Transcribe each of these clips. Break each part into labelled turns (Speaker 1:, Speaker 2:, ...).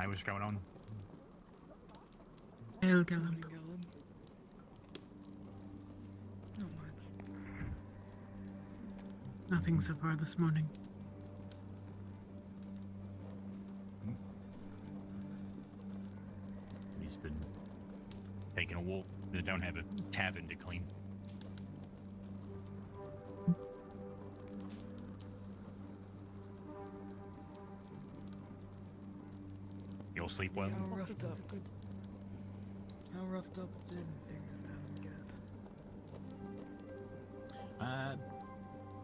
Speaker 1: Hey, what's going on?
Speaker 2: Hail, Gallop.
Speaker 3: Not much.
Speaker 2: Nothing so far this morning.
Speaker 1: He's been taking a walk. They don't have a tavern to clean. You'll sleep well?
Speaker 3: How roughed up? How roughed up did things get?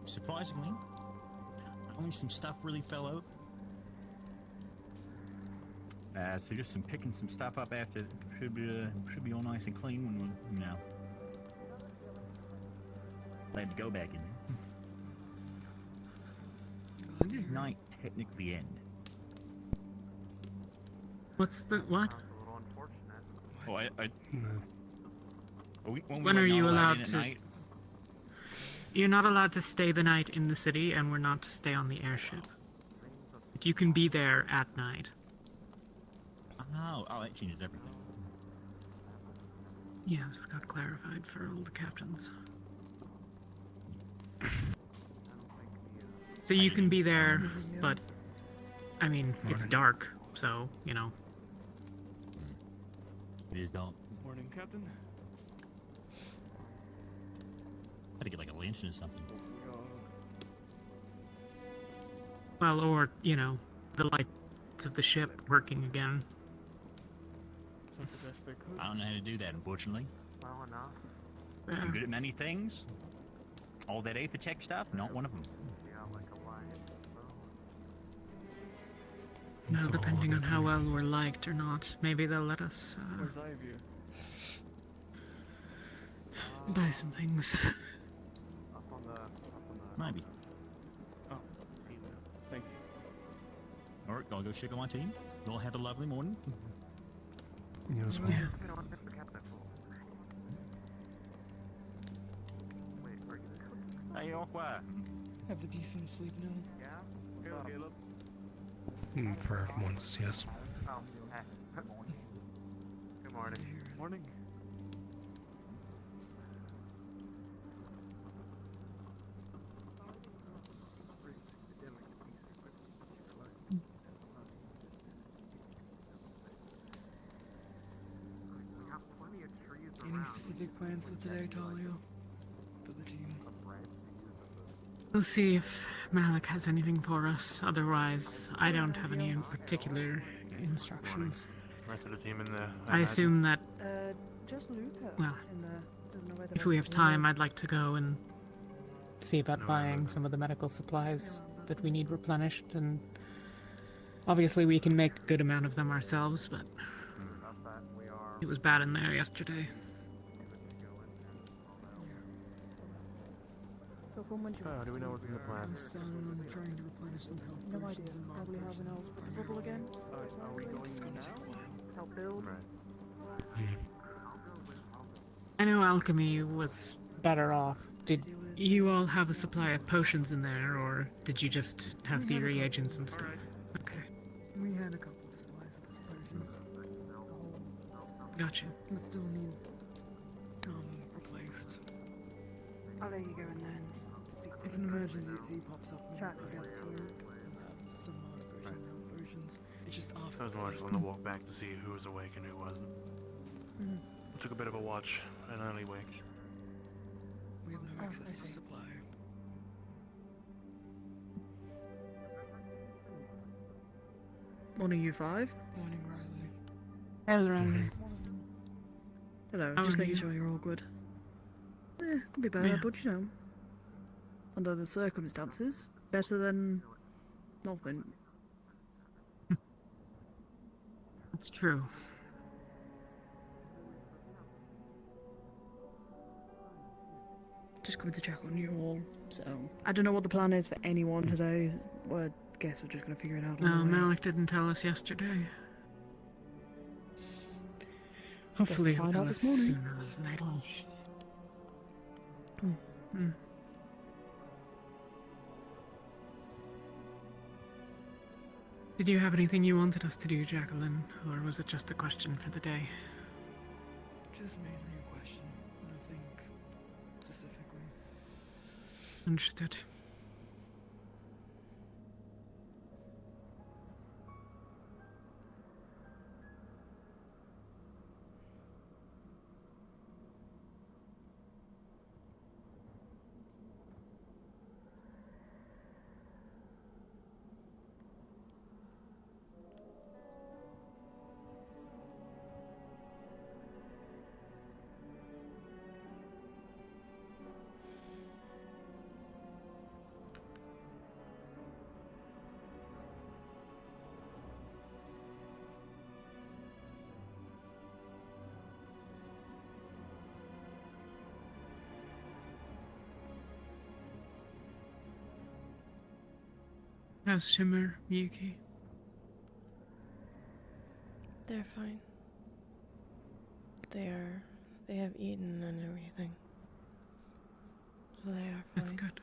Speaker 4: Surprisingly, only some stuff really fell out. So just some picking some stuff up after should be all nice and clean when we, you know, glad to go back in there. When does night technically end?
Speaker 2: What's the what?
Speaker 1: Oh,
Speaker 2: When are you allowed to?
Speaker 1: Night?
Speaker 2: You're not allowed to stay the night in the city, and we're not to stay on the airship. But you can be there at night.
Speaker 4: Oh, that changes everything.
Speaker 2: Yeah, this got clarified for all the captains. So you can be there, but I mean, it's dark, so you know.
Speaker 4: It is dark.
Speaker 5: Morning, Captain.
Speaker 4: Had to get like a lantern or something.
Speaker 2: Well, or you know, the lights of the ship working again.
Speaker 4: I don't know how to do that, unfortunately.
Speaker 5: Well enough.
Speaker 1: I'm good at many things. All that Aphitech stuff, not one of them.
Speaker 5: Yeah, like a lion.
Speaker 2: No, depending on how well we're liked or not, maybe they'll let us
Speaker 5: Where's Ivy?
Speaker 2: buy some things.
Speaker 5: Up on the.
Speaker 4: Maybe.
Speaker 5: Oh, pizza. Thank you.
Speaker 4: Alright, I'll go check on my team. We'll have a lovely morning.
Speaker 3: You as well.
Speaker 2: Yeah.
Speaker 5: Wait, are you cooking?
Speaker 1: Hey, all quiet.
Speaker 3: Have a decent sleep now.
Speaker 5: Yeah? Go, Caleb.
Speaker 6: For once, yes.
Speaker 5: Oh, hey. Good morning. Morning.
Speaker 3: Any specific plans for today, Talia? For the team?
Speaker 2: We'll see if Malik has anything for us. Otherwise, I don't have any in particular instructions.
Speaker 5: Rest of the team in the.
Speaker 2: I assume that
Speaker 7: Just Luca.
Speaker 2: Well,
Speaker 7: Doesn't know where the
Speaker 2: if we
Speaker 7: rest
Speaker 2: have
Speaker 7: of them
Speaker 2: time,
Speaker 7: are.
Speaker 2: I'd like to go and see about
Speaker 5: No,
Speaker 2: buying some of the medical supplies that we need replenished. And obviously, we can make a good amount of them ourselves, but it was bad in there yesterday.
Speaker 7: So from when do you
Speaker 5: Oh, do we know what's in the plan?
Speaker 3: I'm starting on trying to replenish some health
Speaker 7: No idea.
Speaker 3: potions and
Speaker 7: Probably have an
Speaker 3: potions.
Speaker 7: old bubble again.
Speaker 5: Are we going
Speaker 3: It's gonna
Speaker 5: now?
Speaker 3: take a while.
Speaker 7: Help build.
Speaker 5: Right.
Speaker 2: I know alchemy was better off. Did you all have a supply of potions in there, or did you just have the reagents and stuff? Okay,
Speaker 3: We had a couple of supplies of the potions.
Speaker 2: gotcha.
Speaker 3: We still need replaced.
Speaker 7: I'll let you go and then.
Speaker 3: If an emergency pops up, we
Speaker 7: Chat
Speaker 3: might be
Speaker 7: with
Speaker 3: able to have some health potions. It's just after.
Speaker 5: I was more just on the walk back to see who was awake and who wasn't.
Speaker 7: Mhm.
Speaker 5: Took a bit of a watch, an early wake.
Speaker 3: We have no
Speaker 7: Oh,
Speaker 3: access
Speaker 7: I
Speaker 3: to
Speaker 7: see.
Speaker 3: supply.
Speaker 8: Morning, you five.
Speaker 3: Morning, Riley.
Speaker 2: Hello, Randy.
Speaker 8: Hello.
Speaker 2: How
Speaker 8: Just
Speaker 2: are
Speaker 8: making
Speaker 2: you?
Speaker 8: sure you're all good. Could be better,
Speaker 2: Yeah.
Speaker 8: but you know, under the circumstances, better than nothing.
Speaker 2: That's true.
Speaker 8: Just coming to check on you all. So I don't know what the plan is for anyone today. Well, I guess we're just gonna figure it out. on
Speaker 2: No,
Speaker 8: the way.
Speaker 2: Malik didn't tell us yesterday. Hopefully he'll
Speaker 8: find
Speaker 2: tell
Speaker 8: out
Speaker 2: us
Speaker 8: this morning.
Speaker 2: sooner than later. Did you have anything you wanted us to do, Jacqueline, or was it just a question for the day?
Speaker 3: Just mainly a question. Nothing specifically.
Speaker 2: Understood. How's Shimmer, Yuki?
Speaker 9: They're fine. They have eaten and everything. So they are fine.
Speaker 2: That's good.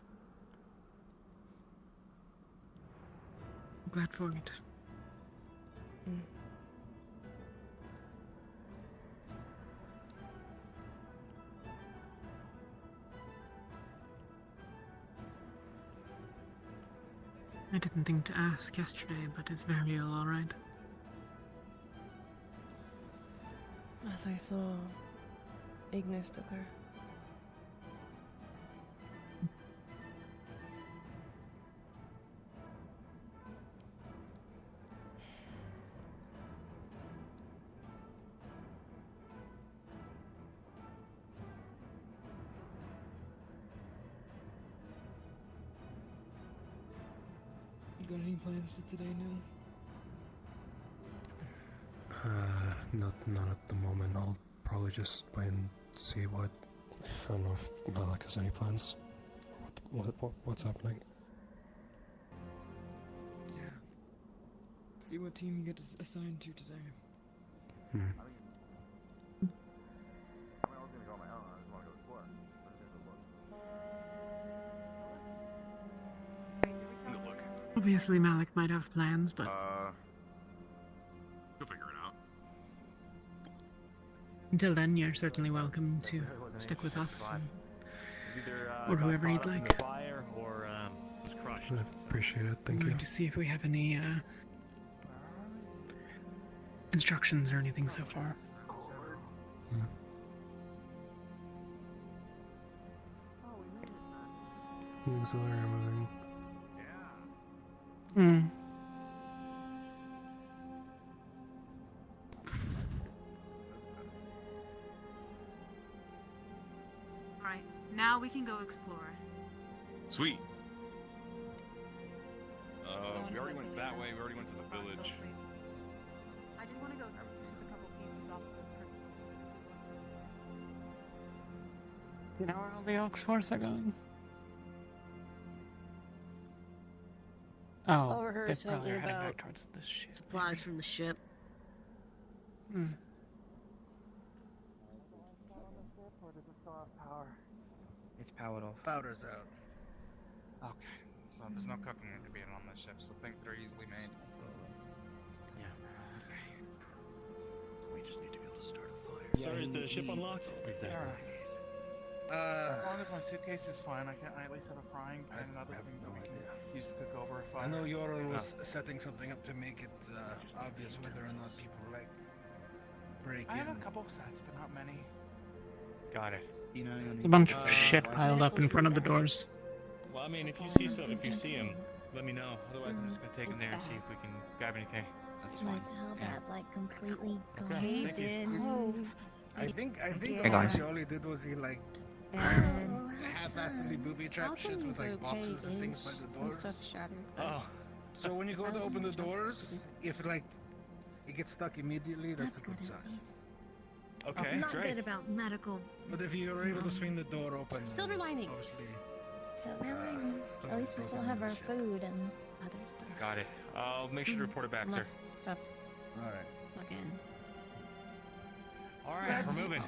Speaker 2: I'm glad for it.
Speaker 9: Mm.
Speaker 2: I didn't think to ask yesterday, but is Varial alright?
Speaker 9: As I saw, Ignis took her.
Speaker 3: You got any plans for today, Neil?
Speaker 6: Not at the moment. I'll probably just wait and see what. I don't know if Malik has any plans. What's happening?
Speaker 3: Yeah. See what team you get assigned to today.
Speaker 6: Hmm.
Speaker 2: Obviously Malik might have plans, but
Speaker 5: You'll figure it out.
Speaker 2: until then you're certainly welcome to stick with us. And
Speaker 1: Either,
Speaker 2: Or
Speaker 1: got
Speaker 2: whoever you'd
Speaker 1: caught up in
Speaker 2: like.
Speaker 1: the fire or was crushed.
Speaker 6: I appreciate it.
Speaker 2: I'm
Speaker 6: Thank you.
Speaker 2: going to see if we have any instructions or anything so far.
Speaker 6: Things are moving.
Speaker 2: Hmm.
Speaker 10: Alright, now we can go explore.
Speaker 11: Sweet. We already went that way. We already went to the village.
Speaker 10: I did want to go ship a couple pieces off the
Speaker 2: You know where all the Elks Force are going? Oh,
Speaker 8: Overheard
Speaker 2: they probably
Speaker 8: something
Speaker 2: are heading
Speaker 8: about
Speaker 2: back towards the ship.
Speaker 8: supplies from the ship.
Speaker 2: Hmm.
Speaker 12: It's powered off.
Speaker 13: Powder's out.
Speaker 12: Okay, so there's no cooking being on this ship, so things that are easily made.
Speaker 1: Yeah. We just need to be able to start a fire.
Speaker 5: So is the ship unlocked?
Speaker 12: As long as my suitcase is fine, I at least have a frying pan and other things that we can use to cook over a fire.
Speaker 13: I know Yoru was setting something up to make it obvious whether or not people like break
Speaker 12: I
Speaker 13: in.
Speaker 12: have a couple of sets, but not many.
Speaker 1: Got it.
Speaker 12: You know,
Speaker 2: There's a bunch of shit piled up in front of the doors.
Speaker 5: Well, I mean, if you see him, let me know. Otherwise, I'm just gonna take him there and see if we can grab anything.
Speaker 12: That's
Speaker 14: Like how that like completely
Speaker 5: Okay, thank you.
Speaker 14: Oh.
Speaker 13: I think
Speaker 14: Hey,
Speaker 13: all
Speaker 14: guys.
Speaker 13: Shirley did was he like half-assedly booby trap shit with like boxes and things by the
Speaker 14: Some
Speaker 13: doors.
Speaker 14: stuff shattered.
Speaker 5: Oh.
Speaker 13: So when you go to open the doors, if like it gets stuck immediately, that's a good sign.
Speaker 5: Okay,
Speaker 14: I'm not
Speaker 5: great.
Speaker 14: good about medical.
Speaker 13: But if you're able to swing the door open,
Speaker 14: Silver lining.
Speaker 13: obviously.
Speaker 14: Silver lining. At least we still have our food and other stuff.
Speaker 5: Got it. I'll make sure to report it back, sir.
Speaker 14: Unless stuff
Speaker 13: All right.
Speaker 14: plug in.
Speaker 5: All right, we're moving.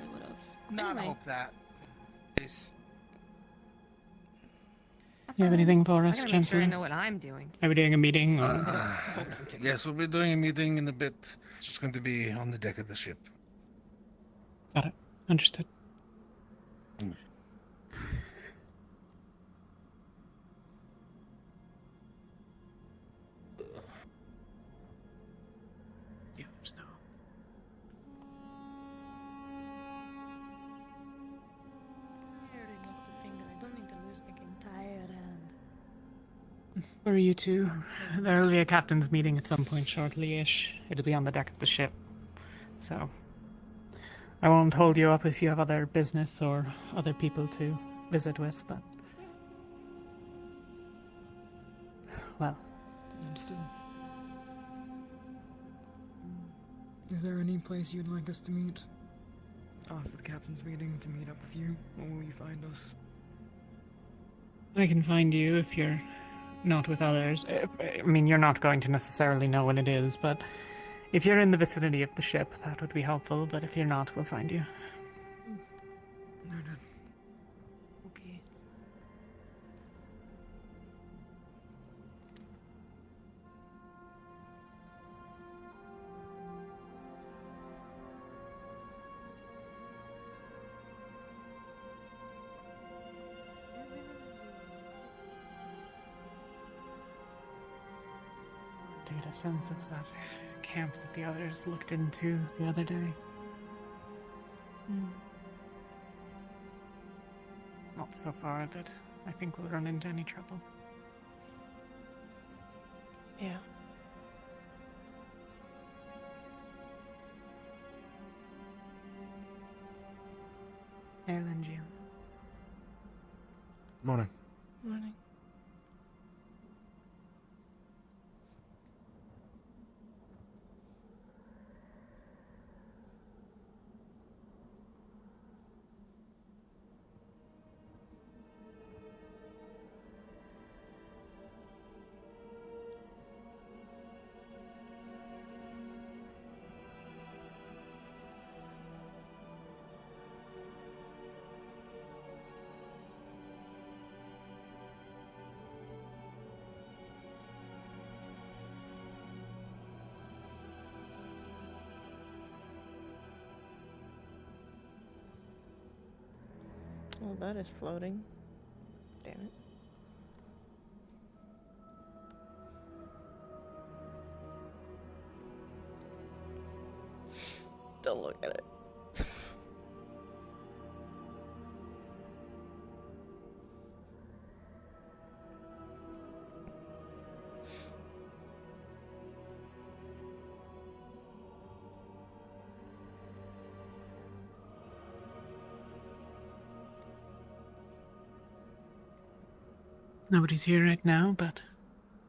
Speaker 12: Not
Speaker 14: Anyway.
Speaker 12: hope that is.
Speaker 2: You have anything for us,
Speaker 15: I gotta make sure I
Speaker 2: Chancellor?
Speaker 15: know what I'm doing.
Speaker 2: Are we doing a meeting or?
Speaker 13: Yes, we'll be doing a meeting in a bit. It's just going to be on the deck of the ship.
Speaker 2: Got it. Understood. Yeah, snow.
Speaker 14: Tired enough to think that I don't need to lose the entire hand.
Speaker 2: Where are you two? There'll be a captain's meeting at some point shortly-ish. It'll be on the deck of the ship. So, I won't hold you up if you have other business or other people to visit with, but... Well.
Speaker 3: Understood. Is there any place you'd like us to meet? After the captain's meeting to meet up with you? Or will you find us?
Speaker 2: I can find you if you're not with others. I mean, you're not going to necessarily know when it is, but if you're in the vicinity of the ship, that would be helpful, but if you're not, we'll find you.
Speaker 3: Noted. Okay.
Speaker 2: To get a sense of that camp that the others looked into the other day. Not so far that I think we'll run into any trouble.
Speaker 9: Yeah.
Speaker 2: Ellen, Jim.
Speaker 6: Morning.
Speaker 9: Morning. Well, that is floating. Damn it. Don't look at it.
Speaker 2: Nobody's here right now, but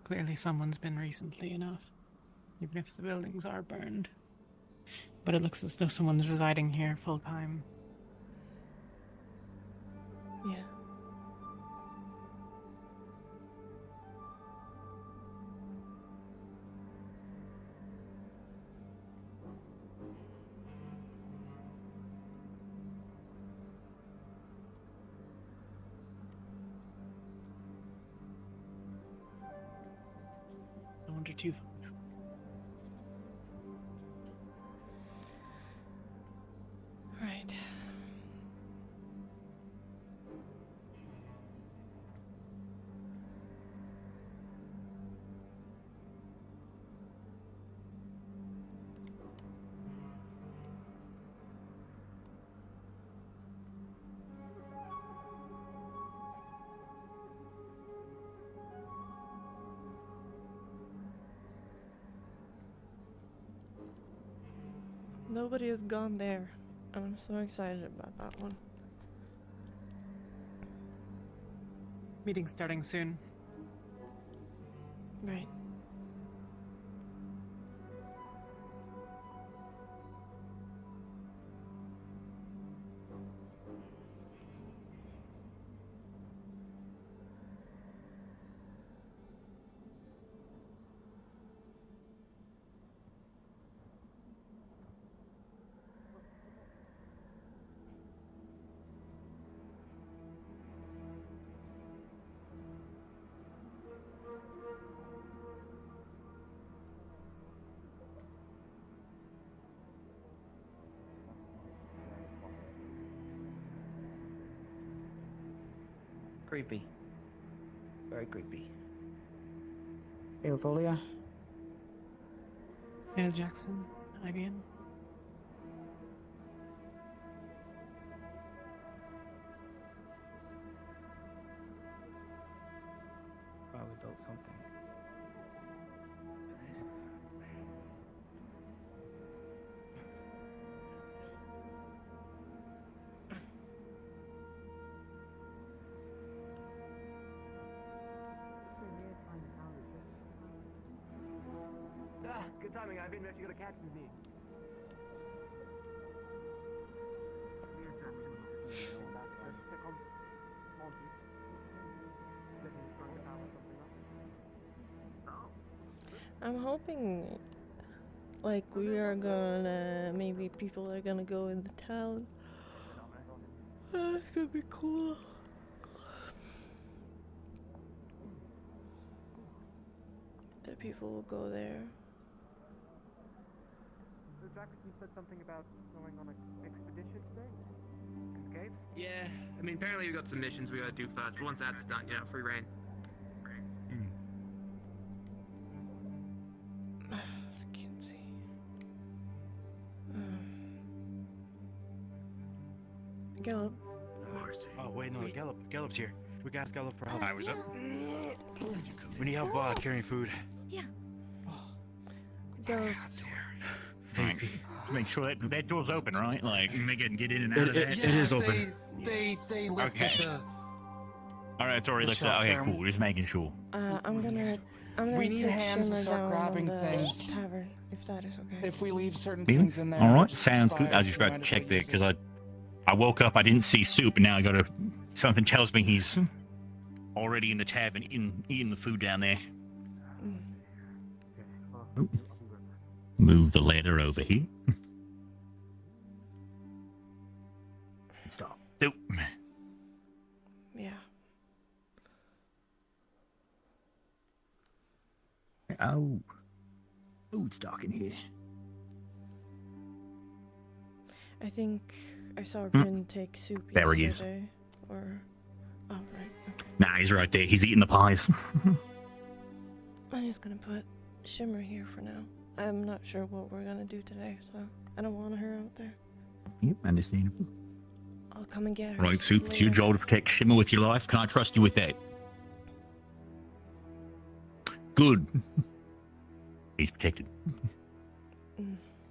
Speaker 2: clearly someone's been recently enough. Even if the buildings are burned. But it looks as though someone's residing here full time.
Speaker 9: Yeah.
Speaker 2: I wonder too.
Speaker 9: Right. Nobody has gone there. I'm so excited about that one.
Speaker 2: Meeting starting soon.
Speaker 9: Right.
Speaker 15: Creepy. Very creepy. Hey, Latolia.
Speaker 2: Neil Jackson, IBM.
Speaker 15: Probably built something.
Speaker 16: Good timing. I've been ready to go to Captain's meeting.
Speaker 9: I'm hoping, like, we are gonna, maybe people are gonna go in the town. It's gonna be cool. That people will go there.
Speaker 16: So Jefferson said something about going on an expedition today? Escapes?
Speaker 17: Yeah, I mean, apparently we got some missions we gotta do first, but once that's done, you know, free reign.
Speaker 9: Can't see. Gallop.
Speaker 12: Oh wait, no, Gallup's here. We got Gallup for help.
Speaker 1: Hi, what's up?
Speaker 12: We need help carrying food.
Speaker 14: Yeah.
Speaker 9: Gallop.
Speaker 1: Right. To make sure that door's open, right? Like, they can get in and out of that.
Speaker 13: It is open. They lifted
Speaker 1: Okay.
Speaker 13: the.
Speaker 1: Alright, it's already
Speaker 13: the
Speaker 1: lifted out. Okay,
Speaker 13: shelf
Speaker 1: cool. Just making sure.
Speaker 9: I'm gonna
Speaker 13: We need
Speaker 9: take
Speaker 13: hands to
Speaker 9: Shimmer
Speaker 13: start
Speaker 9: down
Speaker 13: grabbing
Speaker 9: on the
Speaker 13: things.
Speaker 9: tavern, if that is okay.
Speaker 13: If we leave certain
Speaker 1: Really?
Speaker 13: things in there.
Speaker 1: Alright,
Speaker 13: just
Speaker 1: sounds good. I was
Speaker 13: expires,
Speaker 1: just
Speaker 13: we
Speaker 1: about
Speaker 13: might
Speaker 1: to
Speaker 13: as
Speaker 1: check
Speaker 13: well
Speaker 1: there
Speaker 13: use
Speaker 1: because
Speaker 13: it.
Speaker 1: I woke up, I didn't see Soup, and now I gotta. Something tells me he's already in the tavern eating the food down there. Move the ladder over here. Stop. Soup.
Speaker 9: Yeah.
Speaker 1: Oh. Oh, it's dark in here.
Speaker 9: I think I saw Bryn take soup
Speaker 1: There he is.
Speaker 9: yesterday. Or... Oh, right. Okay.
Speaker 1: Nah, he's right there. He's eating the pies.
Speaker 9: I'm just gonna put Shimmer here for now. I'm not sure what we're gonna do today, so I don't want her out there.
Speaker 1: Yep, understandable.
Speaker 9: I'll come and get her.
Speaker 1: Right, Soup, it's your
Speaker 9: later.
Speaker 1: job to protect Shimmer with your life. Can I trust you with that? Good. He's protected.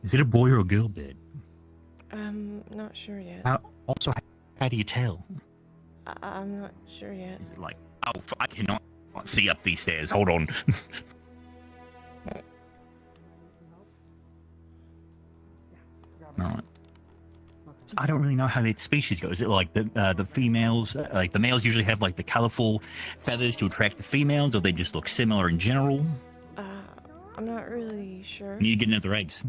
Speaker 1: Is it a boy or a girl bed?
Speaker 9: I'm not sure yet.
Speaker 1: Also, how do you tell?
Speaker 9: I'm not sure yet.
Speaker 1: Is it like, oh, I cannot see up these stairs. Hold on. Alright. I don't really know how the species go. Is it like the females, like the males usually have like the colorful feathers to attract the females, or they just look similar in general?
Speaker 9: I'm not really sure.
Speaker 1: You need to get another eggs.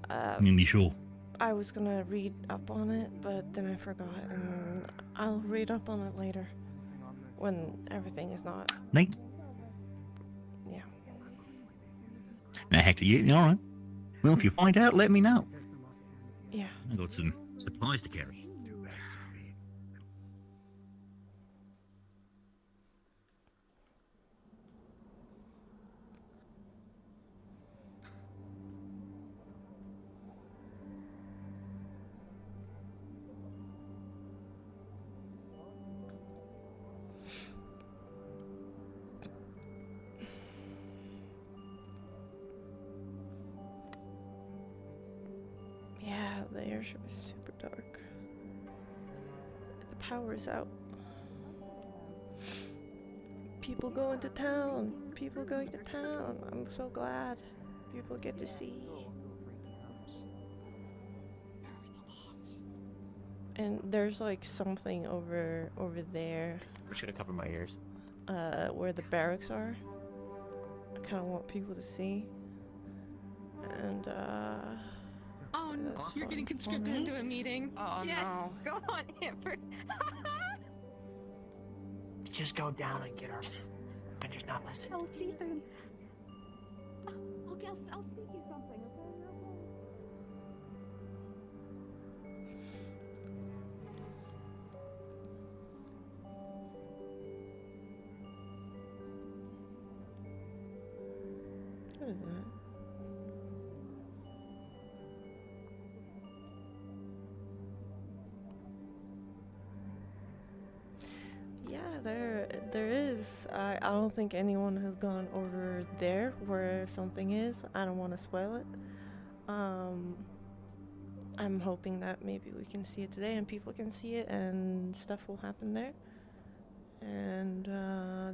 Speaker 1: You need to be sure.
Speaker 9: I was gonna read up on it, but then I forgot, and I'll read up on it later. When everything is not.
Speaker 1: Neat.
Speaker 9: Yeah.
Speaker 1: Now, Hector, you alright? Well, if you find out, let me know.
Speaker 9: Yeah.
Speaker 1: I got some supplies to carry.
Speaker 9: Yeah, the airship is super dark. The power's out. People going to town. People going to town. I'm so glad. People get to see. And there's like something over there.
Speaker 16: I should have covered my ears.
Speaker 9: Where the barracks are. I kind of want people to see. And
Speaker 14: Oh no,
Speaker 9: that's
Speaker 14: you're getting conscripted into a meeting.
Speaker 7: Oh
Speaker 14: yes,
Speaker 7: no.
Speaker 14: go on, Amber.
Speaker 16: Just go down and get her. And just not listen.
Speaker 14: I'll see you soon. Okay, I'll speak you something, okay?
Speaker 9: is it? Yeah, there is. I don't think anyone has gone over there where something is. I don't want to spoil it. I'm hoping that maybe we can see it today and people can see it and stuff will happen there. And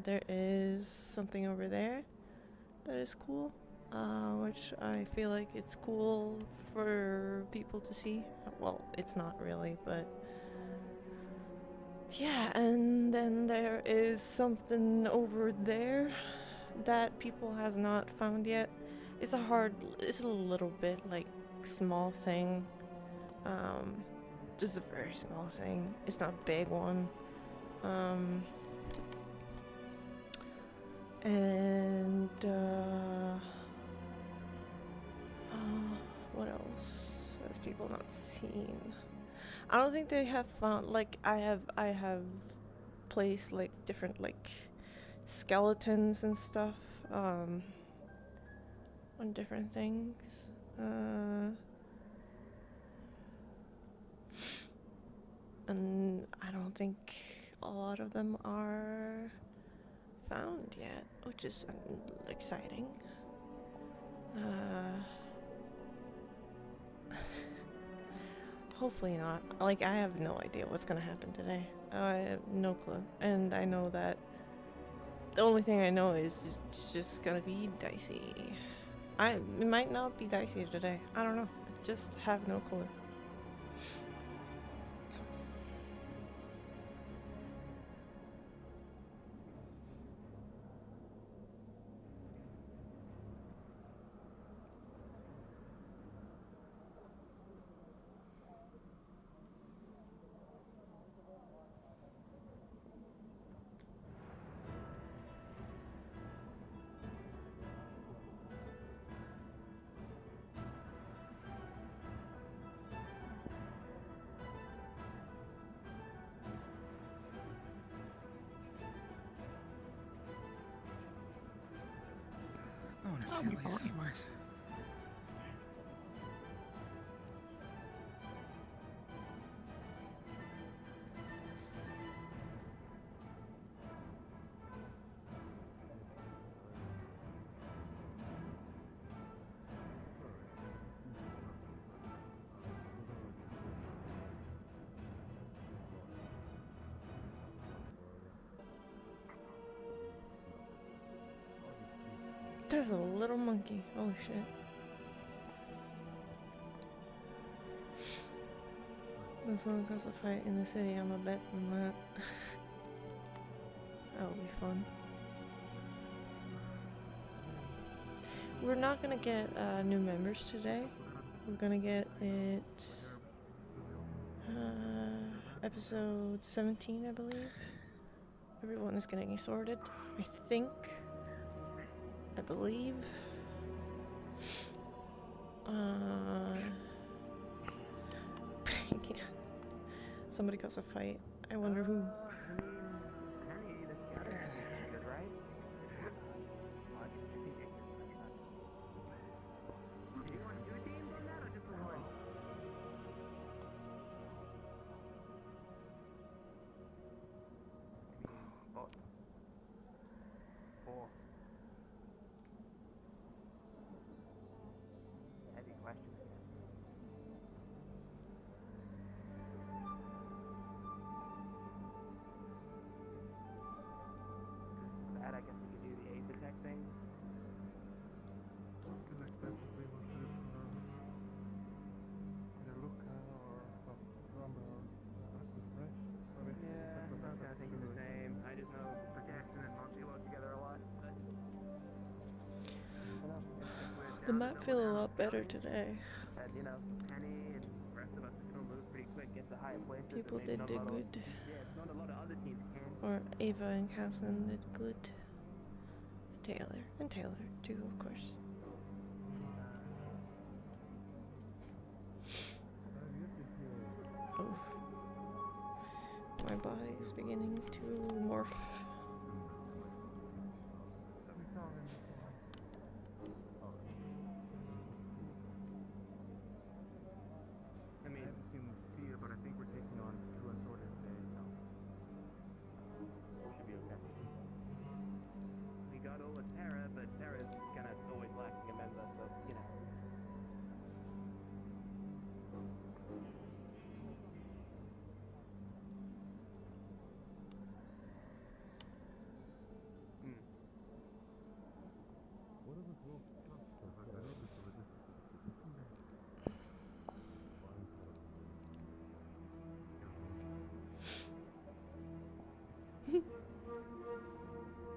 Speaker 9: there is something over there that is cool, which I feel like it's cool for people to see. Well, it's not really, but yeah. And then there is something over there that people has not found yet. It's a little bit like small thing. Just a very small thing. It's not a big one. And what else has people not seen? I don't think they have found, like, I have placed like different like skeletons and stuff on different things. And I don't think a lot of them are found yet, which is exciting. Hopefully not. Like, I have no idea what's gonna happen today. I have no clue. And I know that the only thing I know is it's just gonna be dicey. It might not be dicey today. I don't know. I just have no clue.
Speaker 13: I want to see at least twice.
Speaker 9: There's a little monkey. Holy shit. This one goes a fight in the city. I'm a bet on that. That will be fun. We're not gonna get new members today. We're gonna get it episode 17, I believe. Everyone is getting sorted, I think. I believe. Yeah. Somebody caused a fight. I wonder who. The map feel a lot better today.
Speaker 18: You know, Penny and the rest of us can move pretty quick, get to higher places.
Speaker 9: People did good.
Speaker 18: Yeah, it's not a lot of other teams can.
Speaker 9: Or Ava and Catherine did good. And Taylor too, of course. Oof. My body is beginning to morph.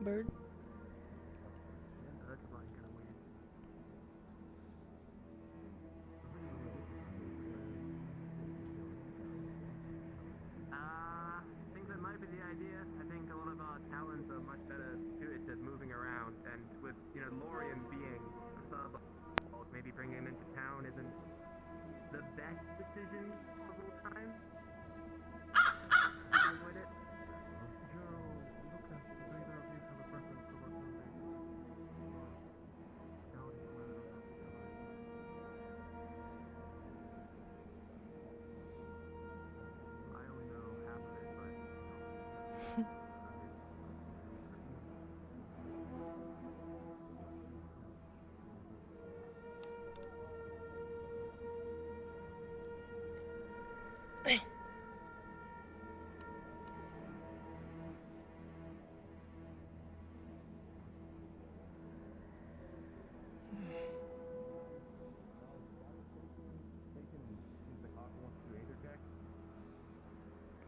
Speaker 9: Bird?
Speaker 18: I think that might be the idea. I think a lot of our talents are much better suited to moving around, and with, you know, Lorian being a sub, maybe bringing him into town isn't the best decision of all time. Avoid it.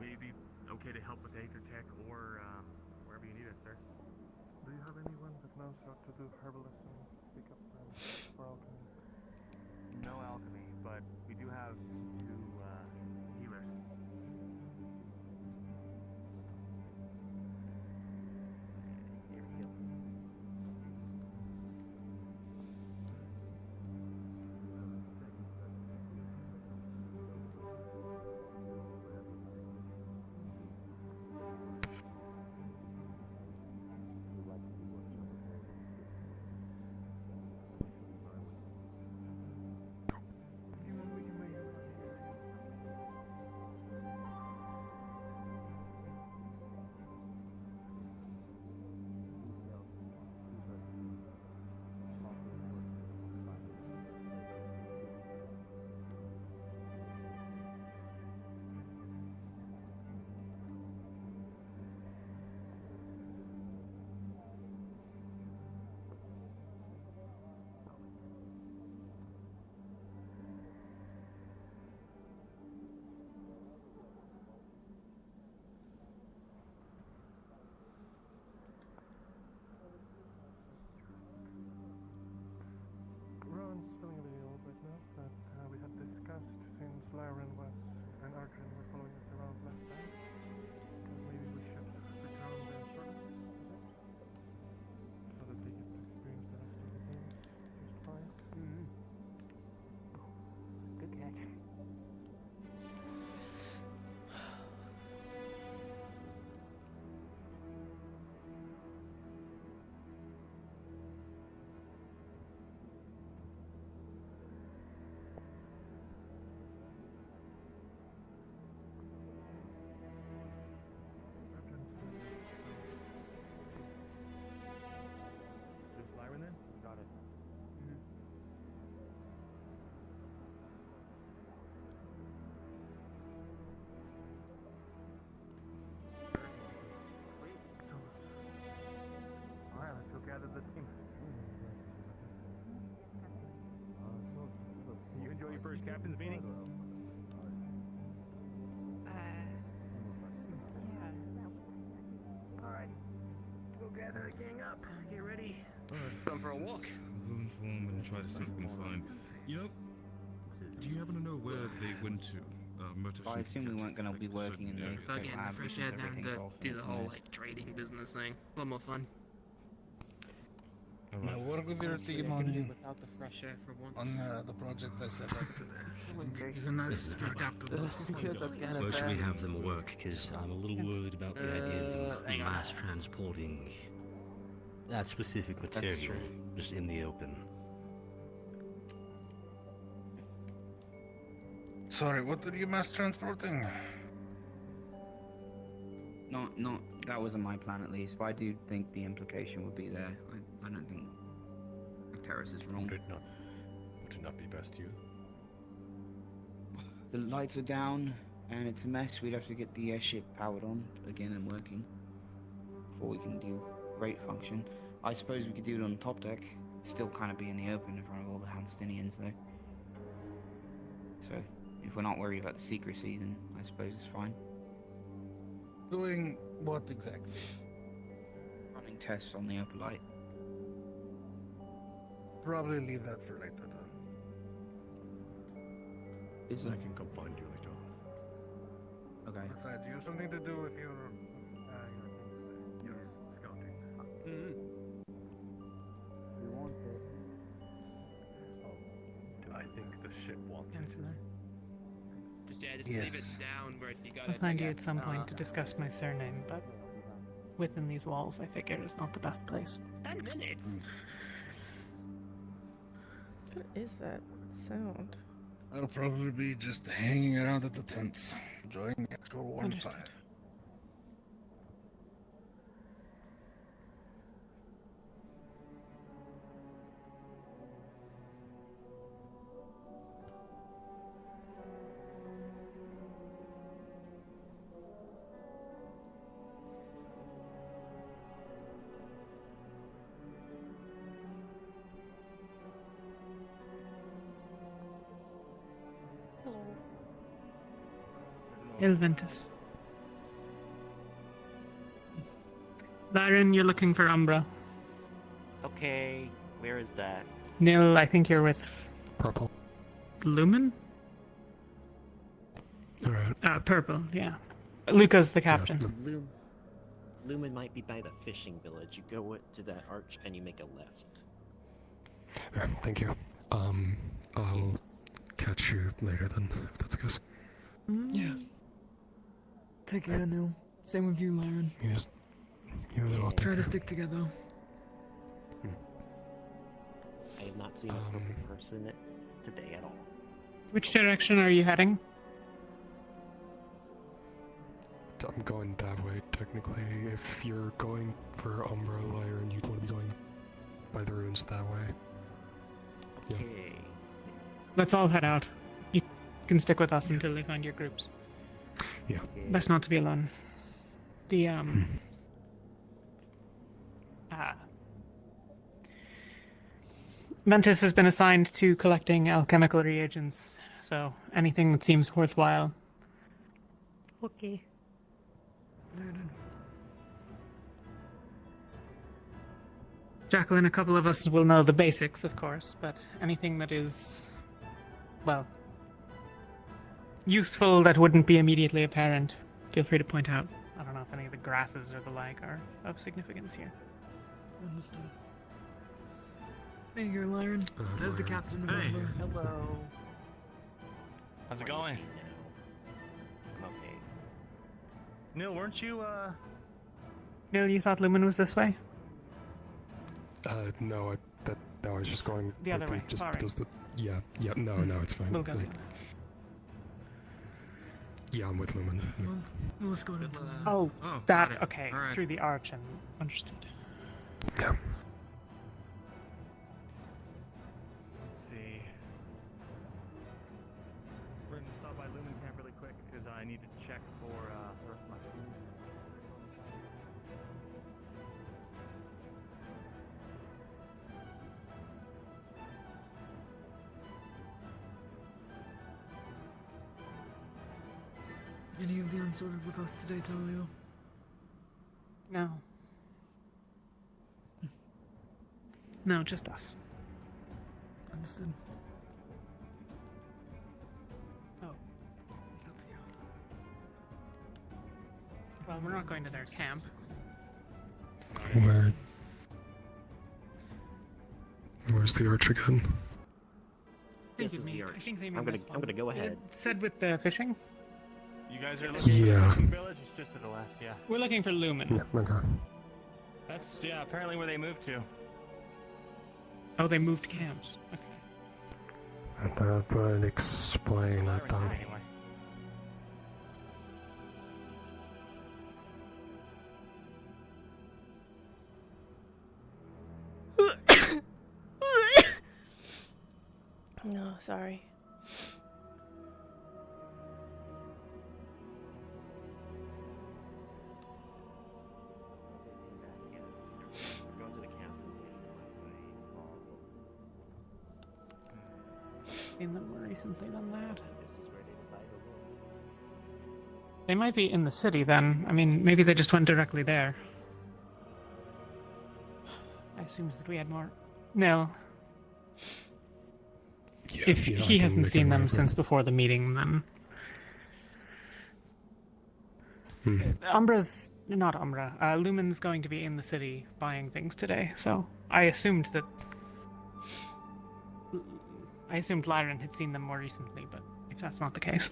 Speaker 5: Maybe okay to help with Acre Tech or wherever you need us, sir.
Speaker 12: Do you have anyone that knows how to do herbalism, pick up for alchemy?
Speaker 5: No alchemy, but we do have two healers. Here we go.
Speaker 12: Ron's feeling a bit old right now, but we had discussed since Lyran was and Arjun were following us around last time, maybe we should return their service so that they get to experience the rest of the game just fine.
Speaker 15: Good catch.
Speaker 5: Just Lyran then? Got it.
Speaker 12: Alright, let's go gather the team.
Speaker 5: You enjoy your first captain's meeting?
Speaker 18: Alright, go gather the gang up. Get ready. Going for a walk.
Speaker 11: Move home and try to see if we can find. You know, do you happen to know where they went to?
Speaker 15: I assume we weren't going to be working in the
Speaker 17: If I get in the
Speaker 15: lab
Speaker 17: fresh
Speaker 15: because
Speaker 17: air, then
Speaker 15: everything's
Speaker 17: to
Speaker 15: off
Speaker 17: do
Speaker 15: and
Speaker 17: the
Speaker 15: it's a
Speaker 17: whole
Speaker 15: mess.
Speaker 17: like trading business thing. A lot more fun.
Speaker 13: Now work with your
Speaker 17: Honestly,
Speaker 13: team
Speaker 17: it's gonna do
Speaker 13: on
Speaker 17: without the fresh air for once.
Speaker 13: the project I set up. You can ask your captain.
Speaker 19: Where should we have them work? Because I'm a little worried about the idea of them mass transporting that specific material just in the open.
Speaker 13: Sorry, what are you mass transporting?
Speaker 15: Not that wasn't my plan at least, but I do think the implication would be there. I don't think Terrace is wrong.
Speaker 6: Would it not be best you?
Speaker 15: The lights are down and it's a mess. We'd have to get the airship powered on again and working before we can do great function. I suppose we could do it on top deck. still kind of be in the open in front of all the Hamstinians, though. So, if we're not worried about the secrecy, then I suppose it's fine.
Speaker 13: Doing what exactly?
Speaker 15: Running tests on the upper light.
Speaker 13: Probably leave that for later then.
Speaker 6: I can come find you later.
Speaker 15: Okay.
Speaker 12: Besides, you have something to do with your scouting.
Speaker 5: You want it?
Speaker 12: I think the ship wants it.
Speaker 2: Chancellor.
Speaker 17: Just leave it
Speaker 13: Yes.
Speaker 17: down where you got
Speaker 2: I'll
Speaker 17: it.
Speaker 2: find you at some point to discuss my surname, but within these walls, I figure is not the best place.
Speaker 17: 10 minutes.
Speaker 9: What is that sound?
Speaker 13: I'll probably be just hanging around at the tents, enjoying the actual warm
Speaker 2: Understood.
Speaker 13: fire.
Speaker 2: Ilventus. Lyron, you're looking for Umbra.
Speaker 20: Okay, where is that?
Speaker 2: Nil, I think you're with
Speaker 6: Purple.
Speaker 2: Lumen?
Speaker 6: Alright.
Speaker 2: Purple, yeah. Luca's the captain.
Speaker 20: Lumen might be by the fishing village. You go to that arch and you make a left.
Speaker 6: Alright, thank you. I'll catch you later then, if that's good.
Speaker 3: Yeah. Take care, Nil. Same with you, Lyron.
Speaker 6: Yes. You as well.
Speaker 3: Try to stick together.
Speaker 20: I have not seen a purple person today at all.
Speaker 2: Which direction are you heading?
Speaker 6: I'm going that way, technically. If you're going for Umbra Lyron, you'd want to be going by the ruins that way.
Speaker 20: Okay.
Speaker 2: Let's all head out. You can stick with us until they find your groups.
Speaker 6: Yeah.
Speaker 2: Best not to be alone. The, Ventus has been assigned to collecting alchemical reagents, so anything that seems worthwhile.
Speaker 8: Okay.
Speaker 2: Jacqueline, a couple of us will know the basics, of course, but anything that is, well, useful that wouldn't be immediately apparent, feel free to point out. I don't know if any of the grasses or the like are of significance here.
Speaker 3: Understood. There you go, Lyron. There's the captain.
Speaker 5: Hey.
Speaker 3: Remember.
Speaker 5: Hello. How's it going?
Speaker 20: I'm okay.
Speaker 5: Neil, weren't you,
Speaker 2: Neil, you thought Lumen was this way?
Speaker 6: No, I was just going...
Speaker 2: The other way,
Speaker 6: Just
Speaker 2: far right.
Speaker 6: goes the... Yeah, no, it's fine.
Speaker 2: We'll go.
Speaker 6: Like, yeah, I'm with Lumen. Yeah.
Speaker 3: Let's go to the...
Speaker 2: Oh,
Speaker 17: got
Speaker 2: that,
Speaker 17: it.
Speaker 2: okay,
Speaker 17: All right.
Speaker 2: through the arch and understood.
Speaker 6: Yeah.
Speaker 5: let's see. We're gonna stop by Lumen Camp really quick because I need to check for the rest of my food.
Speaker 3: Any of the unsorted with us today, Talio?
Speaker 2: No. No, just us.
Speaker 3: Understood.
Speaker 2: Oh. Well, we're not going to their camp.
Speaker 6: Where's the arch again?
Speaker 20: This is the
Speaker 2: I
Speaker 20: arch.
Speaker 2: think they
Speaker 20: I'm
Speaker 2: mean
Speaker 20: gonna
Speaker 2: this
Speaker 20: I'm gonna go
Speaker 2: one.
Speaker 20: ahead.
Speaker 2: It said with the fishing?
Speaker 5: You guys are looking for
Speaker 6: Yeah.
Speaker 5: the fishing village? It's just to the left, yeah.
Speaker 2: We're looking for Lumen.
Speaker 6: Yeah, okay.
Speaker 5: That's, yeah, apparently where they moved to.
Speaker 2: Oh, they moved camps. Okay.
Speaker 6: That would explain it then.
Speaker 5: Anyway.
Speaker 9: No, sorry.
Speaker 20: Go to the camp and see if
Speaker 2: seen them more recently than that. They might be in the city then. I mean, maybe they just went directly there. I assumed that we had more. No.
Speaker 6: Yeah,
Speaker 2: If
Speaker 6: yeah, I
Speaker 2: he
Speaker 6: can
Speaker 2: hasn't
Speaker 6: make
Speaker 2: seen
Speaker 6: my
Speaker 2: them
Speaker 6: way
Speaker 2: since before the meeting, then. Umbra's. Not Umbra. Lumen's going to be in the city buying things today, so I assumed that. I assumed Lyran had seen them more recently, but if that's not the case.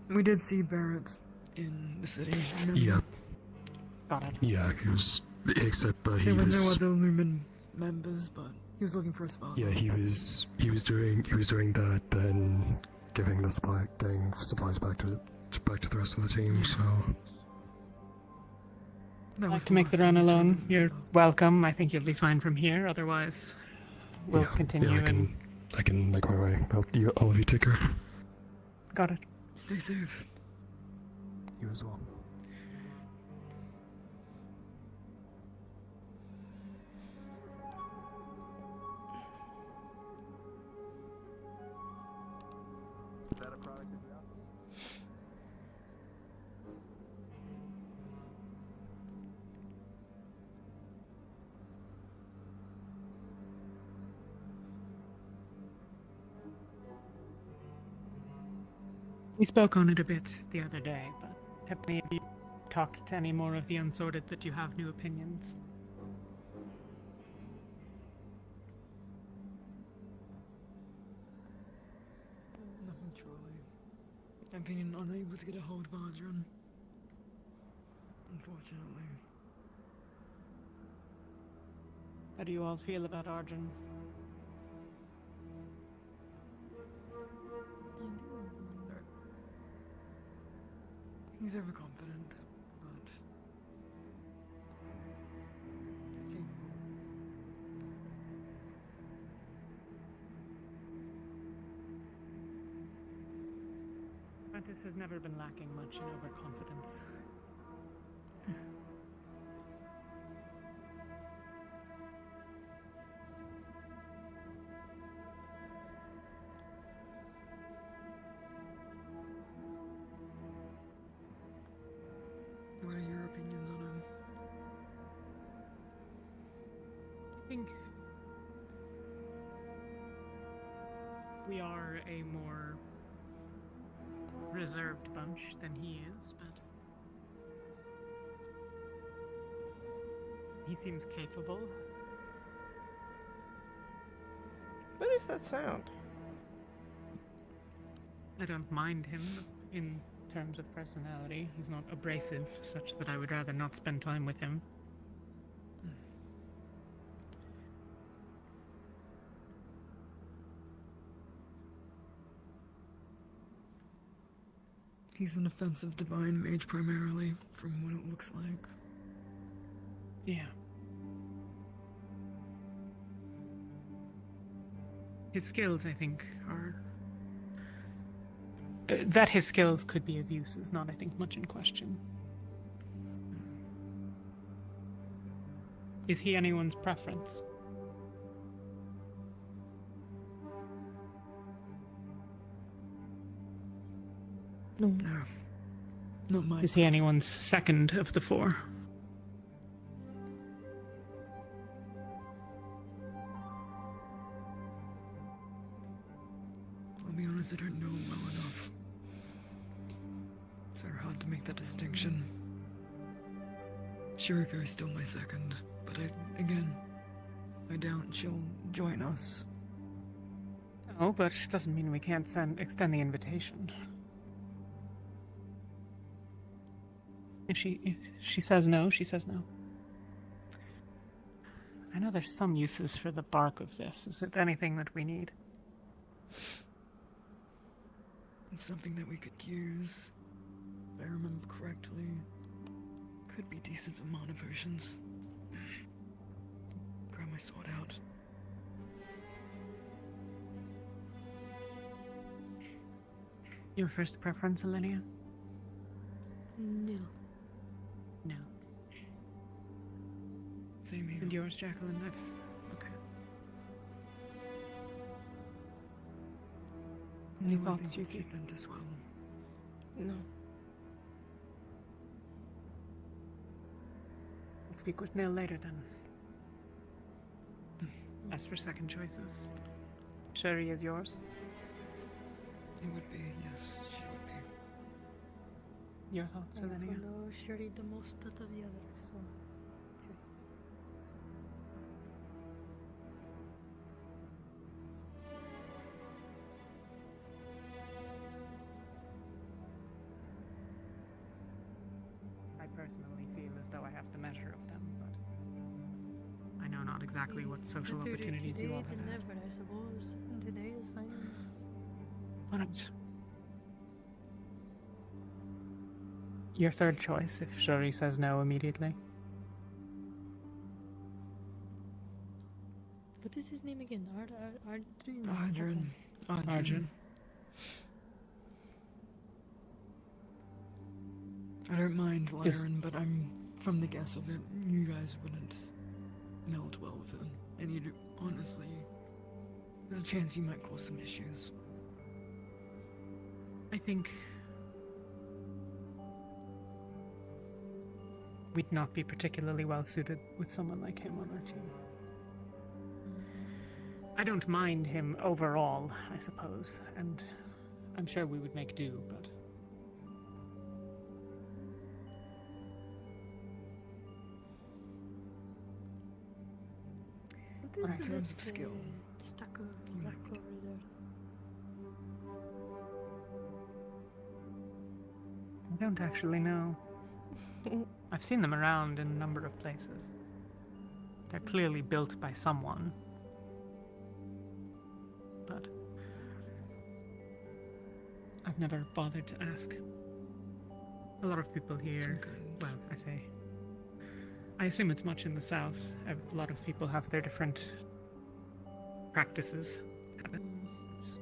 Speaker 3: We did see Barrett in the city. Remember?
Speaker 6: Yeah.
Speaker 2: Got it.
Speaker 6: Yeah, he was. Except he
Speaker 3: There was
Speaker 6: was.
Speaker 3: no other Lumen members, but he was looking for a spot.
Speaker 6: Yeah, he was doing that, then getting supplies back to the rest of the team. So.
Speaker 2: I'd like to make the run alone. You're welcome. I think you'll be fine from here. Otherwise, we'll continue.
Speaker 6: Yeah, I can make my way. All of you take care.
Speaker 2: Got it.
Speaker 3: Stay safe.
Speaker 6: You as well.
Speaker 12: Is that a product of the office?
Speaker 2: We spoke on it a bit the other day, but have any of you talked to any more of the unsorted that you have new opinions?
Speaker 3: Nothing truly. I've been unable to get a hold of Adrian. Unfortunately.
Speaker 2: How do you all feel about Arjun?
Speaker 3: He's overconfident, but
Speaker 2: Prentice has never been lacking much in overconfidence.
Speaker 3: what are your opinions on him?
Speaker 2: I think we are a more reserved bunch than he is, but he seems capable.
Speaker 9: What is that sound?
Speaker 2: I don't mind him in terms of personality. He's not abrasive, such that I would rather not spend time with him.
Speaker 3: He's an offensive divine mage primarily, from what it looks like.
Speaker 2: Yeah. His skills, I think, are... that his skills could be of use is not, I think, much in question. Is he anyone's preference?
Speaker 3: No. Not mine.
Speaker 2: Is he anyone's second of the four?
Speaker 3: I'll be honest, I don't know him well enough. It's very hard to make that distinction. Shuriko is still my second, but I doubt she'll join us.
Speaker 2: Oh, but doesn't mean we can't extend the invitation. If she says no, she says no. I know there's some uses for the bark of this. Is it anything that we need?
Speaker 3: It's something that we could use. If I remember correctly. Could be decent for mana potions. Grab my sword out.
Speaker 2: Your first preference, Elenia?
Speaker 8: No.
Speaker 2: No.
Speaker 3: Same here.
Speaker 2: And yours, Jacqueline? Okay. Any
Speaker 3: No, I
Speaker 2: thoughts,
Speaker 3: think it's
Speaker 2: Yuki?
Speaker 3: for them as well.
Speaker 9: No.
Speaker 2: I'll speak with Nil later then. As for second choices, Sherry is yours.
Speaker 3: It would be, yes, she would be.
Speaker 2: Your thoughts,
Speaker 14: I
Speaker 2: Selenia?
Speaker 14: follow Shuri the most out of the others, so. Sure.
Speaker 2: I personally feel as though I have the measure of them, but I know not exactly what social
Speaker 14: Today-
Speaker 2: opportunities you all
Speaker 14: today
Speaker 2: have.
Speaker 14: and never, I suppose. Today is fine.
Speaker 2: Alright. Your third choice, if Shuri says no immediately.
Speaker 14: What is his name again? Ardrin?
Speaker 3: Ardrin.
Speaker 2: Arjun.
Speaker 3: I don't mind
Speaker 2: Is-
Speaker 3: Lyran, but I'm from the guess of it. You guys wouldn't meld well with him. And you'd honestly, there's a chance you might cause some issues.
Speaker 2: I think we'd not be particularly well suited with someone like him on our team. I don't mind him overall, I suppose, and I'm sure we would make do, but
Speaker 14: What is
Speaker 3: In terms of skill,
Speaker 14: Stack of black over there.
Speaker 2: I don't actually know. I've seen them around in a number of places. They're clearly built by someone. But I've never bothered to ask. A lot of people here, well, I assume it's much in the south. A lot of people have their different practices. Habits.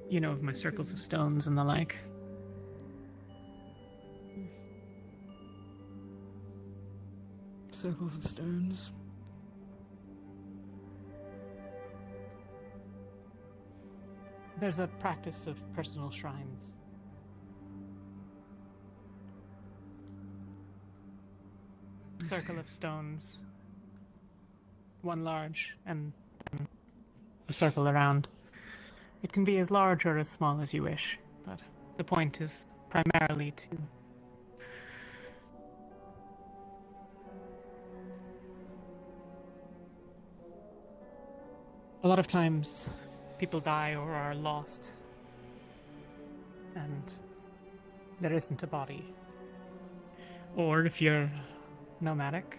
Speaker 2: You know of my circles of stones and the like.
Speaker 3: circles of stones.
Speaker 2: There's a practice of personal shrines. Circle of stones. One large and a circle around. It can be as large or as small as you wish, but the point is primarily to a lot of times people die or are lost, and there isn't a body. Or if you're nomadic,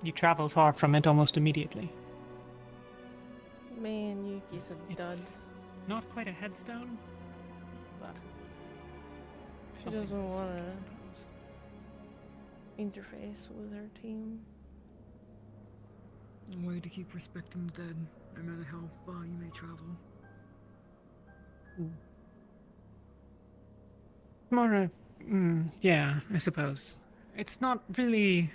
Speaker 2: you travel far from it almost immediately.
Speaker 9: Man, Yuki's a dud.
Speaker 2: It's not quite a headstone, but
Speaker 9: She
Speaker 2: something
Speaker 9: doesn't
Speaker 2: of the sort,
Speaker 9: want
Speaker 2: I
Speaker 9: to
Speaker 2: suppose.
Speaker 9: interface with her team.
Speaker 3: A way to keep respecting the dead, no matter how far you may travel.
Speaker 2: More a... yeah, I suppose. It's not really...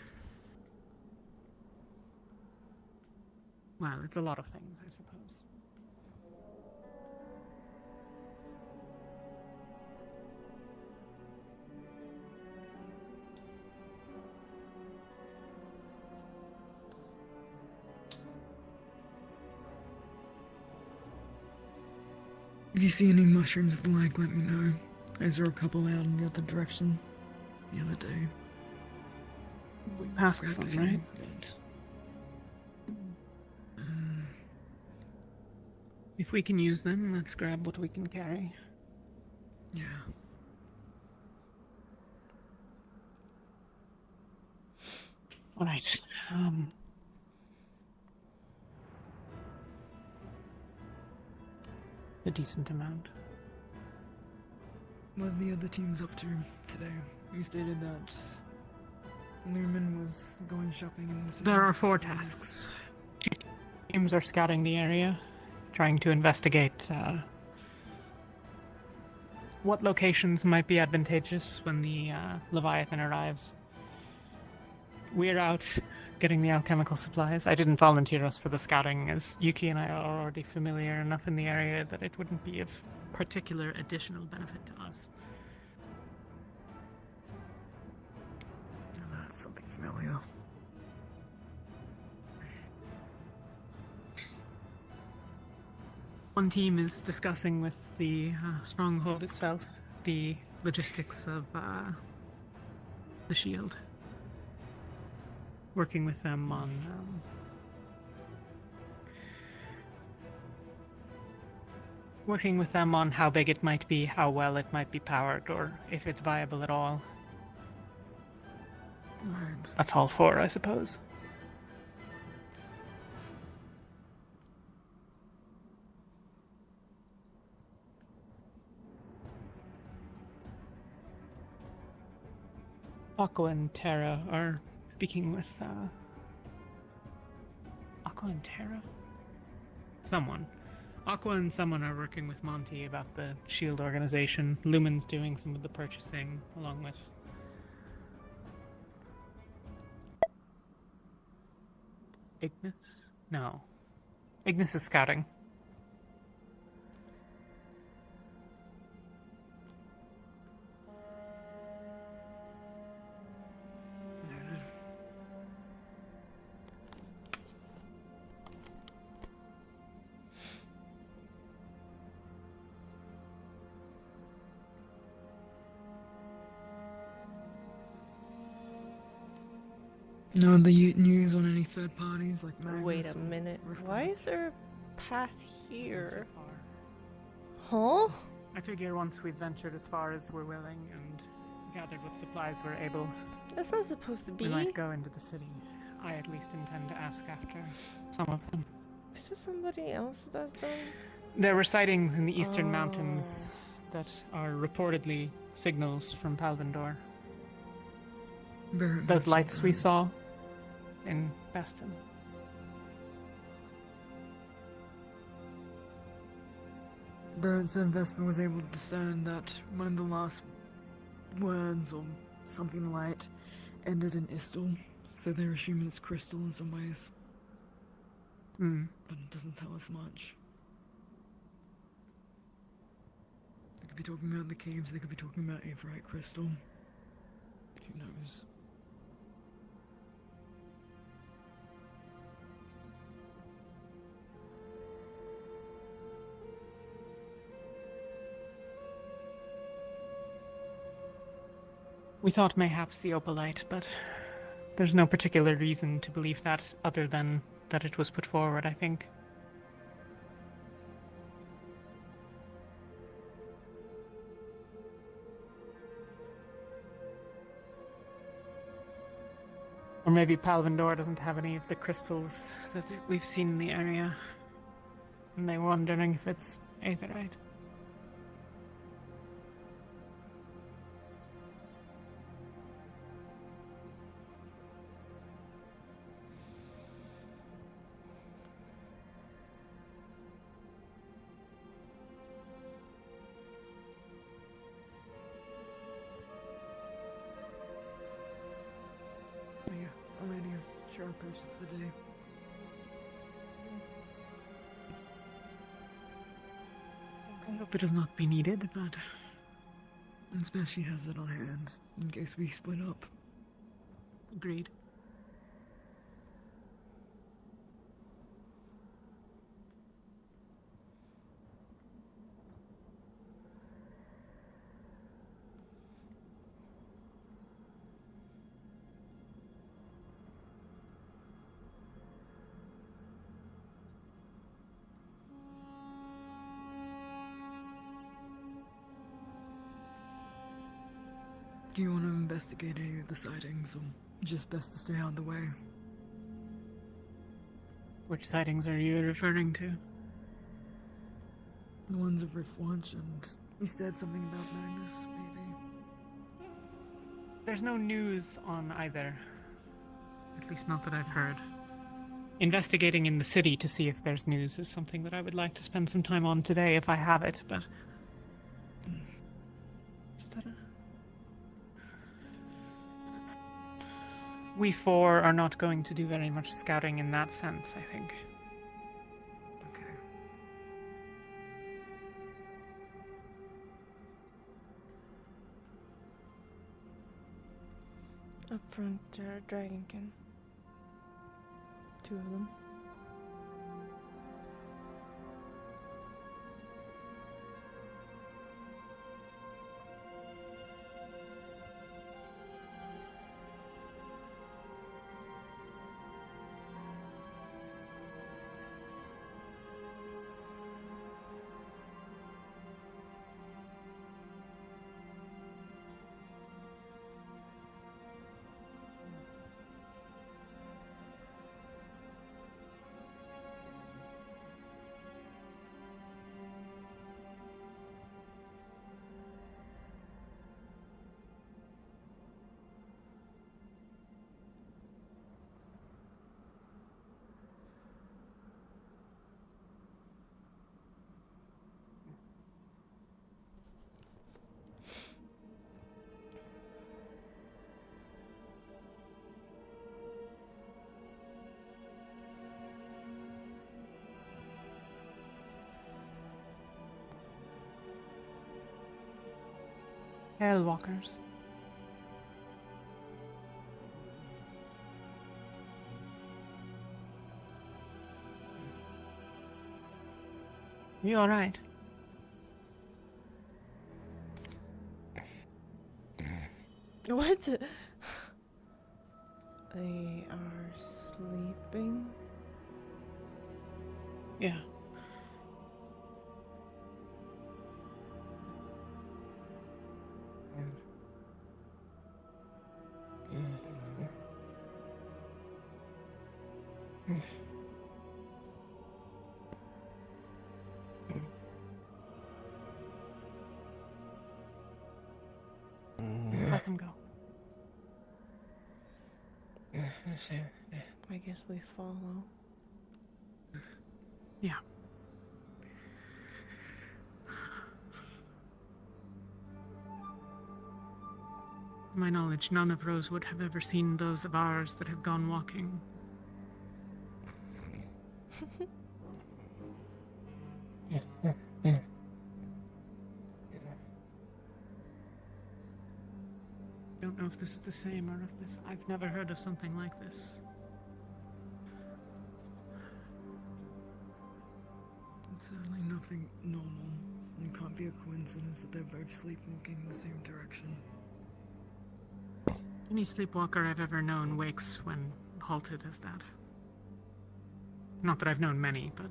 Speaker 2: Well, it's a lot of things, I suppose.
Speaker 3: If you see any mushrooms of the like, let me know. I saw a couple out in the other direction the other day.
Speaker 2: We passed
Speaker 3: Grabbed
Speaker 2: some,
Speaker 3: a few,
Speaker 2: right?
Speaker 3: but,
Speaker 2: If we can use them, let's grab what we can carry.
Speaker 3: yeah.
Speaker 2: Alright, a decent amount.
Speaker 3: What are the other teams up to today? You stated that Lumen was going shopping in the city.
Speaker 2: There are 4 tasks. 2 teams are scouting the area, trying to investigate what locations might be advantageous when the Leviathan arrives. we're out getting the alchemical supplies. I didn't volunteer us for the scouting, as Yuki and I are already familiar enough in the area that it wouldn't be of particular additional benefit to us.
Speaker 3: That's something familiar.
Speaker 2: One team is discussing with the stronghold itself the logistics of the shield. Working with them on how big it might be, how well it might be powered, or if it's viable at all.
Speaker 3: Right.
Speaker 2: That's all for, I suppose. Aqua and Terra are speaking with Aqua and Terra? Someone. Aqua and someone are working with Monty about the shield organization. Lumen's doing some of the purchasing along with Ignis? No. Ignis is scouting.
Speaker 3: No other news on any third parties like Magnus?
Speaker 9: Wait a
Speaker 3: or
Speaker 9: minute.
Speaker 3: Rift
Speaker 9: Why
Speaker 3: Raid?
Speaker 9: is there a path here? Huh?
Speaker 2: I figure once we've ventured as far as we're willing and gathered what supplies we're able,
Speaker 9: That's not supposed to be.
Speaker 2: we might go into the city. I at least intend to ask after some of them.
Speaker 9: Is there somebody else that does them?
Speaker 2: There were sightings in the eastern mountains that are reportedly signals from Palvindor.
Speaker 3: Very
Speaker 2: Those
Speaker 3: much
Speaker 2: lights
Speaker 3: so.
Speaker 2: we saw in Baston.
Speaker 3: Barrett said Vesper was able to discern that one of the last words or something light ended in Istal, so they're assuming it's crystal in some ways.
Speaker 2: Hmm.
Speaker 3: But it doesn't tell us much. They could be talking about the caves, they could be talking about Averite crystal. Who knows?
Speaker 2: We thought mayhaps the opalite, but there's no particular reason to believe that other than that it was put forward, I think. Or maybe Palvindor doesn't have any of the crystals that we've seen in the area, and they're wondering if it's aetherite.
Speaker 3: Yeah, Alania, sharp person for the day.
Speaker 2: I hope it will not be needed, but
Speaker 3: And especially has it on hand, in case we split up.
Speaker 2: agreed.
Speaker 3: Do you want to investigate any of the sightings, or just best to stay out of the way?
Speaker 2: Which sightings are you referring to?
Speaker 3: The ones of Riftwatch, and you said something about Magnus, maybe?
Speaker 2: There's no news on either. At least not that I've heard. Investigating in the city to see if there's news is something that I would like to spend some time on today if I have it, but... Is that a... We four are not going to do very much scouting in that sense, I think.
Speaker 3: Okay.
Speaker 9: Up front, there are dragonkin. 2 of them.
Speaker 2: Hellwalkers. You alright?
Speaker 9: What? They are sleeping?
Speaker 2: Yeah. Let them go.
Speaker 9: I guess we follow.
Speaker 2: Yeah. To my knowledge, none of Rosewood have ever seen those of ours that have gone walking. I don't know if this is the same or if this... I've never heard of something like this.
Speaker 3: It's certainly nothing normal. It can't be a coincidence that they're both sleepwalking in the same direction.
Speaker 2: Any sleepwalker I've ever known wakes when halted as that. Not that I've known many, but...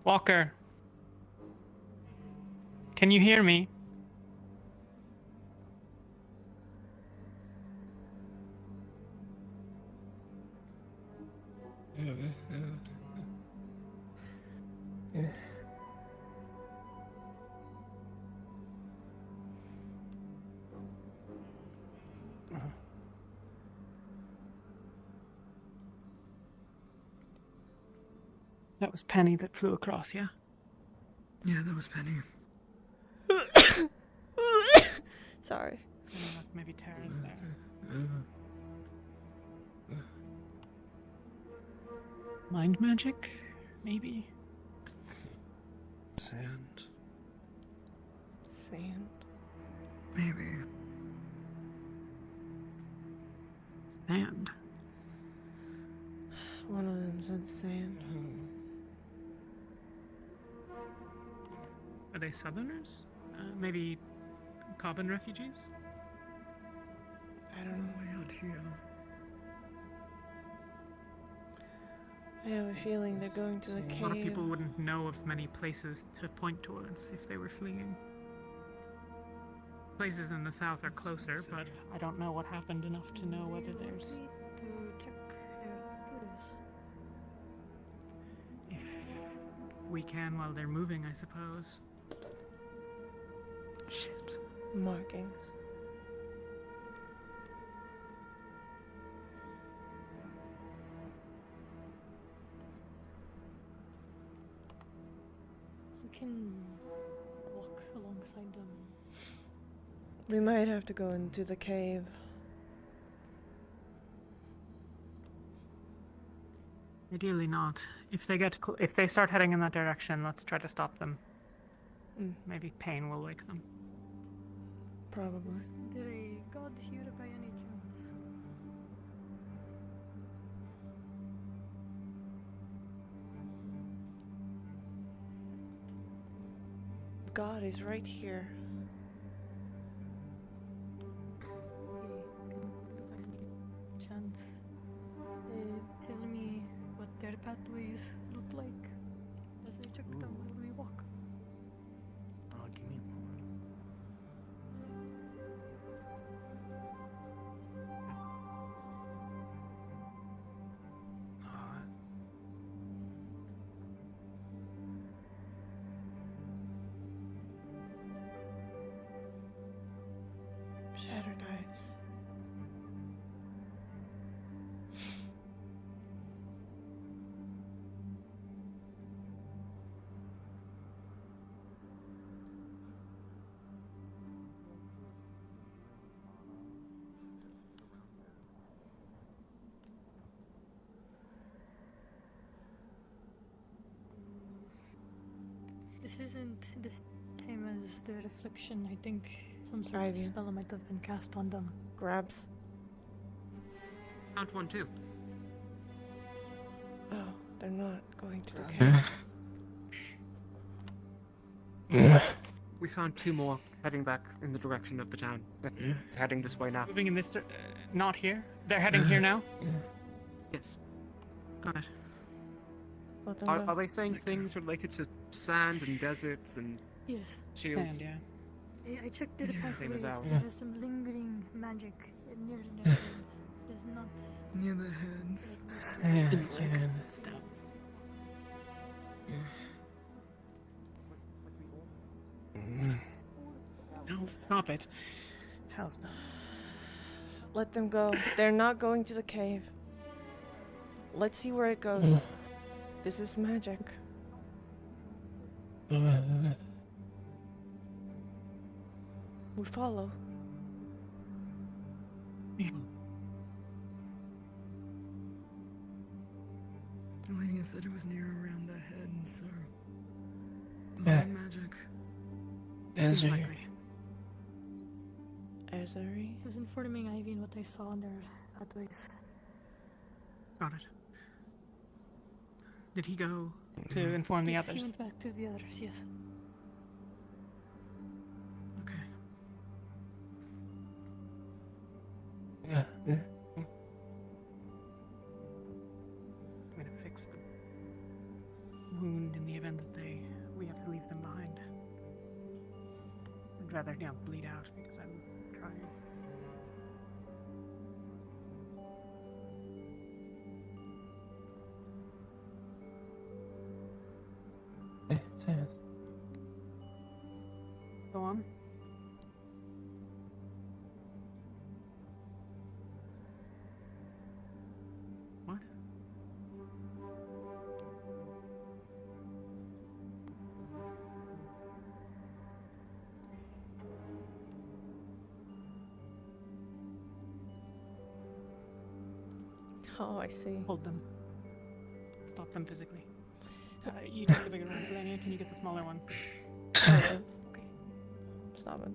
Speaker 2: Walker. Can you hear me? That was Penny that flew across, yeah?
Speaker 3: Yeah, that was Penny.
Speaker 9: Sorry.
Speaker 2: Maybe Tara's there. Mind magic? Maybe?
Speaker 6: Sand.
Speaker 9: Sand?
Speaker 3: Maybe.
Speaker 2: Sand.
Speaker 9: One of them said sand.
Speaker 2: Are they Southerners? Maybe carbon refugees?
Speaker 9: I don't know.
Speaker 3: Way out here.
Speaker 9: I have a feeling they're going to the cave.
Speaker 2: A lot of people wouldn't know of many places to point towards if they were fleeing. Places in the south are closer, but I don't know what happened enough to know whether there's...
Speaker 9: To check their clues.
Speaker 2: If we can while they're moving, I suppose. Shit.
Speaker 9: Markings.
Speaker 14: can walk alongside them.
Speaker 9: We might have to go into the cave.
Speaker 2: Ideally not. If they if they start heading in that direction, let's try to stop them. Maybe pain will wake them.
Speaker 9: Probably.
Speaker 14: Is there a god here by any chance?
Speaker 9: God is right here.
Speaker 14: Chance. Tell me what their pathways look like as I check them while we walk.
Speaker 1: Give me a moment.
Speaker 9: Shattered eyes.
Speaker 14: This isn't the same as the reflection. I think some sort of spell might have been cast on them.
Speaker 9: Grabs.
Speaker 17: Found one too.
Speaker 9: Oh, they're not going to the cave.
Speaker 17: We found two more heading back in the direction of the town. Heading this way now.
Speaker 2: Moving in this not here? They're heading here now?
Speaker 17: Yes.
Speaker 2: Got it.
Speaker 9: Let them
Speaker 17: Are
Speaker 9: go.
Speaker 17: they saying things related to sand and deserts and
Speaker 14: Yes.
Speaker 17: shields?
Speaker 2: Sand, yeah.
Speaker 14: I checked the
Speaker 17: Same
Speaker 14: pathways.
Speaker 17: as ours.
Speaker 14: There's some lingering magic near their heads. There's not.
Speaker 3: Near the heads.
Speaker 2: Stop. No, stop it. Hell's bells.
Speaker 9: Let them go. They're not going to the cave. Let's see where it goes. This is magic. We follow.
Speaker 3: Elenia said it was near around the head, so.
Speaker 12: Yeah.
Speaker 3: Magic.
Speaker 2: Exactly.
Speaker 9: Azari?
Speaker 14: I was informing Ivy what they saw on their pathways.
Speaker 2: Got it. Did he go to inform the
Speaker 14: Yes,
Speaker 2: others?
Speaker 14: He went back to the others, yes.
Speaker 2: Okay.
Speaker 12: Yeah.
Speaker 2: I'm gonna fix the wound in the event that we have to leave them behind. I'd rather bleed out because I'm trying. Go on. What?
Speaker 9: Oh, I see.
Speaker 2: Hold them. Stop them physically. You take the bigger one. Elenia, can you get the smaller one?
Speaker 9: Okay. Stop it.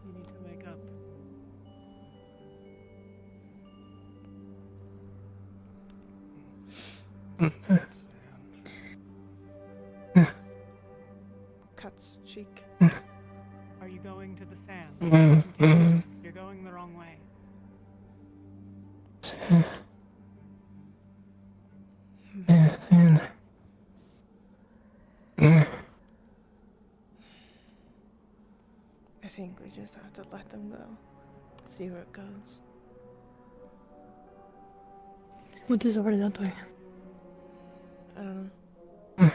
Speaker 2: You need to wake up.
Speaker 9: Cuts cheek.
Speaker 2: Are you going to the sand? You're going the wrong way.
Speaker 9: I think we just have to let them go. See where it goes.
Speaker 14: What is over that way?
Speaker 9: I don't know.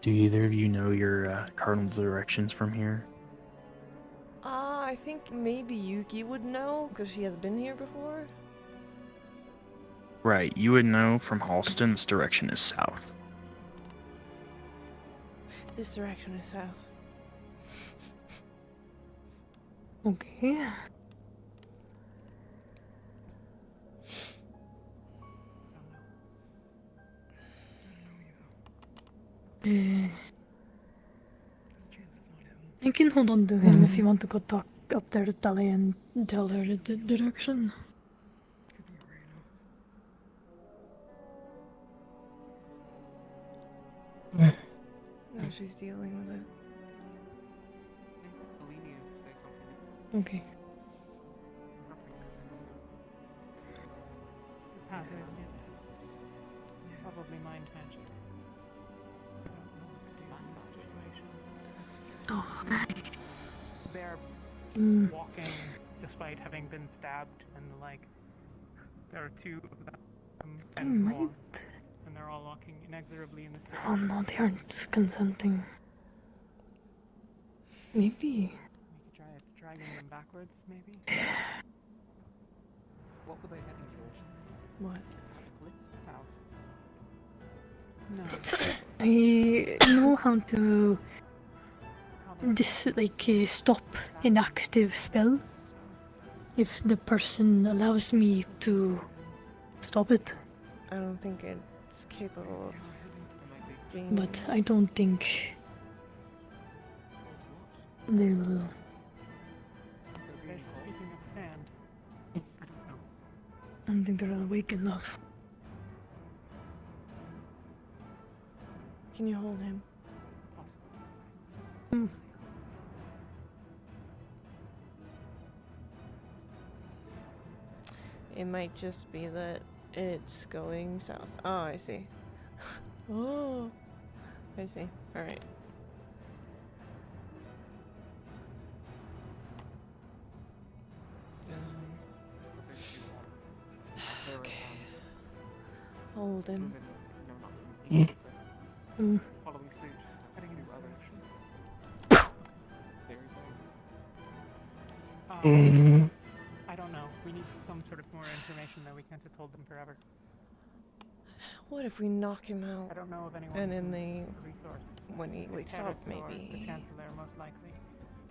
Speaker 21: Do either of you know your cardinal directions from here?
Speaker 9: I think maybe Yuki would know, because she has been here before.
Speaker 21: Right, you would know from Halston this direction is south.
Speaker 9: This direction is south.
Speaker 2: Okay. I can hold on to him if you want to go talk up there to Tali and tell her the direction.
Speaker 9: No, she's dealing with it.
Speaker 2: Okay. Probably mind magic.
Speaker 3: Oh.
Speaker 2: They're walking despite having been stabbed, and like there are two of them and more, and they're all walking inexorably in this direction. Oh no, they aren't consenting. Maybe. We could try dragging them backwards, maybe?
Speaker 16: What were they heading towards?
Speaker 9: What?
Speaker 2: South. No. I know how to stop an active spell if the person allows me to stop it.
Speaker 9: I don't think it's capable of being...
Speaker 2: But I don't think they will. Speaking of sand, I don't know. I don't think they're awake enough.
Speaker 9: Can you hold him? It might just be that it's going south. Oh, I see. Oh, I see. All right. Okay. Hold him.
Speaker 16: Following suit, heading in your other direction.
Speaker 2: I don't know. We need some sort of more information that we can't just hold them forever.
Speaker 9: What if we knock him out?
Speaker 2: I don't know of anyone.
Speaker 9: And in the
Speaker 2: resource.
Speaker 9: when he wakes up, maybe
Speaker 2: The Chancellor, most likely.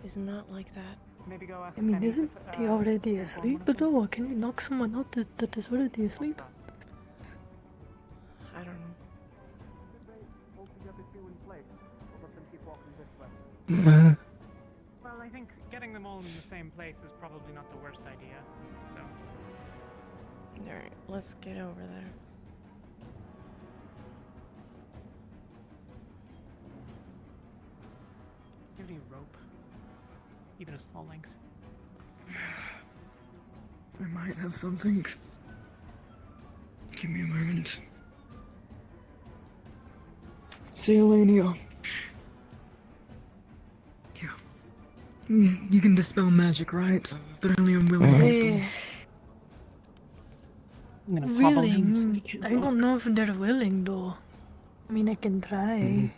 Speaker 9: is not like that.
Speaker 2: Maybe go ask
Speaker 3: I mean,
Speaker 2: Penny
Speaker 3: isn't
Speaker 2: if,
Speaker 3: he already asleep? But oh, can you knock someone out that is already asleep?
Speaker 9: I don't know.
Speaker 16: Hold together two in place. We'll let them keep walking this way.
Speaker 2: Well, I think getting them all in the same place is probably not the worst idea. So.
Speaker 9: All right, let's get over there.
Speaker 2: Do you have any rope? Even a small length.
Speaker 3: I might have something. Give me a moment. Say Elenia. Yeah. You can dispel magic, right? But only on willing people.
Speaker 2: Willing?
Speaker 3: I don't know if they're willing, though. I mean, I can try.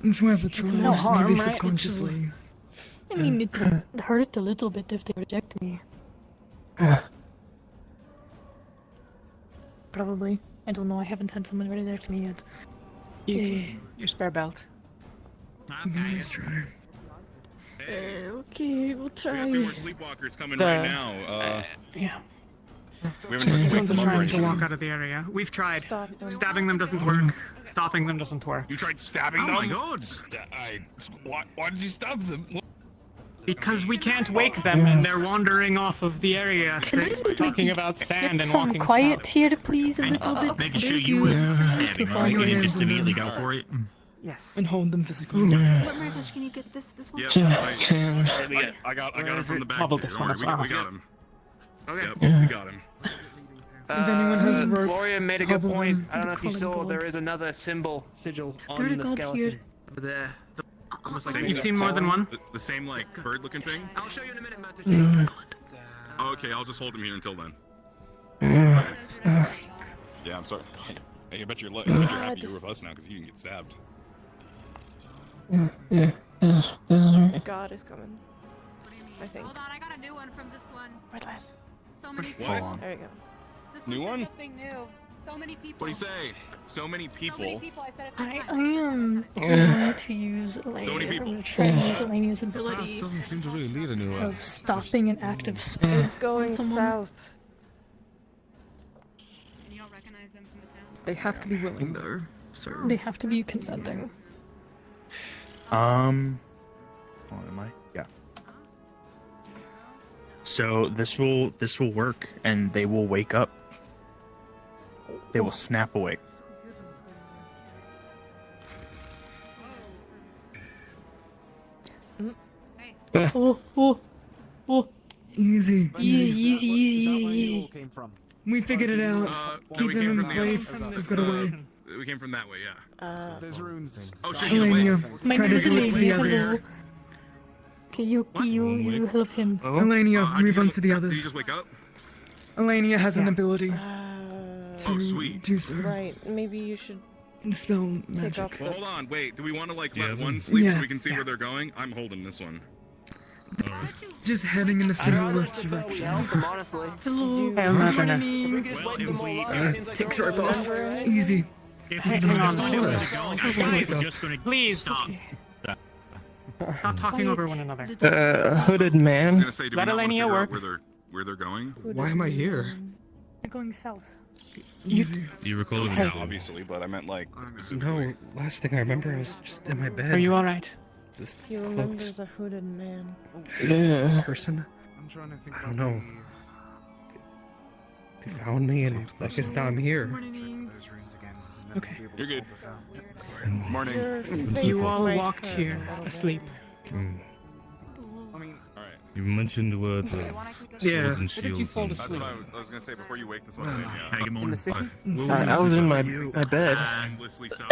Speaker 3: It's worth a try.
Speaker 2: no harm,
Speaker 3: maybe
Speaker 2: right?
Speaker 3: subconsciously.
Speaker 2: I mean, it would hurt a little bit if they reject me. Probably. I don't know. I haven't had someone reject me yet. Your spare belt.
Speaker 3: Okay. Let's try.
Speaker 9: Okay, we'll
Speaker 11: We
Speaker 9: try.
Speaker 11: got 2 more sleepwalkers coming right now.
Speaker 2: Yeah.
Speaker 11: We haven't tried to wake them up or
Speaker 2: Trying to walk
Speaker 11: anything.
Speaker 2: out of the area. We've tried.
Speaker 9: Stop them.
Speaker 2: Stabbing them doesn't work. Stopping them doesn't work.
Speaker 11: You tried stabbing
Speaker 4: Oh
Speaker 11: them?
Speaker 4: my god! Why did you stab them?
Speaker 2: Because we can't wake them, and they're wandering off of the area, talking about sand and walking
Speaker 3: quiet
Speaker 2: south.
Speaker 3: here, please, a little bit.
Speaker 4: Making sure
Speaker 3: Thank
Speaker 4: you were
Speaker 3: Yeah.
Speaker 4: stabbing, right? You didn't just immediately go for it.
Speaker 2: Yes.
Speaker 3: And hold them physically.
Speaker 7: Marcus, can you get this one?
Speaker 11: Yep, I got
Speaker 2: Where
Speaker 11: him
Speaker 2: is
Speaker 11: from
Speaker 2: it?
Speaker 11: the back.
Speaker 2: Bubble
Speaker 11: too.
Speaker 2: this
Speaker 11: Don't
Speaker 2: one
Speaker 11: worry,
Speaker 2: as
Speaker 11: we
Speaker 2: well.
Speaker 11: got him.
Speaker 17: Okay.
Speaker 11: Yep, we got him.
Speaker 3: If anyone has a rope,
Speaker 17: Gloria made a good
Speaker 3: hobble
Speaker 17: point.
Speaker 3: them
Speaker 17: I don't know if you
Speaker 3: and
Speaker 17: saw,
Speaker 3: call it
Speaker 17: there
Speaker 3: gold.
Speaker 17: is another sigil
Speaker 3: there a
Speaker 17: on the
Speaker 3: gold
Speaker 17: skeleton.
Speaker 3: here?
Speaker 17: Over there. Almost like
Speaker 11: Same-
Speaker 2: You've seen more than one?
Speaker 11: The same, like, bird-looking thing?
Speaker 17: I'll show you in a minute, Matt.
Speaker 11: Oh, okay, I'll just hold him here until then. Yeah, I'm sorry. Hey, I bet you're happy you're with us now because you didn't get stabbed.
Speaker 9: God is coming. I think.
Speaker 10: Hold on, I got a new one from this one.
Speaker 9: Wait, Les.
Speaker 10: So many
Speaker 9: What?
Speaker 10: people.
Speaker 9: There you go.
Speaker 10: This
Speaker 22: New
Speaker 10: one
Speaker 22: one?
Speaker 10: said something new. So many people.
Speaker 22: What do you say? So many people.
Speaker 10: So many people. I said it three
Speaker 14: I
Speaker 10: times.
Speaker 14: am going to use
Speaker 22: So many
Speaker 14: Elenia.
Speaker 22: people.
Speaker 14: I'm trying to use Elenia's ability
Speaker 11: Doesn't seem to really need a new one.
Speaker 14: of stopping an active spell.
Speaker 9: It's going
Speaker 14: someone.
Speaker 9: south.
Speaker 10: And you don't recognize them from the town?
Speaker 3: They have to be willing, though, so.
Speaker 14: They have to be consenting.
Speaker 21: What am I? Yeah. So this will work, and they will wake up. They will snap awake.
Speaker 14: Oh.
Speaker 3: Easy.
Speaker 14: Easy.
Speaker 3: We figured it out.
Speaker 22: No,
Speaker 3: Keep
Speaker 22: we
Speaker 3: them
Speaker 22: came
Speaker 3: in
Speaker 22: from the
Speaker 3: place.
Speaker 22: other-
Speaker 3: We've got a way.
Speaker 22: We came from that way, yeah.
Speaker 13: There's runes.
Speaker 22: Oh shit, he's awake.
Speaker 3: Elenia, try to do it to the others.
Speaker 14: Okay, you help him.
Speaker 3: Elenia, move on to the
Speaker 22: Did you
Speaker 3: others.
Speaker 22: just wake up?
Speaker 3: Elenia has an ability
Speaker 22: Oh,
Speaker 3: to
Speaker 22: sweet.
Speaker 3: do so.
Speaker 9: Right. Maybe you should
Speaker 3: Spell
Speaker 9: take
Speaker 3: magic.
Speaker 9: off
Speaker 22: Well,
Speaker 9: the...
Speaker 22: hold on, wait. Do we want to like let one sleep
Speaker 3: Yeah.
Speaker 22: so we can see where they're going? I'm holding this one.
Speaker 3: Just heading in a similar direction.
Speaker 2: Hello.
Speaker 3: Takes rope off. Easy.
Speaker 2: Hang on.
Speaker 1: Please.
Speaker 2: Please.
Speaker 1: Stop.
Speaker 2: Stop talking over one another.
Speaker 21: Hooded
Speaker 22: I was
Speaker 21: man.
Speaker 22: gonna say, do we
Speaker 2: Let
Speaker 22: not want to
Speaker 2: Elenia
Speaker 22: figure
Speaker 2: work.
Speaker 22: out where they're going?
Speaker 3: Why am I here?
Speaker 14: You're going south.
Speaker 3: Easy.
Speaker 11: You recall
Speaker 22: Yeah, obviously, but I meant like.
Speaker 6: No, last thing I remember, I was just in my bed.
Speaker 2: Are you alright?
Speaker 6: This
Speaker 9: He
Speaker 6: cloaked
Speaker 9: remembers a hooded man.
Speaker 6: person.
Speaker 12: I'm trying to think
Speaker 6: I don't know. They found me, and I guess now I'm here.
Speaker 12: those runes again. and then
Speaker 2: Okay.
Speaker 12: be able to
Speaker 22: You're good.
Speaker 12: sort this out.
Speaker 22: Morning.
Speaker 2: You all
Speaker 9: Right
Speaker 2: walked
Speaker 9: hand
Speaker 2: here,
Speaker 9: a little bit.
Speaker 2: asleep.
Speaker 22: I mean, alright.
Speaker 11: You mentioned the words of
Speaker 3: Yeah.
Speaker 11: swords and
Speaker 3: Where did you
Speaker 11: shields.
Speaker 3: fall
Speaker 11: and-
Speaker 3: to
Speaker 22: That's
Speaker 3: sleep?
Speaker 22: what I was gonna say before you wake this one up.
Speaker 1: Hey, good morning.
Speaker 21: Sorry, I was in my bed.
Speaker 22: Endlessly so.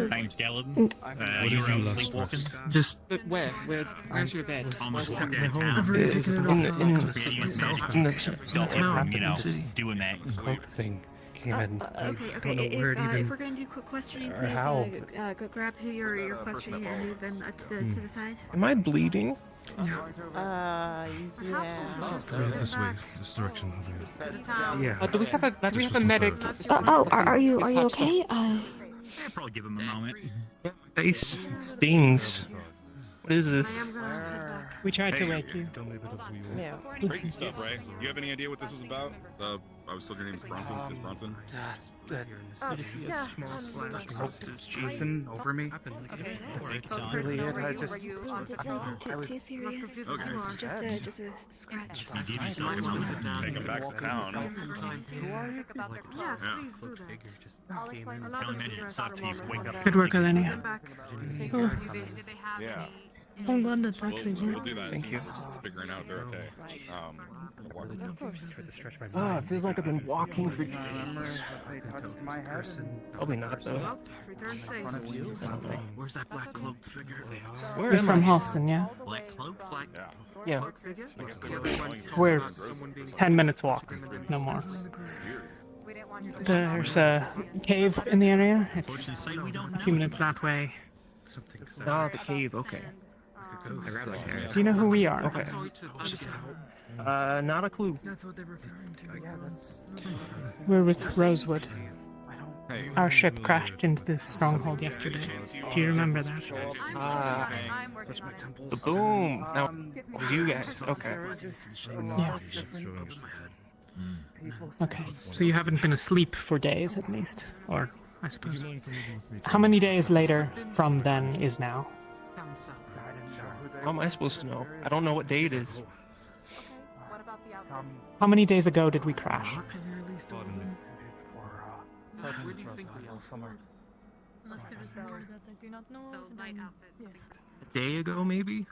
Speaker 1: Name's Dallin.
Speaker 11: What
Speaker 1: You're
Speaker 11: did you
Speaker 1: out
Speaker 11: last
Speaker 1: sleepwalking.
Speaker 21: Just
Speaker 2: But where's your bed?
Speaker 1: Almost
Speaker 21: at
Speaker 1: walked
Speaker 21: my
Speaker 1: out of
Speaker 21: home.
Speaker 1: town.
Speaker 3: I've already taken it off.
Speaker 1: Creating yourself
Speaker 21: in the
Speaker 1: Don't
Speaker 21: town,
Speaker 1: you know,
Speaker 21: city.
Speaker 1: doing that.
Speaker 6: Cloak thing came in. I
Speaker 7: Okay,
Speaker 6: don't know where it
Speaker 7: if
Speaker 6: even.
Speaker 7: we're going to do quick questioning,
Speaker 6: or
Speaker 7: please
Speaker 6: how,
Speaker 7: go grab who you're questioning and move them to the side.
Speaker 21: Am I bleeding?
Speaker 9: Yeah.
Speaker 11: This way, this direction over here.
Speaker 6: Yeah.
Speaker 2: Do we have a
Speaker 11: Just for some
Speaker 2: medic?
Speaker 11: clarity.
Speaker 7: Are you okay?
Speaker 1: I'll probably give him a moment.
Speaker 21: Face stings. What is this?
Speaker 2: We tried to
Speaker 22: Hey.
Speaker 2: wake you.
Speaker 11: Tell me a bit of who you are.
Speaker 9: Yeah.
Speaker 22: Crazy stuff, right? You have any idea what this is about? I was told your name is Bronson. Is Bronson?
Speaker 13: Jason over me.
Speaker 7: Really, I just.
Speaker 22: Okay.
Speaker 7: Just a scratch.
Speaker 1: You give yourself a moment.
Speaker 4: Take him back to town.
Speaker 7: Yes,
Speaker 22: Yeah.
Speaker 7: please do that.
Speaker 1: I'll imagine it sucks if you wake up.
Speaker 2: Good work, Elenia.
Speaker 4: Yeah.
Speaker 14: I'm glad that
Speaker 22: We'll,
Speaker 14: actually
Speaker 22: we'll
Speaker 14: worked.
Speaker 22: do that.
Speaker 21: Thank you.
Speaker 22: Figuring out if they're okay.
Speaker 3: Of course.
Speaker 6: Tried to stretch my
Speaker 21: Ah, it
Speaker 6: mind.
Speaker 21: feels like I've been walking for
Speaker 13: Remember
Speaker 21: days.
Speaker 13: they touched my head?
Speaker 21: Probably not though.
Speaker 7: Return safe.
Speaker 22: Where's that black cloaked figure?
Speaker 21: Where
Speaker 2: You're
Speaker 21: am
Speaker 2: from
Speaker 21: I?
Speaker 2: Halston, yeah?
Speaker 1: Black cloak?
Speaker 21: Yeah.
Speaker 2: We're 10 minutes walk, no more. There's a cave in the area. It's
Speaker 1: Fortunately, say we don't
Speaker 2: a
Speaker 1: know.
Speaker 2: few minutes that way.
Speaker 21: Ah, the cave. Okay.
Speaker 2: Do you know who we are?
Speaker 21: Okay. Not a clue.
Speaker 3: That's what they're referring to.
Speaker 2: We're with Rosewood.
Speaker 22: Hey.
Speaker 2: Our ship crashed into the stronghold yesterday. Do you remember that?
Speaker 21: Ah,
Speaker 13: Touch my temples.
Speaker 21: the boom. Now, you guys. Okay.
Speaker 2: Yeah. Okay, so you haven't been asleep for days at least, or I suppose. How many days later from then is now?
Speaker 21: How am I supposed to know? I don't know what day it is.
Speaker 2: How many days ago did we crash?
Speaker 14: Where do you think we are? Somewhere. Unless there is more that I do not know
Speaker 10: So
Speaker 14: of,
Speaker 10: light
Speaker 14: then-
Speaker 10: outfit, something for
Speaker 21: A day ago, maybe?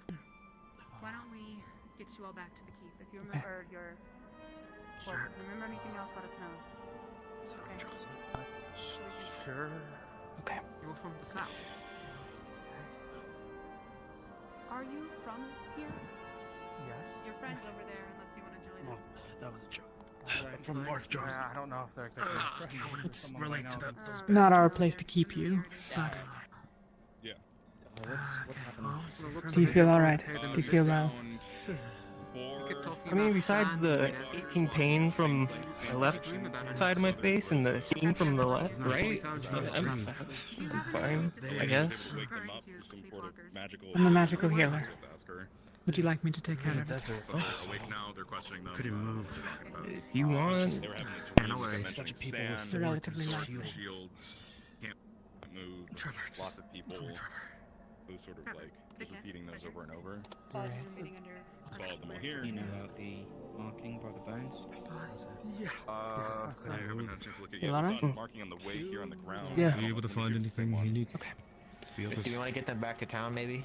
Speaker 10: Why don't we get you all back to the keep? If you remember your course, remember anything else, let us know. Okay.
Speaker 12: Sure.
Speaker 2: Okay.
Speaker 17: You're from the south.
Speaker 10: Are you from here?
Speaker 12: Yes.
Speaker 10: Your friend's over there, unless you want to join them.
Speaker 13: That was a joke. I'm from North Jersey.
Speaker 12: I don't know if they're good.
Speaker 13: I wouldn't relate to those.
Speaker 2: Not our place to keep you, but
Speaker 22: Yeah.
Speaker 15: What's happening?
Speaker 2: Do you feel alright? Do you feel well?
Speaker 18: I mean, besides the aching pain from the left side of my face and the sting from the left, right? I'm fine, I guess.
Speaker 2: I'm a magical healer. Would you like me to take care of it?
Speaker 11: Awake now, they're questioning them.
Speaker 18: Couldn't move. If you want.
Speaker 11: Yeah, no worries.
Speaker 18: A bunch of people
Speaker 11: Sand,
Speaker 18: with swords
Speaker 2: relatively
Speaker 18: and
Speaker 2: light.
Speaker 11: shields. Can't move. Lots of people. Who's sort of like just repeating those over and over.
Speaker 10: Apologies for meeting under
Speaker 11: Follow them all here.
Speaker 15: You know about the marking by the bones?
Speaker 11: Yeah. I haven't had a chance to look at it
Speaker 2: You
Speaker 11: yet.
Speaker 2: alright?
Speaker 11: There's a marking on the way here on the ground.
Speaker 18: Yeah.
Speaker 22: Are you able to find anything unique?
Speaker 18: Okay.
Speaker 22: The others?
Speaker 19: Do you want to get them back to town, maybe?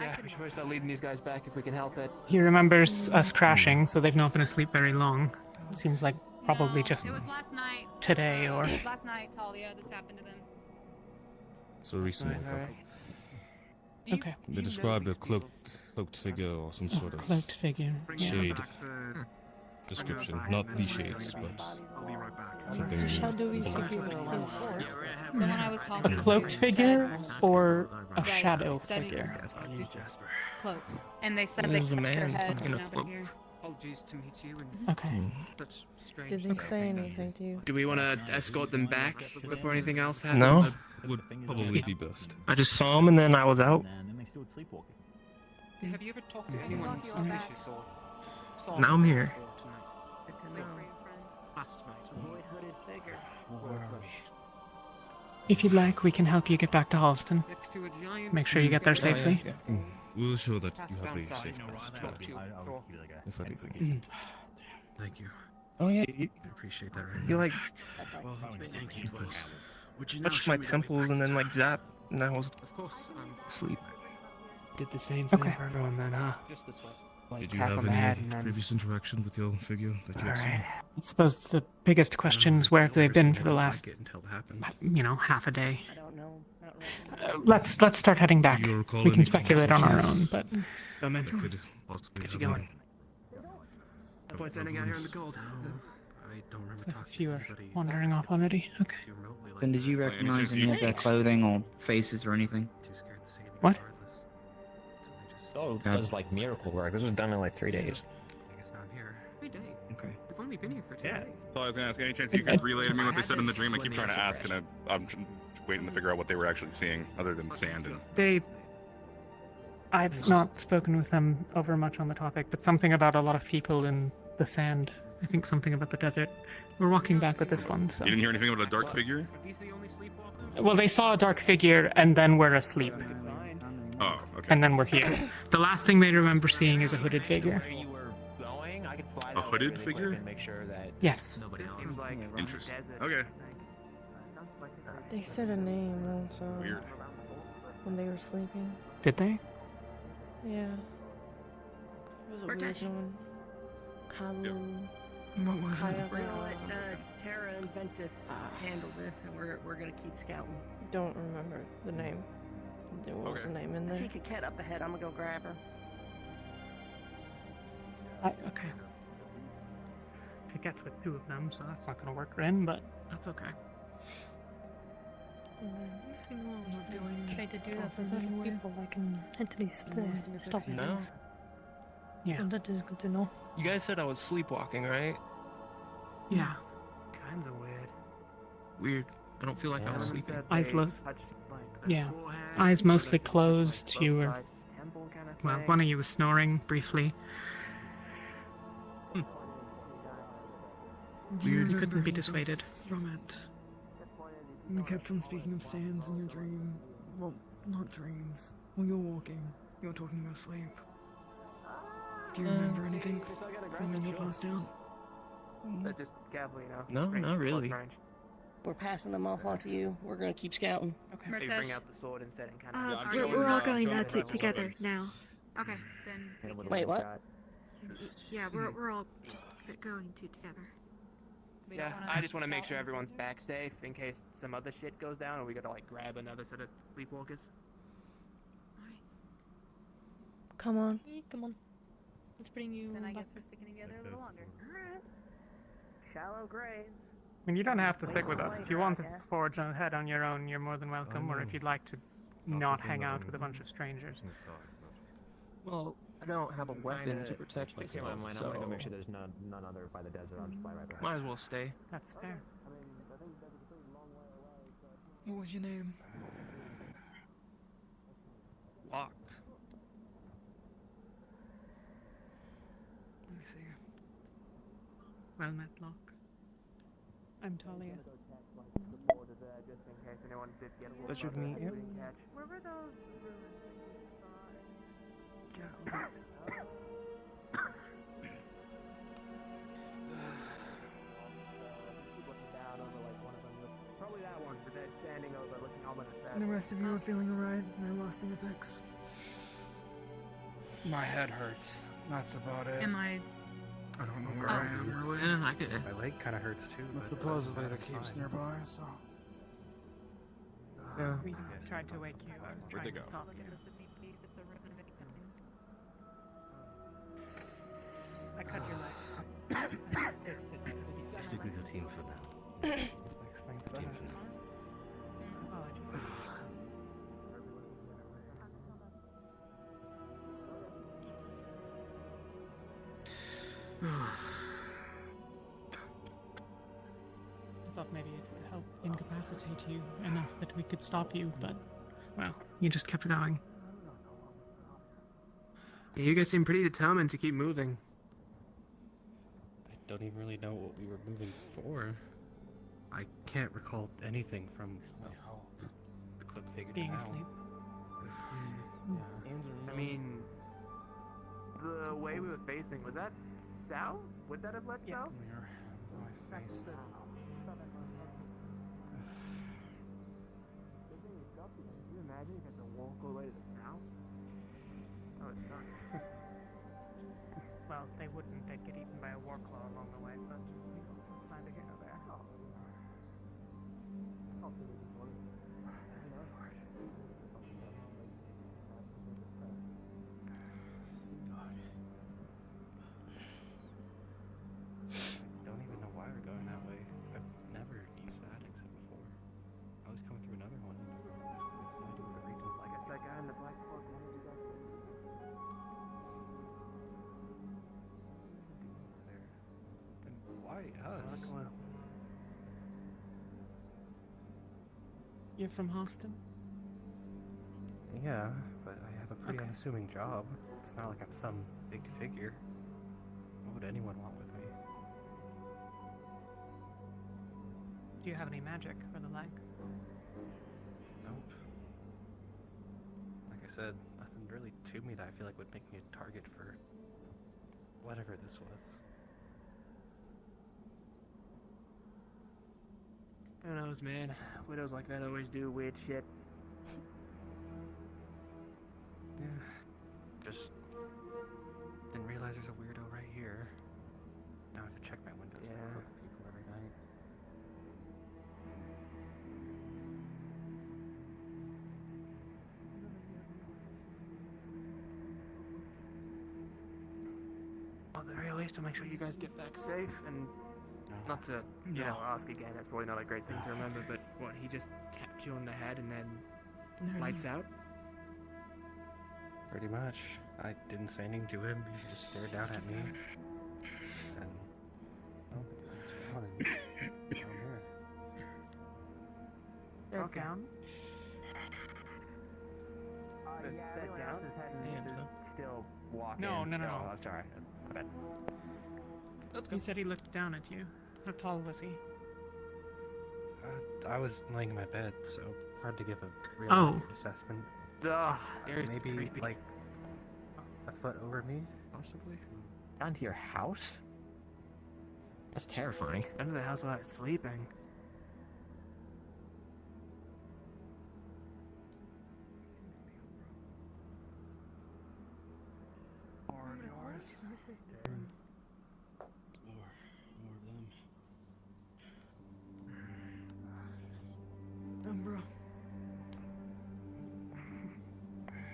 Speaker 14: Yeah, we should probably start leading these guys back if we can help it.
Speaker 2: He remembers us crashing, so they've not been asleep very long. Seems like probably just
Speaker 10: It was last night.
Speaker 2: today or...
Speaker 10: Last night, Talia, this happened to them.
Speaker 22: So recent workup.
Speaker 2: Okay.
Speaker 22: They described a cloaked figure or some sort of
Speaker 2: Cloaked figure. Yeah.
Speaker 22: shade description. Not the shades, but something.
Speaker 14: Shadowy figure. Yes.
Speaker 10: The one I was talking
Speaker 2: A
Speaker 10: to.
Speaker 2: cloaked figure or a
Speaker 10: Right,
Speaker 2: shadow
Speaker 10: said he-
Speaker 2: figure?
Speaker 10: Cloaked. And they said they
Speaker 18: There's a
Speaker 10: crushed their
Speaker 18: man
Speaker 10: heads
Speaker 18: in a
Speaker 10: and
Speaker 18: cloak.
Speaker 10: over here.
Speaker 17: Apologies to meet you. And
Speaker 2: Okay.
Speaker 17: That's strange.
Speaker 9: Did they say anything to you?
Speaker 17: Do we want to escort them back before anything else happens?
Speaker 18: No.
Speaker 22: Would probably be best.
Speaker 18: I just saw him and then I was out.
Speaker 1: And then they still sleepwalking.
Speaker 17: Have you ever talked to
Speaker 10: I can
Speaker 17: anyone
Speaker 10: walk you all back.
Speaker 17: suspicious or saw
Speaker 18: Now I'm here.
Speaker 17: tonight?
Speaker 10: Let's wait for you, friend.
Speaker 17: Last night.
Speaker 2: If you'd like, we can help you get back to Halston.
Speaker 17: Next to a giant.
Speaker 2: Make sure you get there safely.
Speaker 22: We'll ensure that you have the safe
Speaker 17: Sure.
Speaker 22: if anything.
Speaker 11: Thank you.
Speaker 18: Oh yeah,
Speaker 11: I appreciate that.
Speaker 18: you like
Speaker 11: Well, thank you, but would you
Speaker 18: touched my temples and then like zap, and I was
Speaker 17: Of course.
Speaker 18: asleep.
Speaker 17: Did the same thing
Speaker 2: Okay.
Speaker 17: for everyone then, huh? Just this way. Like
Speaker 22: Did you
Speaker 17: tap
Speaker 22: have
Speaker 17: on the head
Speaker 22: any
Speaker 17: and then.
Speaker 22: previous interaction with your figure that you have seen?
Speaker 2: I suppose the biggest question is where have they been for the last,
Speaker 11: until it happened.
Speaker 2: half a day?
Speaker 14: I don't know. Not really.
Speaker 2: Let's start heading back.
Speaker 22: Do you recall
Speaker 2: We can
Speaker 22: any
Speaker 2: speculate on our
Speaker 22: conversations?
Speaker 2: own, but
Speaker 17: Come in.
Speaker 22: That could possibly
Speaker 17: Get
Speaker 22: have
Speaker 17: you going.
Speaker 22: of
Speaker 17: Boy standing out here in the
Speaker 22: evidence.
Speaker 17: cold.
Speaker 11: I don't remember
Speaker 2: a
Speaker 11: talking
Speaker 2: few
Speaker 11: to
Speaker 2: are
Speaker 11: anybody
Speaker 2: wandering off already. Okay.
Speaker 11: remotely like
Speaker 15: Then did you
Speaker 11: that.
Speaker 15: recognize
Speaker 11: Any
Speaker 15: any
Speaker 11: chance
Speaker 15: of their clothing or faces or anything?
Speaker 11: Too scared to say anything
Speaker 2: What?
Speaker 11: regardless.
Speaker 19: Oh,
Speaker 15: Yeah.
Speaker 19: does like miracle work. This was done in like 3 days.
Speaker 11: I guess now I'm here.
Speaker 17: 3 days.
Speaker 15: Okay.
Speaker 17: We've only been here for 2 days.
Speaker 22: So I was gonna ask, any chance you could relay to me what they said in the dream? I keep trying to ask, and I'm waiting to figure out what they were actually seeing, other than sand and.
Speaker 2: I've not spoken with them over much on the topic, but something about a lot of people in the sand. I think something about the desert. We're walking back with this one, so.
Speaker 22: You didn't hear anything about a dark figure?
Speaker 2: Well, they saw a dark figure and then we're asleep.
Speaker 22: Oh, okay.
Speaker 2: And then we're here. The last thing they remember seeing is a hooded figure.
Speaker 22: A hooded figure?
Speaker 2: Yes.
Speaker 22: Interesting. Okay.
Speaker 9: They said a name also.
Speaker 22: Weird.
Speaker 9: When they were sleeping.
Speaker 2: Did they?
Speaker 9: Yeah. It was a weird one. Kalu.
Speaker 2: What was it?
Speaker 14: We're gonna let Terra and Ventus handle this, and we're gonna keep scouting.
Speaker 9: Don't remember the name. There was a name in
Speaker 14: If
Speaker 9: there.
Speaker 14: you could cat up ahead, I'm gonna go grab her.
Speaker 2: Okay. It gets with 2 of them, so that's not going to work, Rin, but that's okay.
Speaker 9: At
Speaker 14: least we know I'm not doing.
Speaker 23: Try to do that with other people, like an entity stop it.
Speaker 18: No.
Speaker 2: Yeah.
Speaker 23: And that is good to know.
Speaker 18: You guys said I was sleepwalking, right?
Speaker 2: Yeah.
Speaker 17: Kinda weird.
Speaker 18: Weird. I don't feel like I was sleeping.
Speaker 2: Eyes closed. Yeah. Eyes mostly closed. You were. Well, one of you was snoring briefly.
Speaker 3: Do you
Speaker 2: You
Speaker 3: remember
Speaker 2: couldn't be
Speaker 3: anything
Speaker 2: dissuaded.
Speaker 3: from it? You kept on speaking of sands in your dream. Well, not dreams. When you're walking, you're talking in your sleep. Do you remember anything from when you passed out?
Speaker 17: Just careful, you know.
Speaker 18: No, not really.
Speaker 14: We're passing them off onto you. We're gonna keep scouting.
Speaker 17: Okay. Maybe bring out the sword instead and kind of.
Speaker 7: We're all going together now.
Speaker 10: Okay, then.
Speaker 14: Wait, what?
Speaker 7: Yeah, we're all just going together.
Speaker 17: Yeah, I just want to make sure everyone's back safe in case some other shit goes down, or we gotta like grab another set of sleepwalkers.
Speaker 9: Come on.
Speaker 23: Come on. Let's bring you
Speaker 10: Then I
Speaker 23: back.
Speaker 10: guess we're sticking together a little longer.
Speaker 14: Shallow grave.
Speaker 2: I mean, you don't have to stick with us. If you want to forge ahead on your own, you're more than welcome. Or if you'd like to not hang out with a bunch of strangers.
Speaker 18: Well, I don't have a weapon to protect myself,
Speaker 19: I'm gonna
Speaker 18: so
Speaker 19: go make sure there's none other by the desert. I'll just fly right behind.
Speaker 18: might as well stay.
Speaker 2: That's fair.
Speaker 3: What was your name?
Speaker 18: Lock.
Speaker 3: Let me see.
Speaker 2: Well met, Locke. I'm Talia.
Speaker 17: Just in case anyone did get a
Speaker 18: Pleasure to meet you.
Speaker 10: Where were those ruins that you saw?
Speaker 17: Probably that one, but then standing over looking almost at
Speaker 3: And the rest of you are feeling alright? No lasting effects?
Speaker 13: My head hurts. That's about it.
Speaker 7: Am I?
Speaker 13: I don't know where I am really.
Speaker 5: Yeah, I get it. My leg kind of hurts too.
Speaker 13: But supposedly the keep's nearby, so.
Speaker 18: Yeah.
Speaker 2: We tried to wake you. I was
Speaker 11: Where'd they
Speaker 2: trying to
Speaker 11: go?
Speaker 2: stop you. I cut your leg.
Speaker 5: Stick with your team for now.
Speaker 2: I thought maybe it would help incapacitate you enough that we could stop you, but, well, you just kept going.
Speaker 18: Yeah, you guys seem pretty determined to keep moving.
Speaker 6: I don't even really know what we were moving for. I can't recall anything from how the cloak figured
Speaker 2: Being
Speaker 6: it out.
Speaker 2: asleep.
Speaker 17: I mean, the way we were facing, was that south? Would that have led south?
Speaker 13: Your hands on my face.
Speaker 17: Can you imagine if you had to walk all the way to the south? Oh, it's not.
Speaker 2: Well, they wouldn't. They'd get eaten by a war claw along the way, but it's neither here nor there.
Speaker 6: I don't even know why we're going that way. I've never used that exit before. I was coming through another one.
Speaker 17: Like it's that guy in the black cloak. What did you guys do?
Speaker 6: Then why us?
Speaker 2: You're from Halston?
Speaker 6: Yeah, but I have a pretty unassuming job. It's not like I'm some big figure. What would anyone want with me?
Speaker 2: Do you have any magic for the leg?
Speaker 6: Nope. Like I said, nothing really to me that I feel like would make me a target for whatever this was.
Speaker 17: Who knows, man? Widows like that always do weird shit.
Speaker 6: Yeah. Just didn't realize there's a weirdo right here. Now I have to check my windows for people every night.
Speaker 17: Well, at the very least, I'll make sure you guys get back safe, and not to, you know, ask again, that's probably not a great thing to remember, but what, he just tapped you on the head and then lights out?
Speaker 6: Pretty much. I didn't say anything to him. He just stared down at me. And down here.
Speaker 2: They're down?
Speaker 17: Set down, his head is still walking.
Speaker 2: No.
Speaker 17: Oh, I'm sorry. My bad.
Speaker 2: He said he looked down at you. How tall was he?
Speaker 6: I was laying in my bed, so hard to give a real
Speaker 2: Oh.
Speaker 6: accurate assessment.
Speaker 17: There's
Speaker 6: Maybe
Speaker 17: creepy.
Speaker 6: like a foot over me, possibly.
Speaker 19: Down to your house? That's terrifying.
Speaker 17: Under the house while I was sleeping.
Speaker 13: More of yours. More of them.
Speaker 3: Umbra.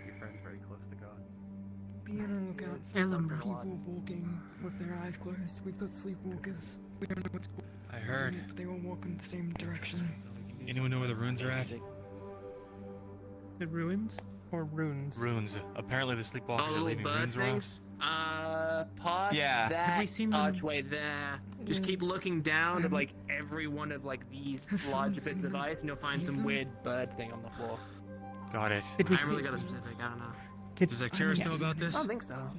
Speaker 6: Your friend's very close to God.
Speaker 3: Be on the lookout for people walking with their eyes closed. We've got sleepwalkers. We don't know what's going on.
Speaker 5: I heard.
Speaker 3: But they all walk in the same direction.
Speaker 5: Anyone know where the ruins are at?
Speaker 2: The ruins or runes?
Speaker 8: Runes. Apparently the sleepwalkers are
Speaker 17: little
Speaker 8: leaving
Speaker 17: bird
Speaker 8: runes around.
Speaker 17: things. Past
Speaker 8: Yeah.
Speaker 17: that
Speaker 2: Have we seen them?
Speaker 17: archway there. Just keep looking down at like every one of like these larger bits of ice, and you'll find some weird bird thing on the floor.
Speaker 8: Got it.
Speaker 2: Did we
Speaker 17: I haven't really
Speaker 2: see-
Speaker 17: got a specific. I don't know.
Speaker 6: Does Acteris know about
Speaker 17: I
Speaker 6: this?
Speaker 17: don't think so.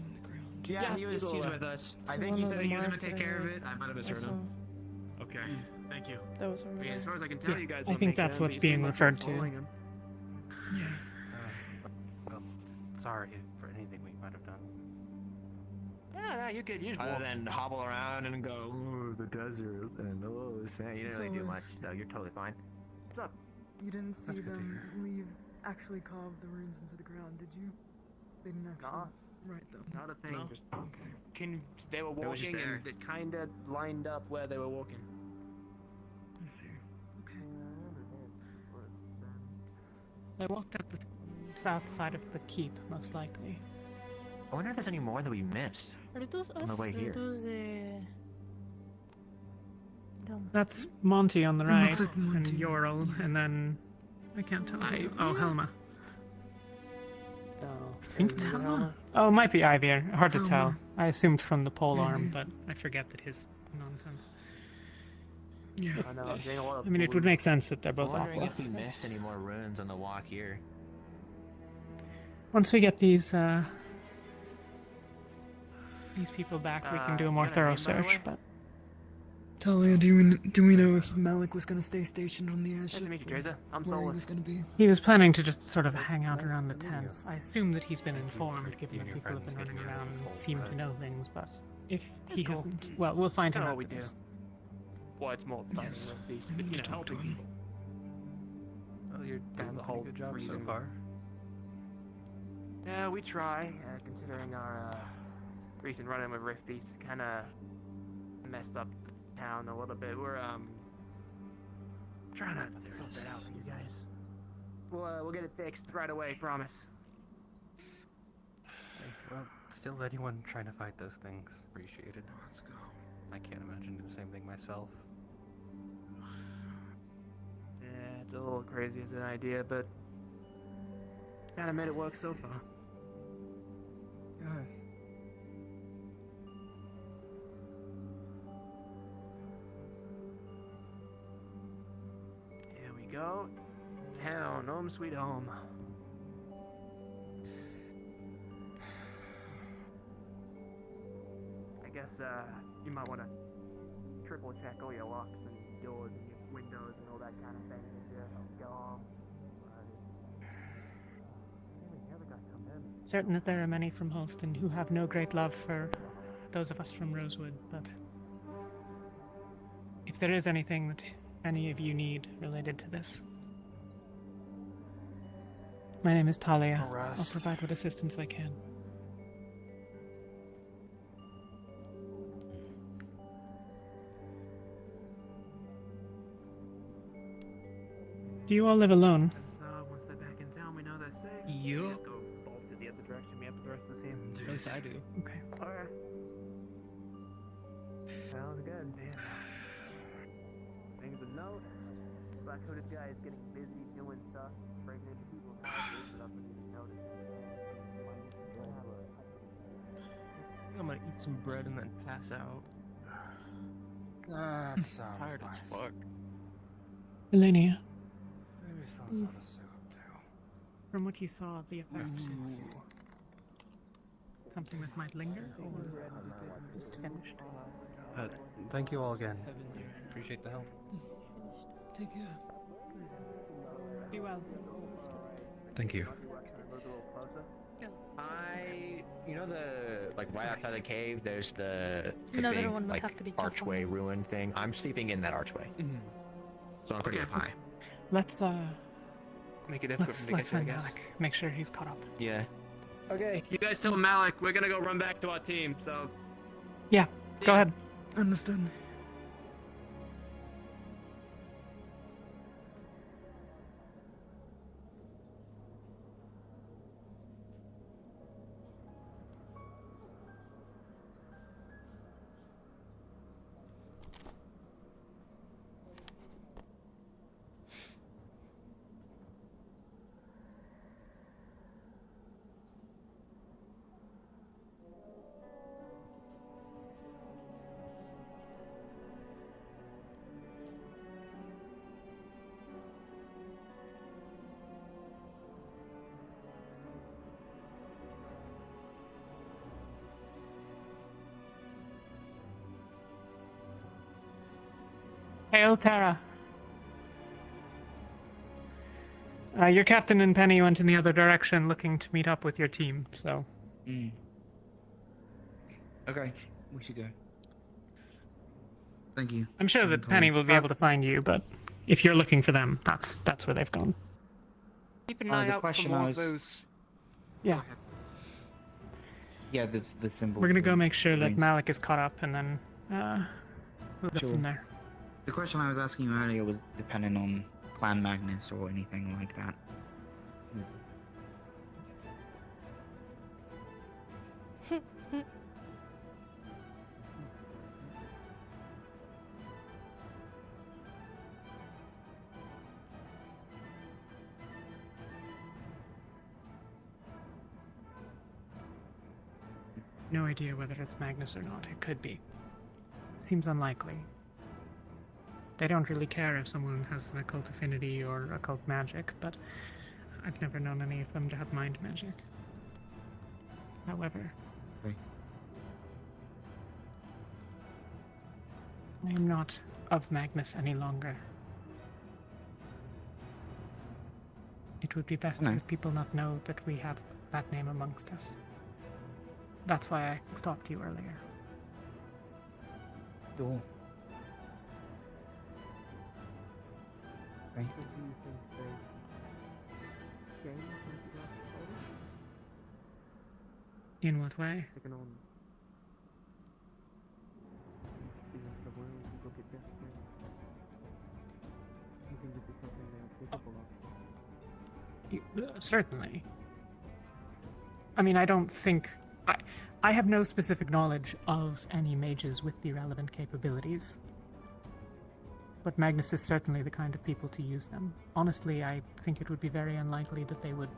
Speaker 17: Yeah, he's with us. I think he said he was gonna take care of it. I might have misheard him.
Speaker 6: Okay. Thank you.
Speaker 9: That was over
Speaker 17: Yeah,
Speaker 9: there.
Speaker 17: as far as I can tell,
Speaker 2: Yeah,
Speaker 17: you guys.
Speaker 2: I
Speaker 17: won't
Speaker 2: think
Speaker 17: make
Speaker 2: that's
Speaker 17: it,
Speaker 2: what's
Speaker 17: but you
Speaker 2: being
Speaker 17: seem like you're
Speaker 2: referred to.
Speaker 17: following him.
Speaker 5: Well, sorry for anything we might have done.
Speaker 17: Yeah, you could use
Speaker 5: Other than hobble around and go, oh, the desert, and oh, sand. You didn't really do much, so you're totally fine. What's up?
Speaker 3: You didn't see
Speaker 5: That's good to
Speaker 3: them
Speaker 5: hear.
Speaker 3: leave, actually carve the runes into the ground, did you? They didn't actually write them.
Speaker 17: Not a thing.
Speaker 3: No?
Speaker 17: Just, they were
Speaker 3: They were just
Speaker 17: walking
Speaker 3: there.
Speaker 17: and it kind of lined up where they were walking.
Speaker 3: I see. Okay.
Speaker 2: They walked up the south side of the keep, most likely.
Speaker 5: I wonder if there's any more that we missed.
Speaker 23: Are those
Speaker 5: On
Speaker 23: us?
Speaker 5: the way
Speaker 23: Are
Speaker 5: here.
Speaker 23: those them?
Speaker 2: That's Monty on the
Speaker 3: It
Speaker 2: right,
Speaker 3: looks like
Speaker 2: and
Speaker 3: Monty.
Speaker 2: Yorl, and then I can't tell. who's- Oh, Helma. I think it's Helma. Oh, it might be Ivyr. Hard to
Speaker 3: Helma.
Speaker 2: tell. I assumed from the pole arm, but I forget that his nonsense.
Speaker 3: Yeah.
Speaker 5: I know, I'm seeing a lot of
Speaker 2: I mean, it would
Speaker 5: blue.
Speaker 2: make sense that they're
Speaker 5: I'm
Speaker 2: both
Speaker 5: wondering
Speaker 2: opposites.
Speaker 5: if we missed any more runes on the walk here.
Speaker 2: Once we get these people back, we can do a more thorough search. But
Speaker 3: Talia, do we know if Malik was gonna stay stationed on the airship?
Speaker 17: Nice to meet you, Teresa. I'm
Speaker 3: where he
Speaker 17: Solus.
Speaker 3: was gonna be?
Speaker 2: he was planning to just sort of hang out around the tents. I assume that he's been informed, given that people have been running around and seem to know things. But if he
Speaker 17: cool.
Speaker 2: hasn't, well, we'll find him
Speaker 17: Kinda what
Speaker 2: after
Speaker 17: we do.
Speaker 2: this.
Speaker 17: Well, it's more fun with these, you know, helping people.
Speaker 6: Well, you're
Speaker 17: Kind
Speaker 6: doing
Speaker 17: of
Speaker 6: a
Speaker 17: the
Speaker 6: whole
Speaker 17: whole
Speaker 6: good job so
Speaker 17: reason.
Speaker 6: far.
Speaker 17: Yeah, we try, considering our recent run-in with Rift Beast kind of messed up town a little bit. We're trying to sort that out for you guys. We'll get it fixed right away, promise.
Speaker 6: Well, still anyone trying to fight those things, appreciated. Let's go. I can't imagine doing the same thing myself.
Speaker 17: Yeah, it's a little crazy as an idea, but kind of made it work so far. Here we go. Town, home sweet home. I guess you might want to triple check all your locks and doors and your windows and all that kind of thing as you go home.
Speaker 2: Certain that there are many from Holston who have no great love for those of us from Rosewood, but if there is anything that any of you need related to this, my name is Talia. I'll provide what assistance I can. Do you all live alone?
Speaker 17: Once they're back in town, we know they're safe.
Speaker 6: Yup.
Speaker 17: Go bolted the other direction. We have the rest of the team.
Speaker 6: At least I do.
Speaker 2: Okay.
Speaker 17: Alright. Sounds good. Yeah. Things to note. Black hooded guy is getting busy doing stuff, breaking into people's houses, but I'm gonna notice.
Speaker 18: I'm gonna eat some bread and then pass out.
Speaker 13: That sounds
Speaker 18: Tired
Speaker 13: nice.
Speaker 18: as fuck.
Speaker 2: Elenia,
Speaker 13: Maybe some sort of soup too.
Speaker 2: from what you saw of the effects, something that might linger, or is it finished?
Speaker 6: Thank you all again. Appreciate the help.
Speaker 3: Take care.
Speaker 2: Be well.
Speaker 6: Thank you.
Speaker 5: You know like right outside the cave, there's the
Speaker 23: Another
Speaker 5: big,
Speaker 23: one would
Speaker 5: like,
Speaker 23: have to be careful.
Speaker 5: archway ruin thing. I'm sleeping in that archway. So I'm pretty up high.
Speaker 2: Let's
Speaker 17: Make it difficult for me to
Speaker 2: let's
Speaker 17: get you, I
Speaker 2: find
Speaker 17: guess.
Speaker 2: Malik. Make sure he's caught up.
Speaker 5: Yeah.
Speaker 17: Okay. You guys tell Malik we're gonna go run back to our team, so.
Speaker 2: Yeah, go ahead.
Speaker 3: Understood.
Speaker 2: Hail, Tara. Your captain and Penny went in the other direction looking to meet up with your team, so...
Speaker 15: Okay, we should go. Thank you.
Speaker 2: I'm sure that Penny will be able to find you, but if you're looking for them, that's where they've gone.
Speaker 5: Keep an
Speaker 15: Oh,
Speaker 5: eye
Speaker 15: the
Speaker 5: out for
Speaker 15: question
Speaker 5: more
Speaker 15: I
Speaker 5: of
Speaker 15: was-
Speaker 5: those.
Speaker 2: Yeah.
Speaker 15: Yeah, the symbol.
Speaker 2: We're gonna go make sure that Malik is caught up, and then we'll go
Speaker 15: Sure.
Speaker 2: from there.
Speaker 15: The question I was asking you earlier was depending on Clan Magnus or anything like that.
Speaker 2: No idea whether it's Magnus or not. It could be. Seems unlikely. They don't really care if someone has an occult affinity or occult magic, but I've never known any of them to have mind magic. However,
Speaker 15: Okay.
Speaker 2: I am not of Magnus any longer. It would be better
Speaker 15: No.
Speaker 2: if people not know that we have that name amongst us. That's why I stopped you earlier.
Speaker 15: Sure. Okay.
Speaker 2: In what way? Certainly. I mean, I don't think... I have no specific knowledge of any mages with the relevant capabilities. But Magnus is certainly the kind of people to use them. Honestly, I think it would be very unlikely that they would...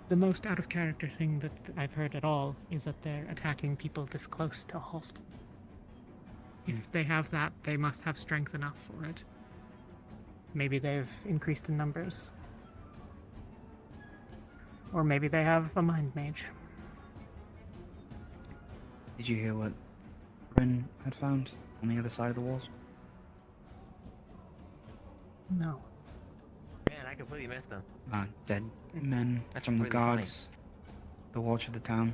Speaker 2: The most out-of-character thing that I've heard at all is that they're attacking people this close to Holston. If they have that, they must have strength enough for it. Maybe they've increased in numbers. Or maybe they have a mind mage.
Speaker 15: Did you hear what Ren had found on the other side of the walls?
Speaker 2: No.
Speaker 5: Man, I completely missed them.
Speaker 15: Dead men
Speaker 5: That's
Speaker 15: from the
Speaker 5: really
Speaker 15: guards, the watch of the town.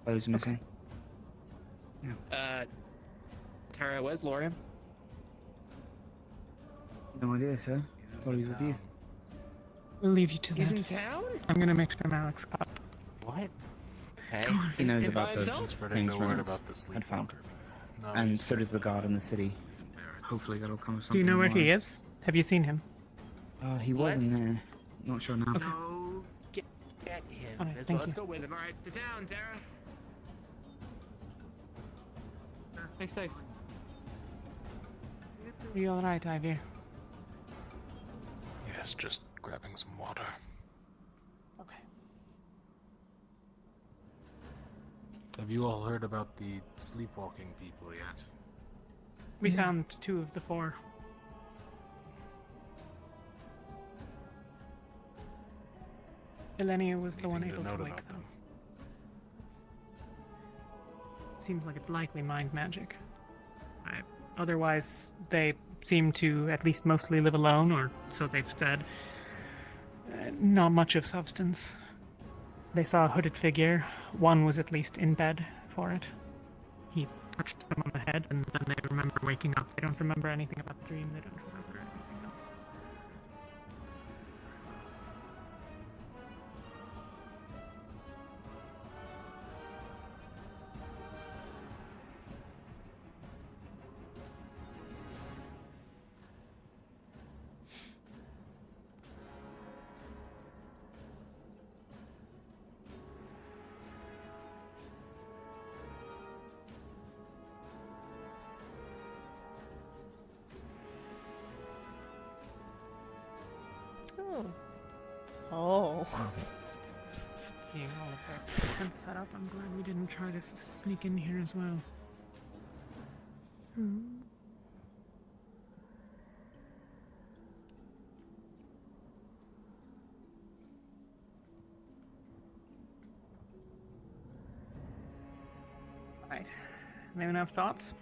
Speaker 15: Clothes missing.
Speaker 17: Tara, where's Lorian?
Speaker 15: No idea, sir. Thought he was with you.
Speaker 2: We'll leave you to
Speaker 17: He's
Speaker 2: that.
Speaker 17: in town?
Speaker 2: I'm gonna make sure Malik's caught.
Speaker 5: What? Hey.
Speaker 15: He knows
Speaker 17: Him
Speaker 15: about
Speaker 17: by
Speaker 15: the
Speaker 17: himself?
Speaker 15: things Ren had found. And so does the guard in the city. Hopefully that'll come with
Speaker 2: Do
Speaker 15: something
Speaker 2: you know where
Speaker 15: more.
Speaker 2: he is? Have you seen him?
Speaker 15: He wasn't there. Not sure now.
Speaker 2: Okay.
Speaker 5: No, get him.
Speaker 2: Alright,
Speaker 5: Let's
Speaker 2: thank
Speaker 5: go,
Speaker 2: you.
Speaker 5: let's go
Speaker 17: With him. Alright, to town, Tara.
Speaker 2: Stay safe. Are you alright, Ivy?
Speaker 6: Yes, just grabbing some water.
Speaker 2: Okay.
Speaker 6: Have you all heard about the sleepwalking people yet?
Speaker 2: We found 2 of the 4. Elenia was the one
Speaker 6: Anything
Speaker 2: able to
Speaker 6: note
Speaker 2: wake
Speaker 6: about
Speaker 2: them. Seems like it's likely mind magic. Otherwise, they seem to at least mostly live alone, or so they've said. Not much of substance. They saw a hooded figure. One was at least in bed for it. He touched them on the head, and then they remember waking up. They don't remember anything about the dream. They don't remember anything else.
Speaker 9: Oh. Oh.
Speaker 2: Seeing all of that defense set up, I'm glad we didn't try to sneak in here as well. Anyone have thoughts?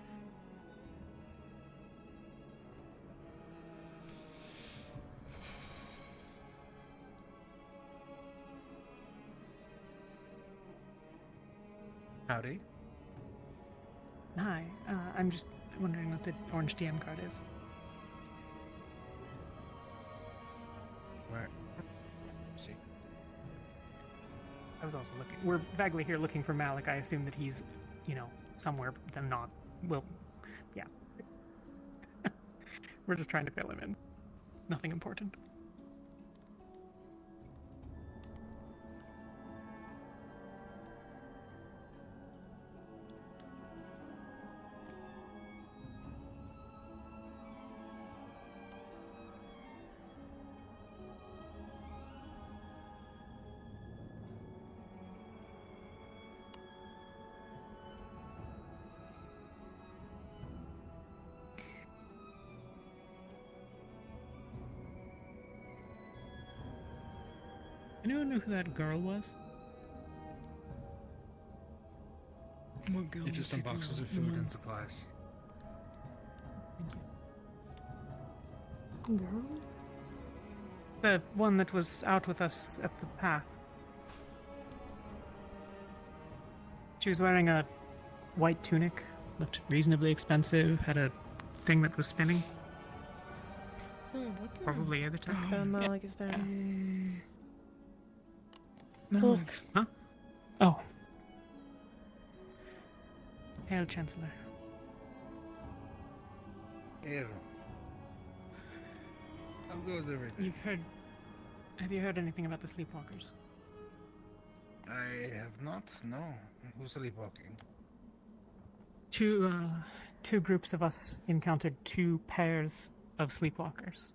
Speaker 13: Howdy.
Speaker 2: Hi, I'm just wondering what the orange DM card is.
Speaker 13: Where? See.
Speaker 2: I was also looking. We're vaguely here looking for Malik. I assume that he's, somewhere, but then not. Well, yeah. We're just trying to fill him in. Nothing important. Anyone know who that girl was?
Speaker 3: What girl?
Speaker 13: Just some boxes of food and supplies.
Speaker 3: Girl?
Speaker 2: The one that was out with us at the path. She was wearing a white tunic, looked reasonably expensive, had a thing that was spinning. Probably other time.
Speaker 9: Malik is there.
Speaker 3: Malik.
Speaker 2: Huh? Oh. Hail, Chancellor.
Speaker 13: Here. How goes everything?
Speaker 2: Have you heard anything about the sleepwalkers?
Speaker 13: I have not. No. Who's sleepwalking?
Speaker 2: Two groups of us encountered two pairs of sleepwalkers.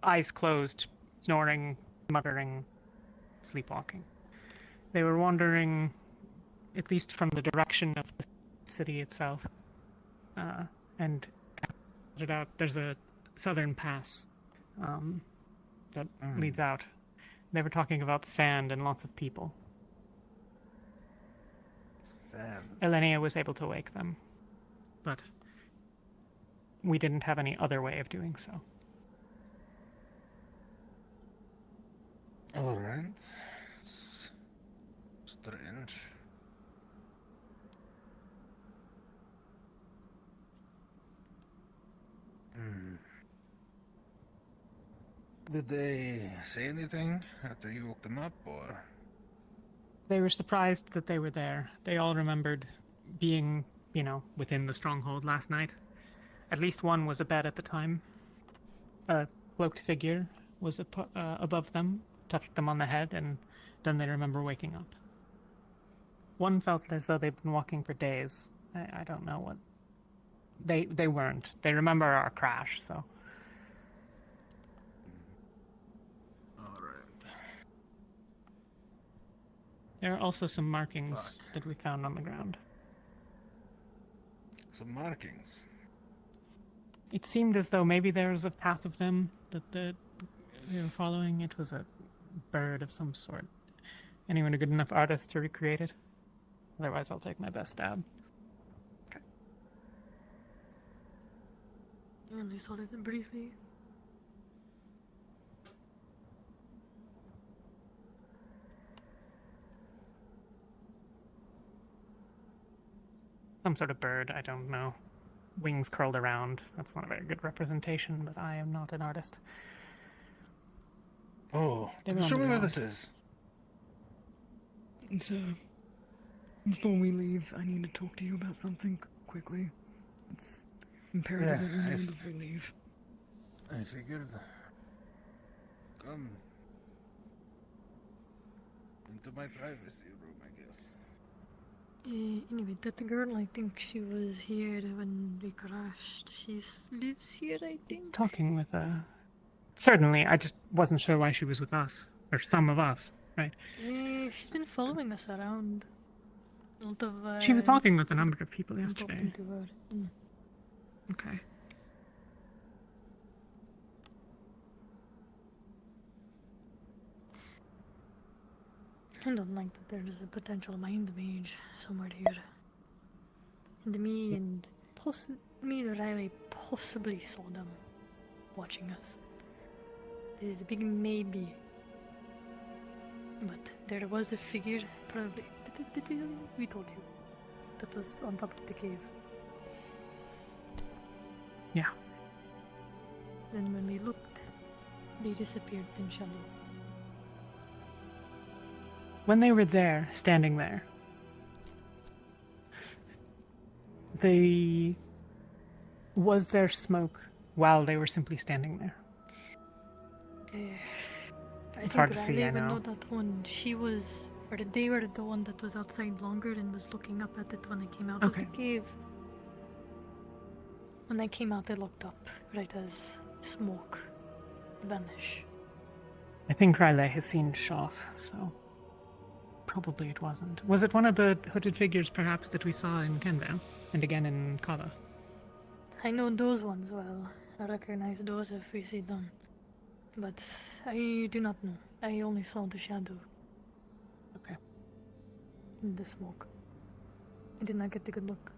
Speaker 2: Eyes closed, snoring, muttering, sleepwalking. They were wandering, at least from the direction of the city itself, and out. There's a southern pass that leads out. They were talking about sand and lots of people.
Speaker 5: Sand.
Speaker 2: Elenia was able to wake them, but we didn't have any other way of doing so.
Speaker 13: All right. Strange. Did they say anything after you woke them up, or?
Speaker 2: They were surprised that they were there. They all remembered being, within the stronghold last night. At least one was abed at the time. A cloaked figure was above them, touched them on the head, and then they remember waking up. One felt as though they'd been walking for days. I don't know what. They weren't. They remember our crash, so.
Speaker 13: All right.
Speaker 2: There are also some markings that we found on the ground.
Speaker 13: Some markings?
Speaker 2: It seemed as though maybe there was a path of them that we were following. It was a bird of some sort. Anyone a good enough artist to recreate it? Otherwise, I'll take my best stab.
Speaker 23: I only saw it briefly.
Speaker 2: Some sort of bird, I don't know. Wings curled around. That's not a very good representation, but I am not an artist.
Speaker 13: Oh, show me where this is.
Speaker 3: So, before we leave, I need to talk to you about something quickly. It's imperative that we know before we leave.
Speaker 13: I figured. Come into my privacy room, I guess.
Speaker 23: Anyway, that girl, I think she was here when we crashed. She lives here, I think.
Speaker 2: Talking with Certainly, I just wasn't sure why she was with us. Or some of us, right?
Speaker 23: She's been following us around. A lot of,
Speaker 2: She was talking with a number of people yesterday.
Speaker 23: Talking to her.
Speaker 2: Okay.
Speaker 23: I don't like that there is a potential mind mage somewhere here. And me and Riley possibly saw them watching us. This is a big maybe. But there was a figure, probably. Did we told you. That was on top of the cave.
Speaker 2: Yeah.
Speaker 23: Then when we looked, they disappeared in shadow.
Speaker 2: When they were there, standing there, was there smoke while they were simply standing there?
Speaker 23: I
Speaker 2: It's
Speaker 23: think
Speaker 2: hard to see,
Speaker 23: Riley
Speaker 2: I
Speaker 23: would
Speaker 2: know.
Speaker 23: know that one. They were the one that was outside longer and was looking up at it when I came out of the cave. When I came out, I looked up, right as smoke vanished.
Speaker 2: I think Riley has seen Shoth, so probably it wasn't. Was it one of the hooded figures, perhaps, that we saw in Kenvale, and again in Kava?
Speaker 23: I know those ones well. I recognize those if we see them. But I do not know. I only saw the shadow.
Speaker 2: Okay.
Speaker 23: In the smoke. I did not get a good look.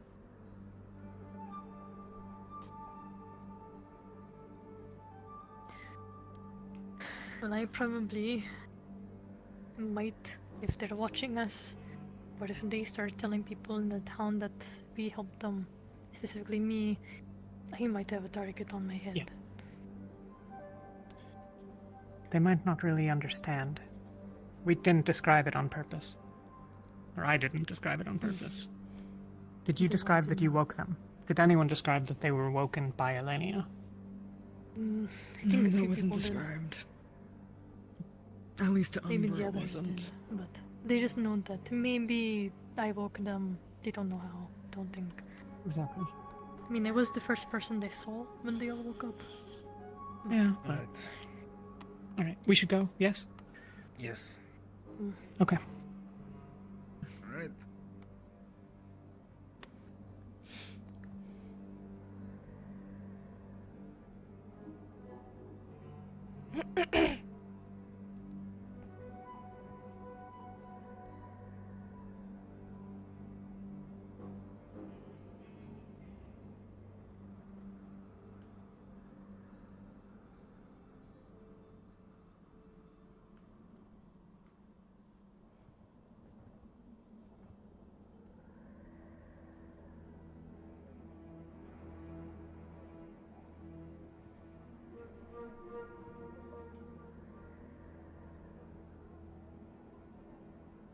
Speaker 23: Well, I probably might, if they're watching us, or if they start telling people in the town that we helped them, specifically me, I might have a target on my head.
Speaker 2: Yeah. They might not really understand. We didn't describe it on purpose. Or I didn't describe it on purpose. Did you describe that you woke them? Did anyone describe that they were woken by Elenia?
Speaker 23: I think
Speaker 3: No,
Speaker 23: a
Speaker 3: that
Speaker 23: few
Speaker 3: wasn't
Speaker 23: people did.
Speaker 3: described. At least to
Speaker 23: Maybe
Speaker 3: Umbra
Speaker 23: the
Speaker 3: it
Speaker 23: others
Speaker 3: wasn't.
Speaker 23: did, but they just know that maybe I woke them. They don't know how. Don't think.
Speaker 2: Exactly.
Speaker 23: I mean, I was the first person they saw when they all woke up.
Speaker 2: Yeah.
Speaker 13: Alright.
Speaker 2: Alright, we should go, yes?
Speaker 13: Yes.
Speaker 2: Okay.
Speaker 13: Alright.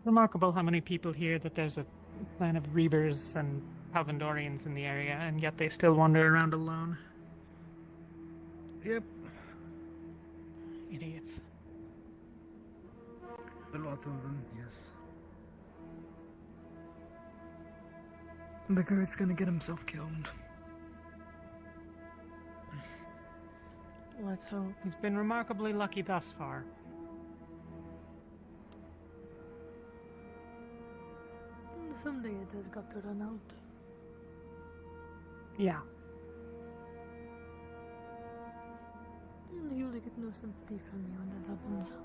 Speaker 2: Remarkable how many people hear that there's a clan of Reavers and Palvandorians in the area, and yet they still wander around alone.
Speaker 13: Yep.
Speaker 2: Idiots.
Speaker 13: A lot of them, yes.
Speaker 3: The guard's gonna get himself killed.
Speaker 9: Let's hope.
Speaker 2: He's been remarkably lucky thus far.
Speaker 23: Someday it has got to run out.
Speaker 2: Yeah.
Speaker 23: You'll get no sympathy from me when that happens.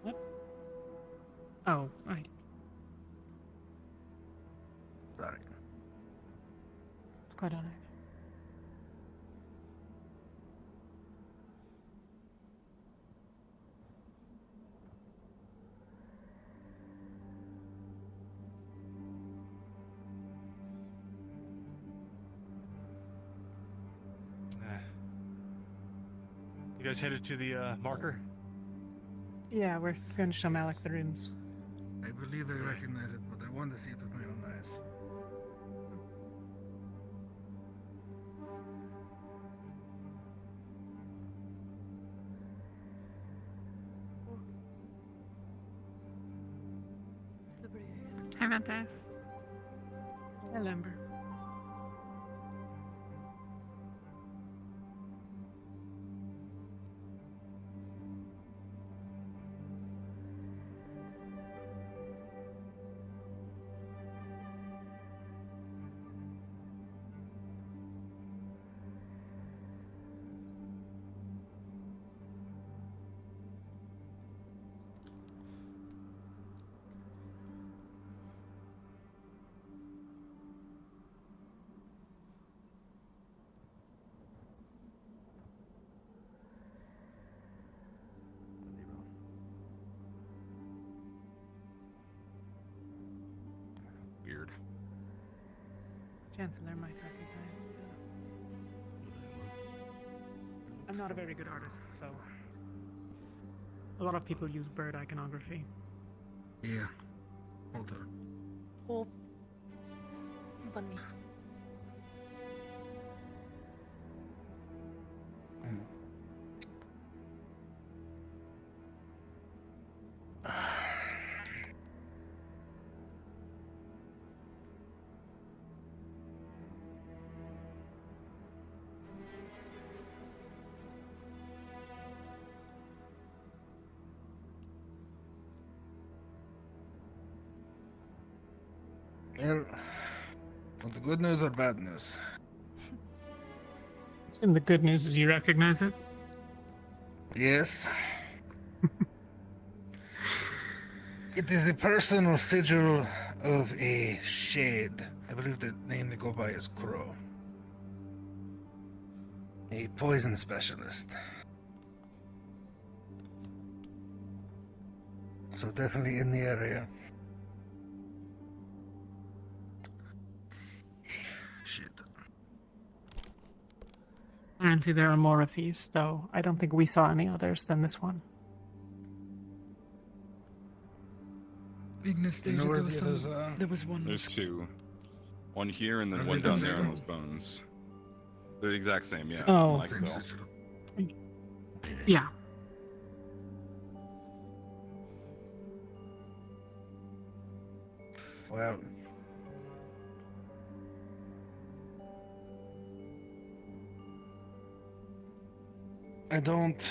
Speaker 2: What? Oh, right.
Speaker 13: Sorry.
Speaker 2: It's quite alright.
Speaker 8: You guys headed to the marker?
Speaker 2: Yeah, we're going to show Malik the runes.
Speaker 13: I believe I recognize it, but I want to see it with my own eyes.
Speaker 9: Hi, Ventus.
Speaker 2: Hello, Amber. Chancellor might recognize. I'm not a very good artist, so a lot of people use bird iconography.
Speaker 13: Yeah. Hold on.
Speaker 23: Oh, bunny.
Speaker 13: Well, the good news or bad news?
Speaker 2: And the good news is you recognize it?
Speaker 13: Yes. It is the personal sigil of a shade. I believe the name they go by is Crow. A poison specialist. So definitely in the area. Shit.
Speaker 2: Apparently there are more of these, though I don't think we saw any others than this one.
Speaker 3: Ignis stated there was one.
Speaker 11: There's two. One here and then
Speaker 13: Are
Speaker 11: one
Speaker 13: they the
Speaker 11: down there on
Speaker 13: same?
Speaker 11: those bones. They're the exact same, yeah.
Speaker 2: Oh.
Speaker 11: Like
Speaker 13: Same
Speaker 11: Bill.
Speaker 13: sigil.
Speaker 2: Yeah.
Speaker 13: Well, I don't.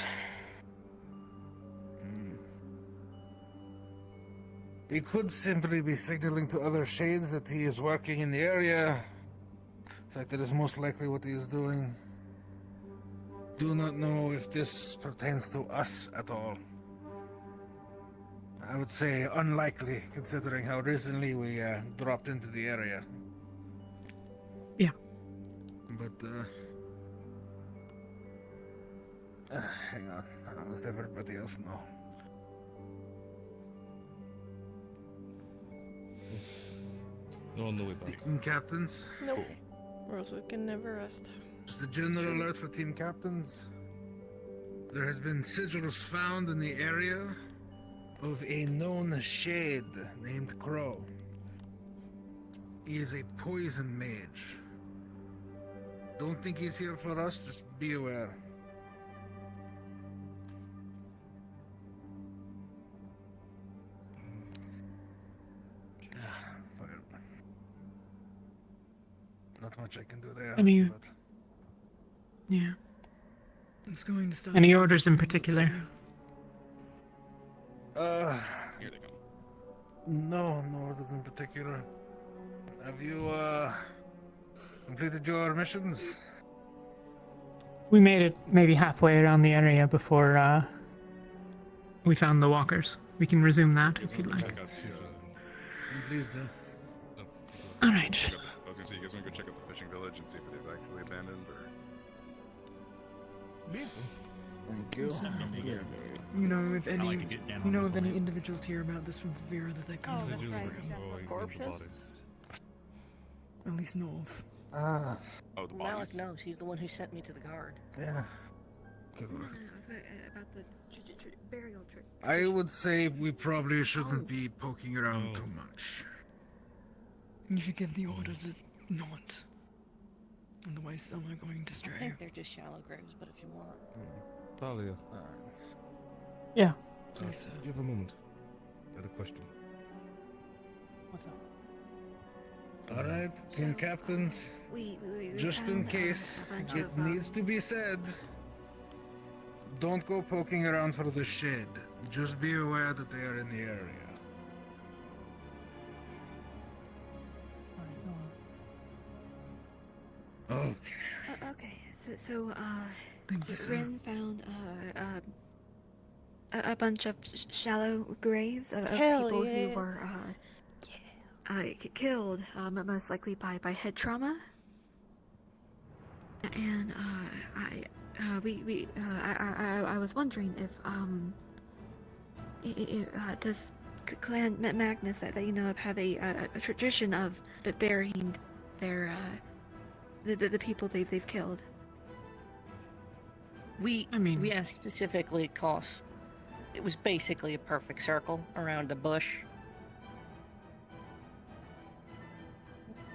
Speaker 13: He could simply be signaling to other shades that he is working in the area. In fact, that is most likely what he is doing. Do not know if this pertains to us at all. I would say unlikely, considering how recently we dropped into the area.
Speaker 2: Yeah.
Speaker 13: But, hang on. I'll let everybody else know.
Speaker 4: No on the way back.
Speaker 13: Team captains?
Speaker 9: Nope. Rosewood can never rest.
Speaker 13: Just a general alert for team captains. There has been sigils found in the area of a known shade named Crow. He is a poison mage. Don't think he's here for us, just be aware. Not much I can do there.
Speaker 2: Any-
Speaker 13: but-
Speaker 2: Yeah.
Speaker 3: It's going to start.
Speaker 2: Any orders in particular?
Speaker 11: Here they come.
Speaker 13: No orders in particular. Have you, completed your missions?
Speaker 2: We made it maybe halfway around the area before we found the walkers. We can resume that if you'd like.
Speaker 11: Check out
Speaker 13: Please do.
Speaker 2: All right.
Speaker 11: I was gonna say, you guys wanna go check out the fishing village and see if it is actually abandoned or.
Speaker 13: Thank you.
Speaker 3: You know if
Speaker 1: I
Speaker 3: any,
Speaker 1: like to get down
Speaker 3: you
Speaker 1: on
Speaker 3: know
Speaker 1: the
Speaker 3: if any
Speaker 1: plane.
Speaker 3: individuals hear about this from Favira that they come
Speaker 14: Oh,
Speaker 3: look
Speaker 14: that's
Speaker 3: for
Speaker 14: right.
Speaker 3: him.
Speaker 14: That's the corpses.
Speaker 3: At least know of.
Speaker 13: Ah,
Speaker 11: Oh, the
Speaker 14: Malik
Speaker 11: bodies.
Speaker 14: knows. He's the one who sent me to the guard.
Speaker 13: yeah. Good luck.
Speaker 7: About the burial trick.
Speaker 13: I would say we probably shouldn't be poking around too much.
Speaker 3: You should give the order to not. Otherwise, some are going to
Speaker 14: I
Speaker 3: stray.
Speaker 14: think they're just shallow graves, but if you want.
Speaker 4: Talia,
Speaker 2: Yeah.
Speaker 3: Please, sir.
Speaker 4: you have a moment. I had a question.
Speaker 2: What's up?
Speaker 13: Alright, team captains.
Speaker 7: We
Speaker 13: Just
Speaker 7: found,
Speaker 13: in case
Speaker 7: a bunch
Speaker 13: it
Speaker 7: of,
Speaker 13: needs to be said, don't go poking around for the shed. Just be aware that they are in the area. Okay.
Speaker 7: Okay, so
Speaker 3: Thank you, sir.
Speaker 7: Rin found a bunch of shallow graves of
Speaker 9: Hell
Speaker 7: people
Speaker 9: yeah.
Speaker 7: who were killed, most likely by head trauma. And I was wondering if does Clan Magnus that you know of have a tradition of burying their the people they've killed.
Speaker 16: We asked specifically because it was basically a perfect circle around a bush.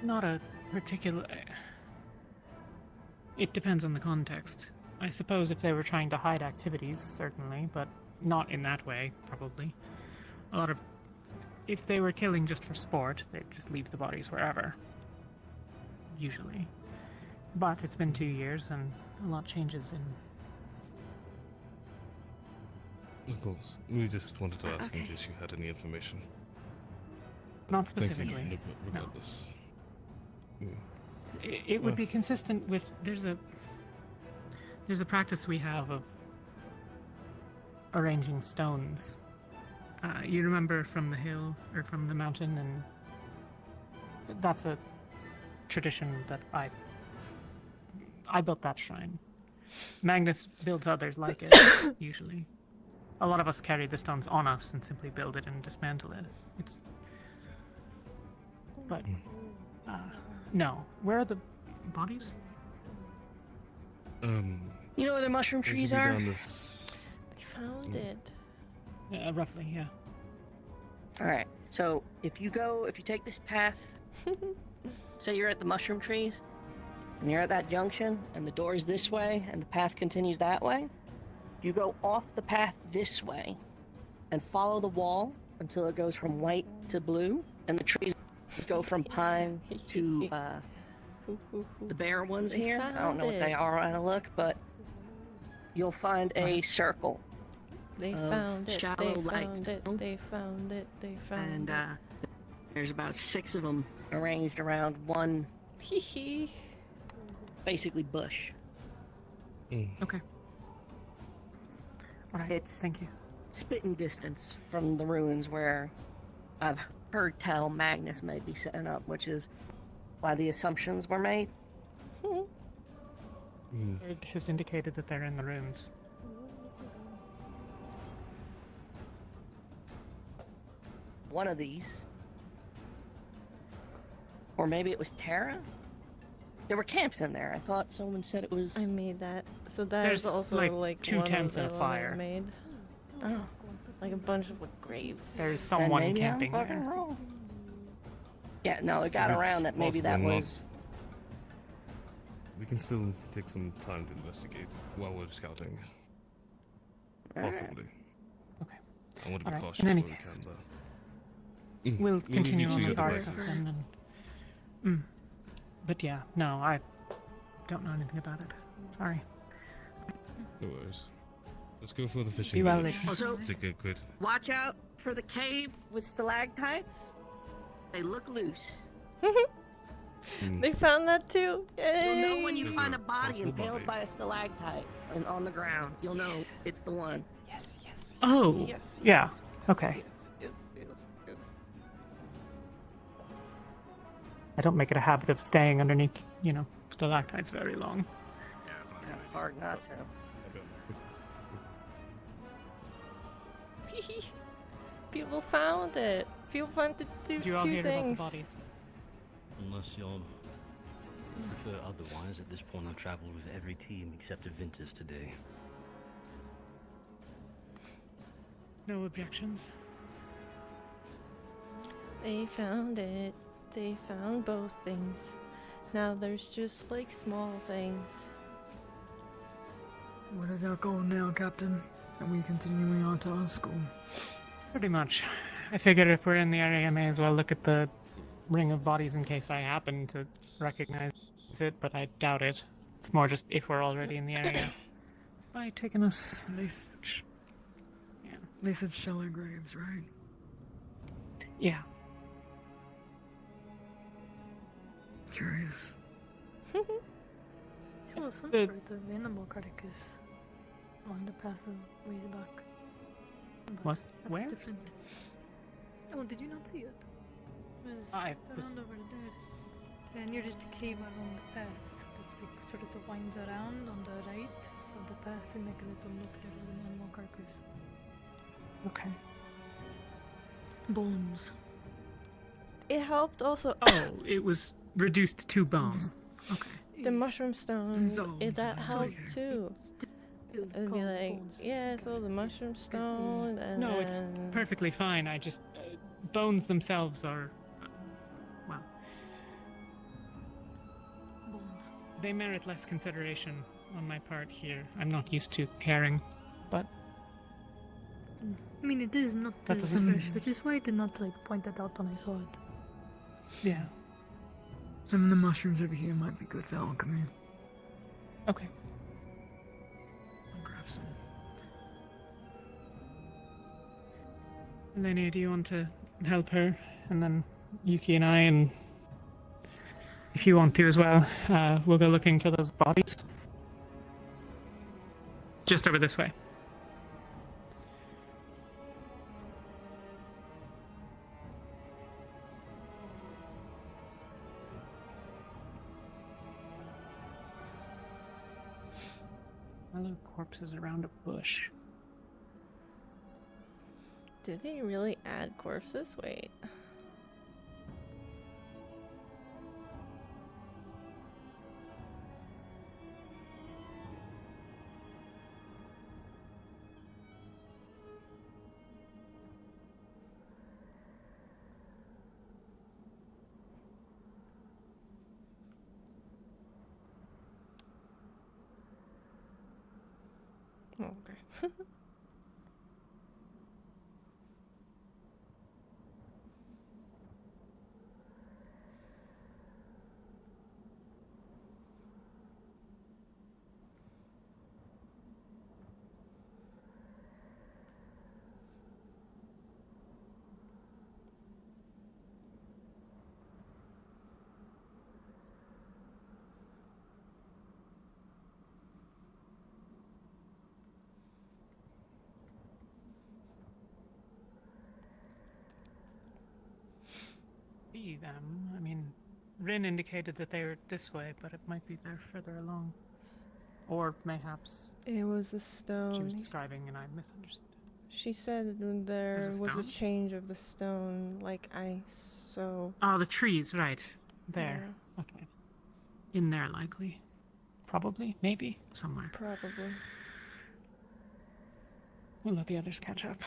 Speaker 2: Not a particular... It depends on the context. I suppose if they were trying to hide activities, certainly, but not in that way, probably. A lot of... If they were killing just for sport, they'd just leave the bodies wherever. Usually. But it's been 2 years, and a lot changes in...
Speaker 4: Of course. We just wanted to ask in case you had any information.
Speaker 2: Not
Speaker 4: Thank you,
Speaker 2: specifically.
Speaker 4: regardless.
Speaker 2: No. It would be consistent with... There's a practice we have of arranging stones. You remember from the hill, or from the mountain, and that's a tradition that I built that shrine. Magnus builds others like it, usually. A lot of us carry the stones on us and simply build it and dismantle it. But, no. Where are the bodies?
Speaker 16: You know where the mushroom trees are?
Speaker 9: They found it.
Speaker 2: Roughly, yeah.
Speaker 16: Alright, so if you take this path, say you're at the mushroom trees, and you're at that junction, and the door's this way, and the path continues that way, you go off the path this way, and follow the wall until it goes from white to blue, and the trees go from pine to, the bare ones
Speaker 9: They
Speaker 16: here. I don't
Speaker 9: found
Speaker 16: know what they
Speaker 9: it.
Speaker 16: are on a look, but you'll find a circle.
Speaker 9: They
Speaker 16: of
Speaker 9: found it.
Speaker 16: shallow
Speaker 9: They
Speaker 16: light
Speaker 9: found it.
Speaker 16: stone.
Speaker 9: They found it. They found
Speaker 16: And
Speaker 9: it.
Speaker 16: there's about 6 of them arranged around one basically bush.
Speaker 2: Okay. Alright,
Speaker 16: It's
Speaker 2: thank you.
Speaker 16: spitting distance from the ruins where I've heard tell Magnus may be setting up, which is why the assumptions were made.
Speaker 2: It has indicated that they're in the ruins.
Speaker 16: One of these. Or maybe it was Terra? There were camps in there. I thought someone said it was...
Speaker 9: I made that. So that
Speaker 2: There's,
Speaker 9: is also
Speaker 2: like, 2
Speaker 9: one of
Speaker 2: tents
Speaker 9: the
Speaker 2: and a
Speaker 9: one
Speaker 2: fire.
Speaker 9: I made.
Speaker 16: Oh.
Speaker 9: Like a bunch of graves.
Speaker 2: There's
Speaker 16: Then
Speaker 2: someone
Speaker 16: maybe
Speaker 2: camping
Speaker 16: I'm fucking
Speaker 2: there.
Speaker 16: wrong. Yeah, no, it got
Speaker 4: It's
Speaker 16: around that maybe that
Speaker 4: possibly not.
Speaker 16: was...
Speaker 4: We can still take some time to investigate while we're scouting.
Speaker 16: Alright.
Speaker 4: Possibly.
Speaker 2: Okay.
Speaker 4: I want to be
Speaker 2: Alright,
Speaker 4: cautious
Speaker 2: in any
Speaker 4: where
Speaker 2: case.
Speaker 4: we can, though.
Speaker 2: We'll
Speaker 4: leave
Speaker 2: continue
Speaker 4: you
Speaker 2: on
Speaker 4: to
Speaker 2: with
Speaker 4: your
Speaker 2: our
Speaker 4: devices.
Speaker 2: stuff then. But yeah, no, I don't know anything about it. Sorry.
Speaker 4: No worries. Let's go for the fishing
Speaker 2: Be well,
Speaker 4: village.
Speaker 2: ladies.
Speaker 16: Also,
Speaker 4: Take a quick.
Speaker 16: watch out for the cave with stalactites. They look loose.
Speaker 9: They found that too.
Speaker 16: You'll know when you
Speaker 4: There's
Speaker 16: find
Speaker 4: a
Speaker 16: a body
Speaker 4: possible
Speaker 16: impaled
Speaker 4: body.
Speaker 16: by a stalactite and on the ground. You'll know it's the one.
Speaker 9: Yes, yes.
Speaker 2: Oh,
Speaker 9: yes,
Speaker 2: yeah.
Speaker 9: yes,
Speaker 2: Okay.
Speaker 9: Yes, yes.
Speaker 2: I don't make it a habit of staying underneath, stalactites very long.
Speaker 11: Yeah, it's not
Speaker 16: Hard not to.
Speaker 9: People found it. People found the
Speaker 2: Did you all
Speaker 9: two
Speaker 2: hear about the
Speaker 9: things.
Speaker 2: bodies?
Speaker 20: Unless y'all prefer otherwise, at this point I've traveled with every team except Aventus today.
Speaker 2: No objections.
Speaker 9: They found it. They found both things. Now there's just small things.
Speaker 3: What is our goal now, Captain? Are we continuing our task, or...?
Speaker 2: Pretty much. I figured if we're in the area, I may as well look at the ring of bodies in case I happen to recognize it, but I doubt it. It's more just if we're already in the area. By taking us...
Speaker 3: They said shallow graves, right?
Speaker 2: Yeah.
Speaker 3: Curious.
Speaker 23: So some sort of animal carcass on the path of ways back.
Speaker 2: What?
Speaker 23: That's
Speaker 2: Where?
Speaker 23: different. Oh, did you not see it? It was
Speaker 2: I
Speaker 23: around
Speaker 2: was-
Speaker 23: over there. Near the cave along the path that sort of winds around on the right of the path in a little nook there was an animal carcass.
Speaker 2: Okay.
Speaker 3: Bones.
Speaker 9: It helped also.
Speaker 2: Oh, it was reduced to bone. Okay.
Speaker 9: The mushroom stone, that
Speaker 2: Sorry.
Speaker 9: helped too. It'd be like, yeah, so the mushroom stone, and
Speaker 2: No,
Speaker 9: then...
Speaker 2: it's perfectly fine. I just bones themselves are, well,
Speaker 23: Bones.
Speaker 2: they merit less consideration on my part here. I'm not used to caring, but
Speaker 23: I mean, it is not
Speaker 2: That
Speaker 23: as
Speaker 2: doesn't-
Speaker 23: fresh, which is why I did not like point that out when I saw it.
Speaker 2: yeah.
Speaker 3: Some of the mushrooms over here might be good for alchemy.
Speaker 2: Okay.
Speaker 3: I'll grab some.
Speaker 2: Elenia, do you want to help her? And then Yuki and I, and if you want to as well, we'll go looking for those bodies. Just over this way. Hello, corpses around a bush.
Speaker 9: Did they really add corpses? Wait. Oh, okay.
Speaker 2: See them. I mean, Rin indicated that they were this way, but it might be they're further along. Or mayhaps
Speaker 9: It was a
Speaker 2: she was
Speaker 9: stone.
Speaker 2: describing and I misunderstood.
Speaker 9: She said there
Speaker 2: There's a
Speaker 9: was a
Speaker 2: stone?
Speaker 9: change of the stone, like ice, so...
Speaker 2: Oh, the trees, right. There. Okay. In there, likely. Probably. Maybe. Somewhere.
Speaker 9: Probably.
Speaker 2: We'll let the others catch up.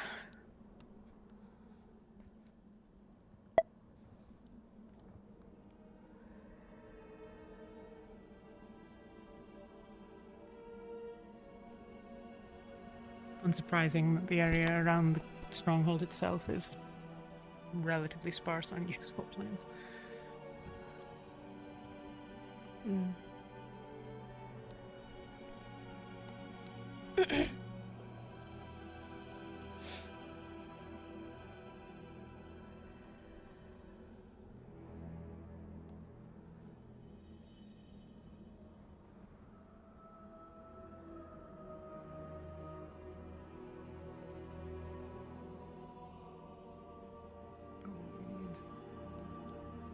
Speaker 2: Unsurprising that the area around the stronghold itself is relatively sparse on useful plants.
Speaker 9: Mm.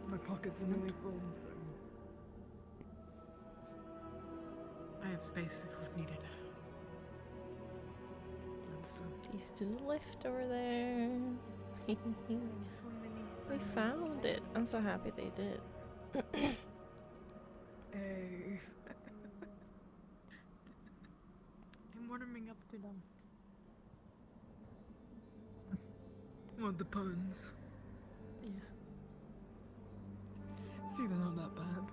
Speaker 3: My pockets are nearly full, so...
Speaker 2: I have space if needed.
Speaker 9: These to the left over there. They found it. I'm so happy they did.
Speaker 23: Hey. I'm warming up to them.
Speaker 3: Want the puns?
Speaker 23: Yes.
Speaker 3: See, they're not that bad.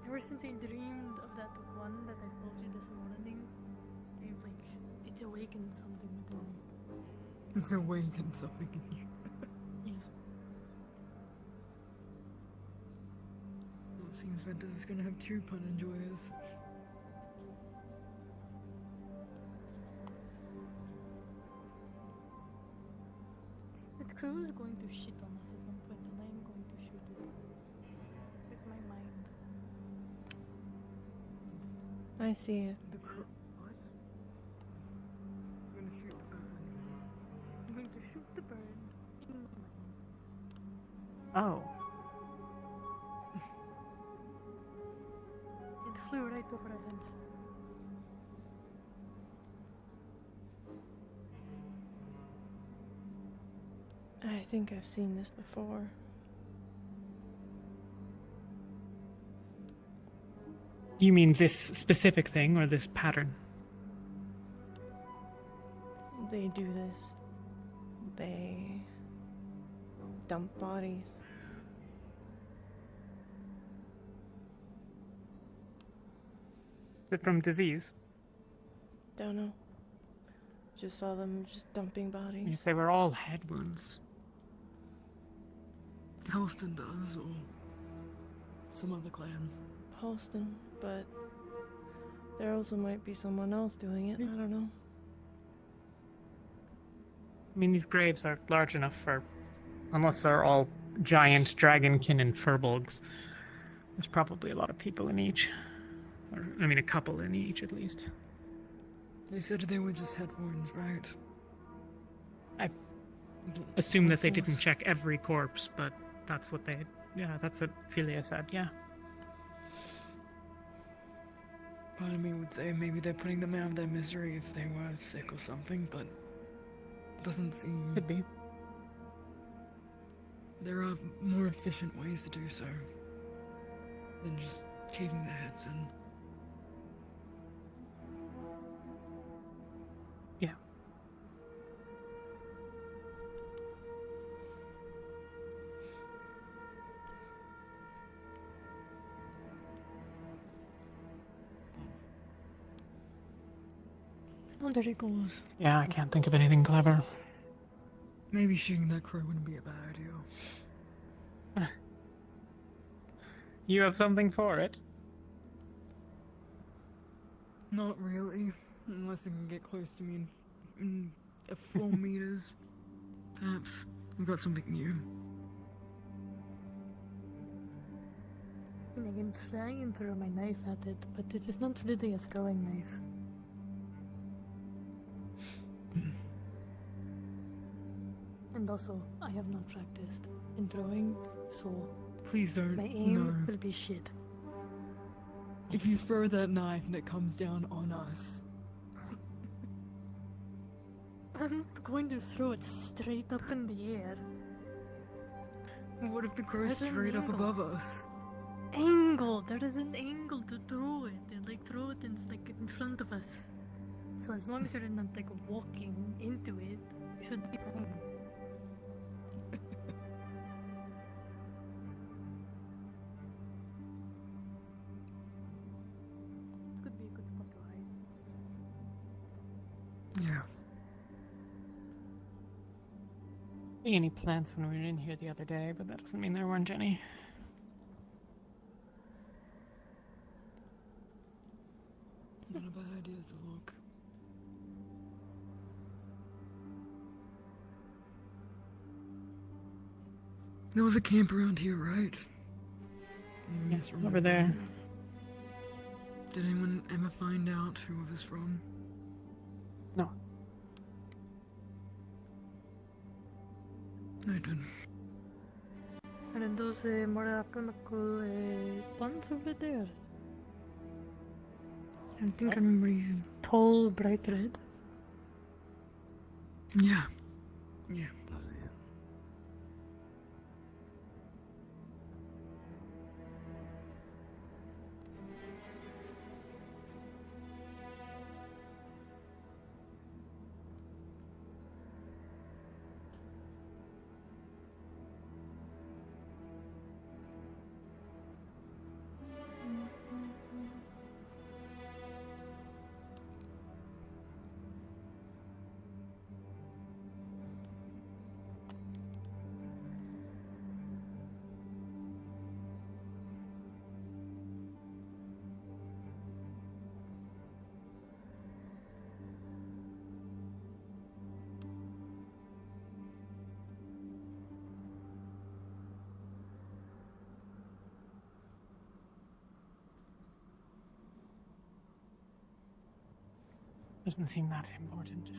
Speaker 23: Ever since I dreamed of that one that I told you this morning, it's awakened something within me.
Speaker 3: It's awakened something in you.
Speaker 23: Yes.
Speaker 3: Well, it seems Ventus is gonna have two pun enjoyers.
Speaker 23: That crow is going to shit on us at one point, and I am going to shoot it. With my mind.
Speaker 9: I see it.
Speaker 3: The crow. What? I'm gonna shoot the bird.
Speaker 23: I'm going to shoot the bird in my mind.
Speaker 2: Oh.
Speaker 23: It flew right over our heads.
Speaker 9: I think I've seen this before.
Speaker 2: You mean this specific thing or this pattern?
Speaker 9: They do this. They dump bodies.
Speaker 2: Is it from disease?
Speaker 9: Don't know. Just saw them just dumping bodies.
Speaker 2: Yes, they were all head wounds.
Speaker 3: Halston does, or some other clan.
Speaker 9: Halston, but there also might be someone else doing it. I don't know.
Speaker 2: I mean, these graves are large enough for, unless they're all giant dragonkin and furbolgs, there's probably a lot of people in each. Or, I mean, a couple in each at least.
Speaker 3: They said they were just head wounds, right?
Speaker 2: I assume that they didn't check every corpse, but that's what they... Yeah, that's what Philia said, yeah.
Speaker 3: Part of me would say maybe they're putting them out of their misery if they were sick or something, but it doesn't seem...
Speaker 2: Could be.
Speaker 3: There are more efficient ways to do so than just caving their heads in.
Speaker 2: Yeah.
Speaker 3: Oh, there it goes.
Speaker 2: Yeah, I can't think of anything clever.
Speaker 3: Maybe shooting that crow wouldn't be a bad idea.
Speaker 2: You have something for it?
Speaker 3: Not really, unless it can get close to me in 4 meters. Perhaps I've got something new.
Speaker 23: I can try and throw my knife at it, but it is not really a throwing knife. And also, I have not practiced in throwing, so
Speaker 3: Please don't.
Speaker 23: my aim
Speaker 3: No.
Speaker 23: will be shit.
Speaker 3: If you throw that knife and it comes down on us,
Speaker 23: I'm not going to throw it straight up in the air.
Speaker 3: what if it goes
Speaker 23: There's an
Speaker 3: straight up
Speaker 23: angle.
Speaker 3: above us?
Speaker 23: Angle! There is an angle to throw it. And like throw it in front of us. So as long as you're not like walking into it, you should be fine. Could be a good spot to hide.
Speaker 3: Yeah.
Speaker 2: See any plants when we were in here the other day, but that doesn't mean there weren't any.
Speaker 3: Not a bad idea to look. There was a camp around here, right?
Speaker 2: Yeah, over there.
Speaker 3: Did anyone ever find out who it was from?
Speaker 2: No.
Speaker 3: I didn't.
Speaker 23: And then those more alchemical plants over there. I think I remember you. Tall, bright red.
Speaker 3: Yeah. Yeah.
Speaker 2: Doesn't seem that important.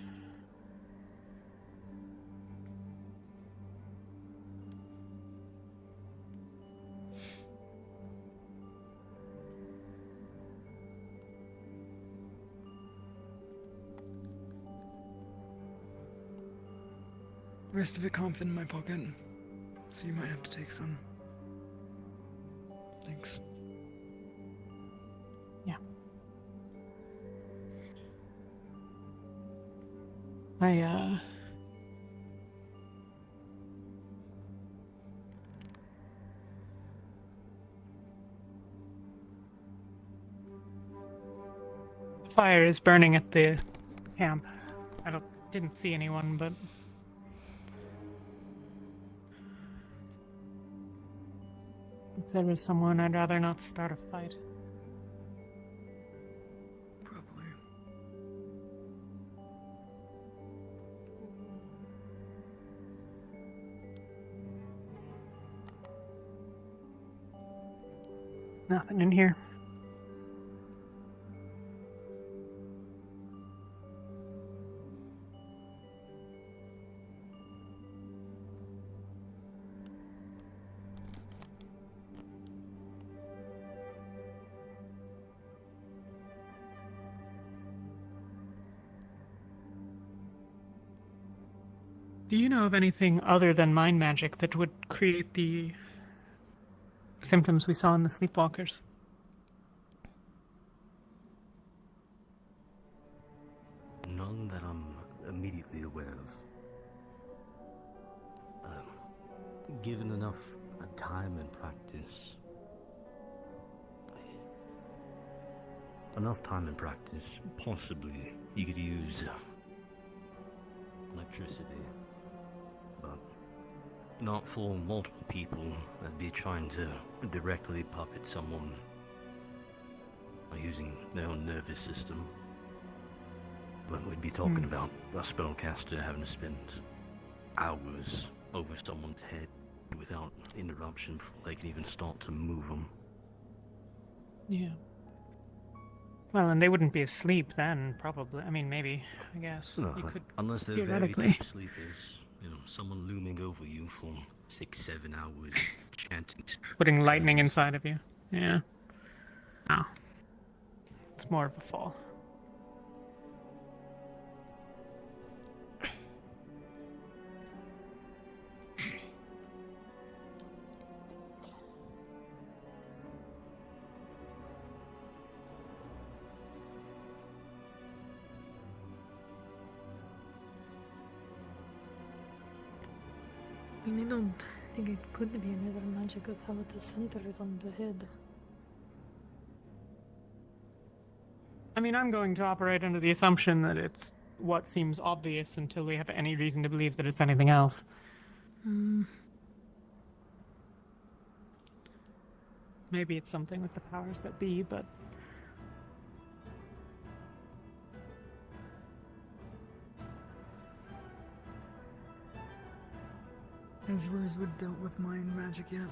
Speaker 3: The rest of it can't fit in my pocket, so you might have to take some. Thanks.
Speaker 2: Fire is burning at the camp. I didn't see anyone, but if there was someone, I'd rather not start a fight.
Speaker 3: Probably.
Speaker 2: Nothing in here. Do you know of anything other than mind magic that would create the symptoms we saw in the sleepwalkers?
Speaker 20: None that I'm immediately aware of. Given enough time and practice, possibly you could use electricity. But not for multiple people. That'd be trying to directly puppet someone by using their own nervous system. But we'd be talking about a spellcaster having to spend hours over someone's head without interruption before they can even start to move them.
Speaker 2: Yeah. Well, and they wouldn't be asleep then, probably. I mean, maybe, I guess.
Speaker 20: No,
Speaker 2: You could,
Speaker 20: unless they're very
Speaker 2: theoretically.
Speaker 20: deep sleepers. You know, someone looming over you for 6-7 hours, chanting.
Speaker 2: Putting lightning inside of you. Yeah. No. It's more of a fall.
Speaker 23: I mean, I don't think it could be another magic of how it is centered on the head.
Speaker 2: I mean, I'm going to operate under the assumption that it's what seems obvious until we have any reason to believe that it's anything else. Maybe it's something with the powers that be, but
Speaker 3: Has Rosewood dealt with mind magic yet?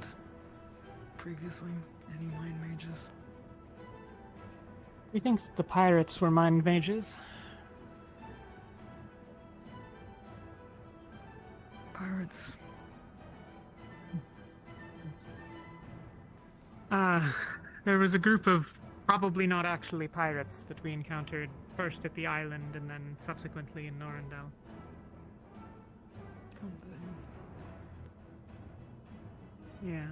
Speaker 3: Previously? Any mind mages?
Speaker 2: we think the pirates were mind mages.
Speaker 3: Pirates.
Speaker 2: There was a group of probably not actually pirates that we encountered first at the island and then subsequently in Norandel. Yeah.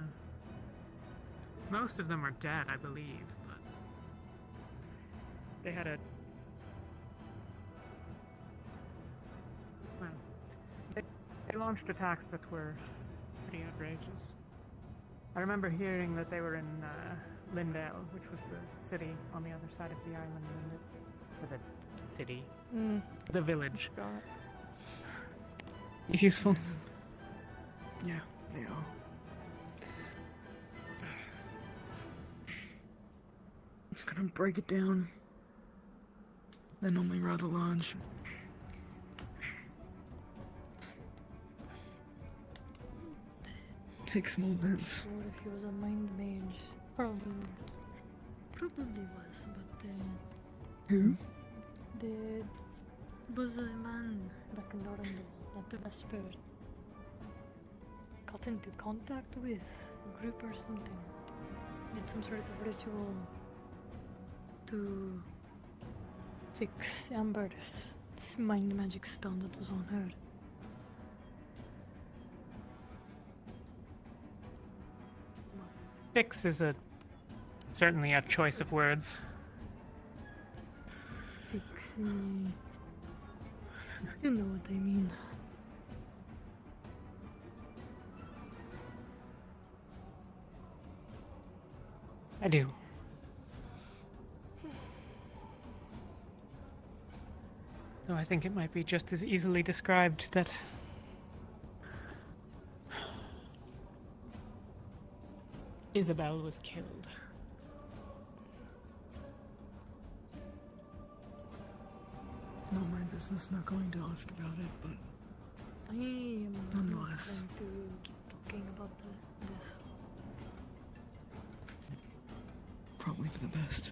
Speaker 2: Most of them are dead, I believe, but they had well, they launched attacks that were pretty outrageous. I remember hearing that they were in Lindale, which was the city on the other side of the island, or the city, the village. He's useful.
Speaker 3: Yeah, they are. I'm just gonna break it down. They're normally rather large. Take small bits.
Speaker 23: Or if he was a mind mage, probably was, but
Speaker 3: Who?
Speaker 23: there was a man back in Norandel that the Vesper got into contact with a group or something. Did some sort of ritual to fix Amber's mind magic spell that was on her.
Speaker 2: Fix is certainly a choice of words.
Speaker 23: Fixie. You know what I mean.
Speaker 2: I do. Though I think it might be just as easily described that Isabel was killed.
Speaker 3: Not my business, not going to ask about it, but
Speaker 23: I am
Speaker 3: nonetheless.
Speaker 23: not going to keep talking about this.
Speaker 3: Probably for the best.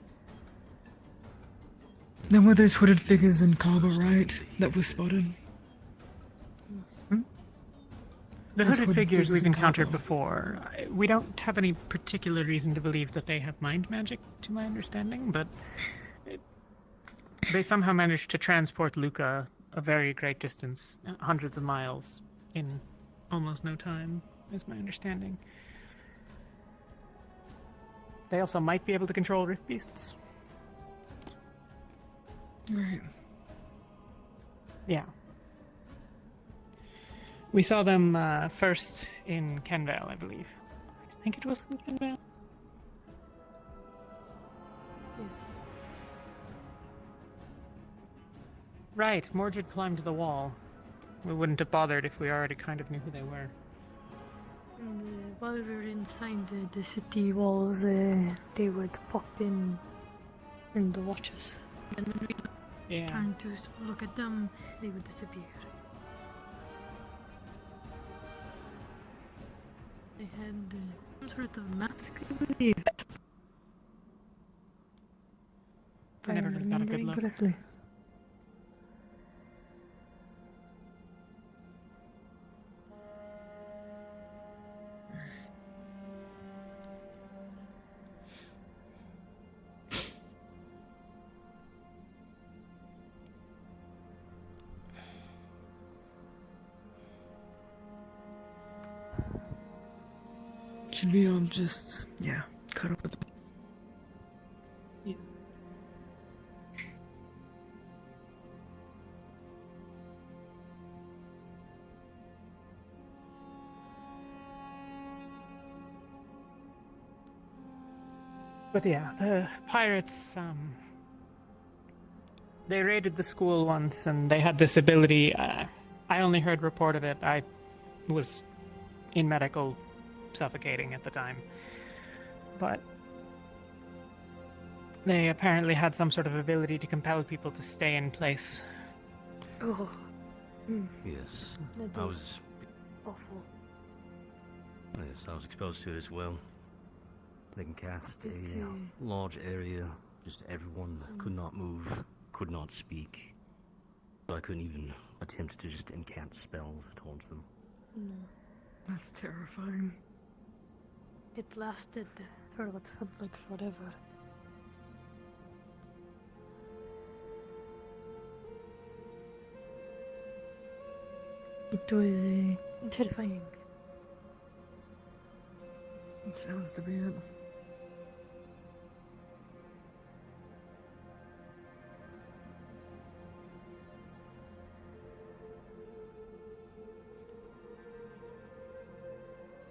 Speaker 3: Then were those hooded figures in Kaba, right? That was spotted?
Speaker 2: The
Speaker 3: Those
Speaker 2: hooded figures we've
Speaker 3: in
Speaker 2: encountered
Speaker 3: Kaba.
Speaker 2: before, we don't have any particular reason to believe that they have mind magic, to my understanding, but they somehow managed to transport Luca a very great distance, hundreds of miles, in almost no time, is my understanding. They also might be able to control rift beasts.
Speaker 3: Right.
Speaker 2: Yeah. We saw them first in Kenvale, I believe. I think it was in Kenvale.
Speaker 23: Yes.
Speaker 2: Right, Mordred climbed the wall. We wouldn't have bothered if we already kind of knew who they were.
Speaker 23: And while we were inside the city walls, they would pop in the watches. And when we turned to look at them, they would disappear. They had some sort of mask, I believe.
Speaker 2: I never really got a good look.
Speaker 23: Correctly.
Speaker 3: Should we all just, cut up the...
Speaker 2: Yeah. But yeah, the pirates, they raided the school once and they had this ability. I only heard report of it. I was in medical suffocating at the time. But they apparently had some sort of ability to compel people to stay in place.
Speaker 23: Oh.
Speaker 20: Yes,
Speaker 23: That
Speaker 20: I
Speaker 23: is
Speaker 20: was.
Speaker 23: awful.
Speaker 20: Yes, I was exposed to it as well. They can cast
Speaker 23: It's,
Speaker 20: a large area. Just everyone could not move, could not speak. So I couldn't even attempt to just incant spells towards them.
Speaker 23: No.
Speaker 3: That's terrifying.
Speaker 23: It lasted for what felt like forever. It was terrifying.
Speaker 3: It sounds to be it.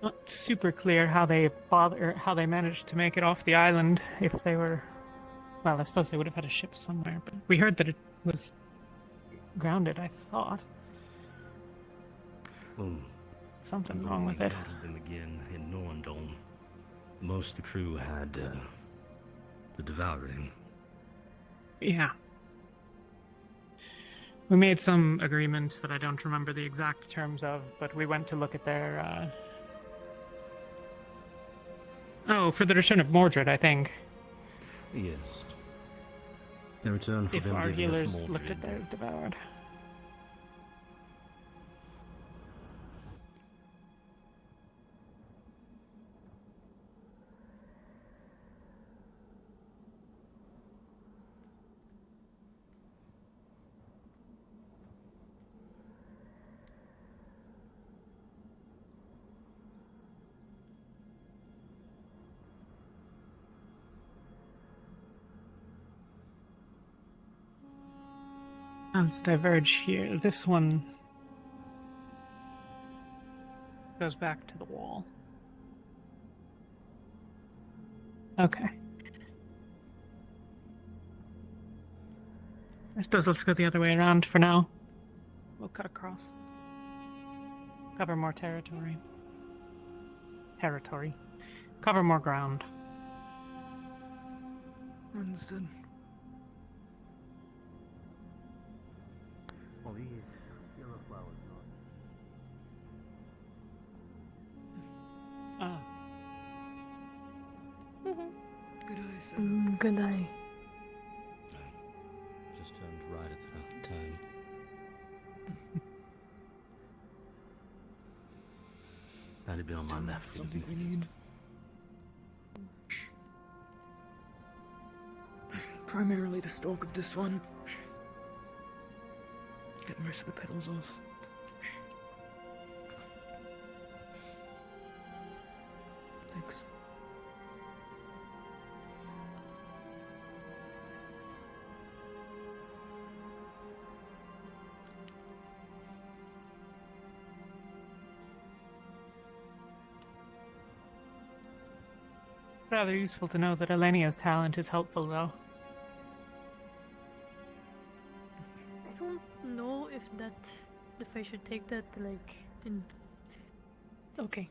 Speaker 2: Not super clear how they managed to make it off the island. If they were, well, I suppose they would have had a ship somewhere. But we heard that it was grounded. I thought
Speaker 20: Well,
Speaker 2: something
Speaker 20: when
Speaker 2: wrong
Speaker 20: we
Speaker 2: with it.
Speaker 20: encountered them again in Norndom. Most of the crew had the devouring.
Speaker 2: Yeah. We made some agreements that I don't remember the exact terms of, but we went to look at their. Oh, for the return of Mordred, I think.
Speaker 20: Yes. In return for
Speaker 2: If
Speaker 20: them
Speaker 2: our
Speaker 20: giving us
Speaker 2: healers looked at
Speaker 20: Mordred.
Speaker 2: their devoured. Paths diverge here. This one goes back to the wall. Okay. I suppose let's go the other way around for now. We'll cut across. Cover more territory. Cover more ground.
Speaker 3: Understood.
Speaker 5: Well, these yellow flowers
Speaker 2: Ah.
Speaker 3: Good eye, sir.
Speaker 23: Good eye.
Speaker 20: Just turned right at the turn. That'd be on my left.
Speaker 3: Something we need. Primarily the stalk of this one. Get the rest of the petals off. Thanks.
Speaker 2: Rather useful to know that Elenia's talent is helpful, though.
Speaker 23: I don't know if I should take that, like, in... Okay.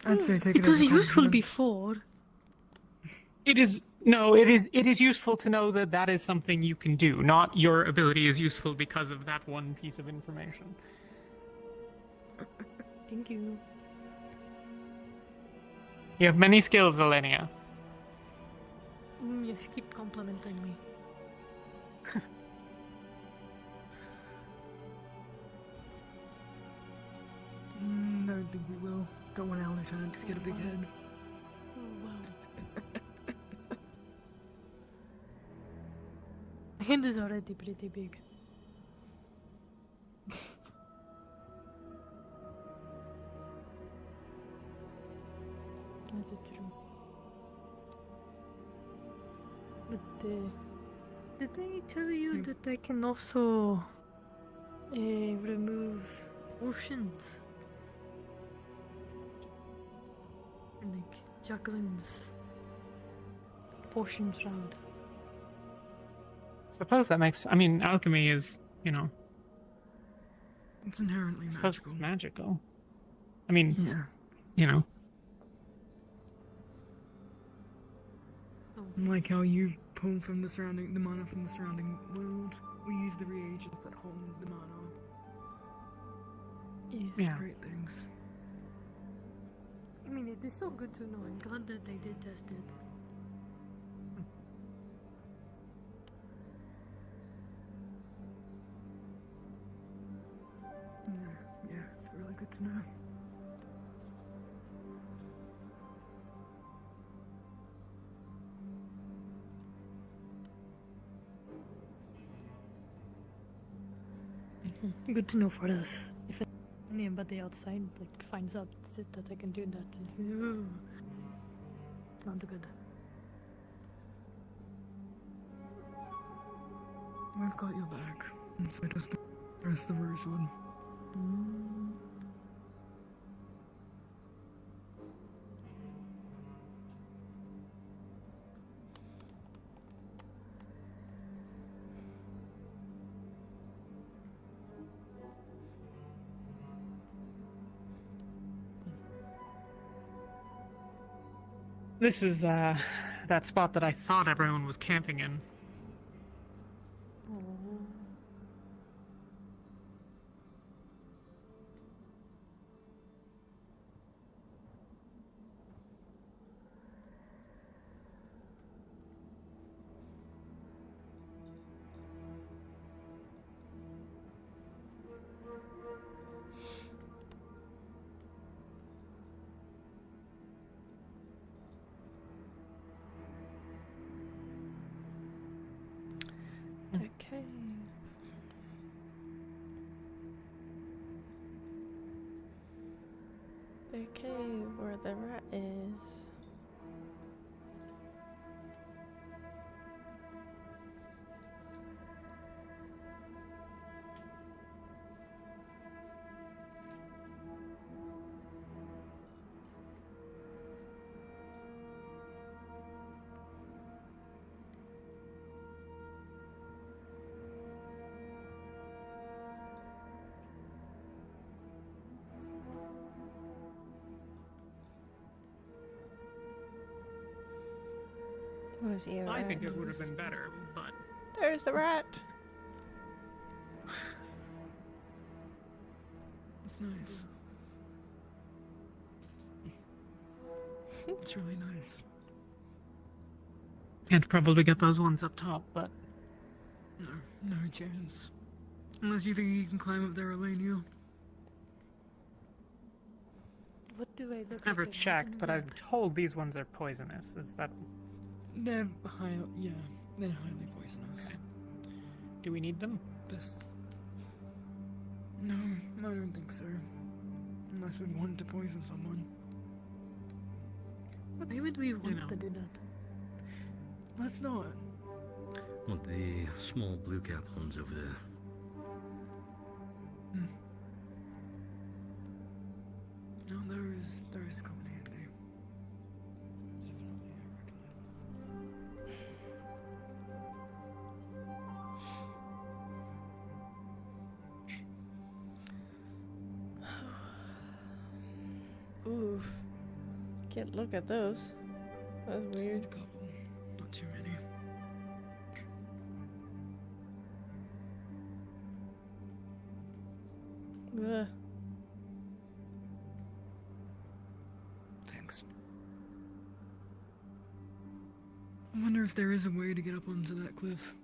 Speaker 3: I'd say take it
Speaker 23: It was
Speaker 3: as a
Speaker 23: useful
Speaker 3: compliment.
Speaker 23: before.
Speaker 2: It is useful to know that that is something you can do, not your ability is useful because of that one piece of information.
Speaker 23: Thank you.
Speaker 2: You have many skills, Elenia.
Speaker 23: Yes, keep complimenting me.
Speaker 3: I don't think we will. Don't want our lieutenant to get a big head.
Speaker 23: Oh, wow. My hand is already pretty big. That's true. But did I tell you that I can also remove potions? Like Jacqueline's potion shroud.
Speaker 2: Suppose that makes. I mean, alchemy is,
Speaker 3: It's inherently
Speaker 2: suppose
Speaker 3: magical.
Speaker 2: it's magical. I mean,
Speaker 3: Yeah. Like how you pull from the mana from the surrounding world. We use the reagents that hold the mana.
Speaker 23: Yes.
Speaker 2: Yeah.
Speaker 3: Great things.
Speaker 23: I mean, it is so good to know. I'm glad that they did test it.
Speaker 3: Yeah, it's really good to know.
Speaker 23: Good to know for us. If anybody outside finds out that I can do that, is not good.
Speaker 3: We've got your back, and so does the rest of Rosewood.
Speaker 2: This is that spot that I thought everyone was camping in.
Speaker 9: Okay. The cave where the rat is. What is he?
Speaker 2: I think it would have been better, but
Speaker 9: There's the rat.
Speaker 3: It's nice. It's really nice.
Speaker 2: can't probably get those ones up top, but
Speaker 3: No chance. Unless you think you can climb up there, Elenia.
Speaker 23: What do I look
Speaker 2: never
Speaker 23: like?
Speaker 2: checked, but I'm told these ones are poisonous. Is that...
Speaker 3: They're highly poisonous.
Speaker 2: Do we need them?
Speaker 3: No, I don't think so. Unless we want to poison someone.
Speaker 23: Why would we want to do that?
Speaker 3: Let's not.
Speaker 20: What, the small blue cap ones over there?
Speaker 3: No, there is coming handy.
Speaker 9: Oof. Can't look at those. That's weird.
Speaker 3: Just a couple, not too many.
Speaker 9: Ugh.
Speaker 3: Thanks. I wonder if there is a way to get up onto that cliff.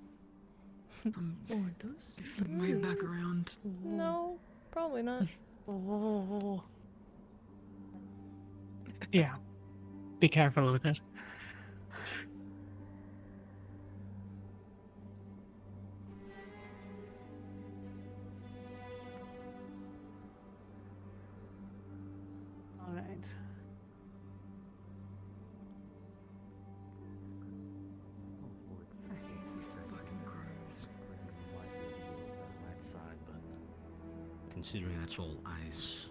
Speaker 3: If the way back around.
Speaker 9: No, probably not.
Speaker 2: Oh. Yeah. Be careful with it. All right.
Speaker 3: I hate these fucking crows.
Speaker 20: Considering that's all ice,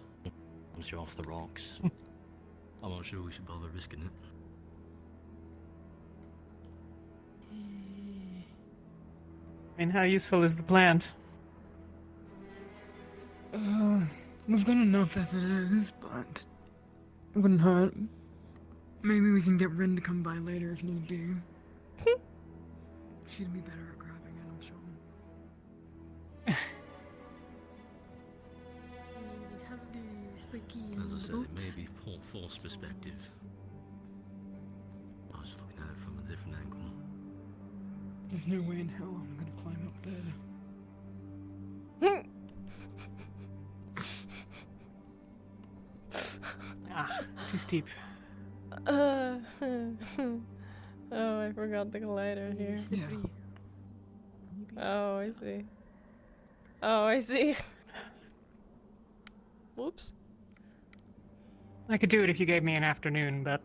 Speaker 20: once you're off the rocks, I'm not sure we should bother risking it.
Speaker 2: I mean, how useful is the plant?
Speaker 3: We've got enough as it is, but it wouldn't hurt. Maybe we can get Rin to come by later if need be. She'd be better at grabbing it, I'm sure.
Speaker 23: We have the spiky
Speaker 20: As I
Speaker 23: and the
Speaker 20: said,
Speaker 23: boat.
Speaker 20: it may be poor false perspective. I was looking at it from a different angle.
Speaker 3: There's no way in hell I'm gonna climb up there.
Speaker 2: Too steep.
Speaker 9: Oh, I forgot the collider here. Oh, I see. Oh, I see. Whoops.
Speaker 2: I could do it if you gave me an afternoon, but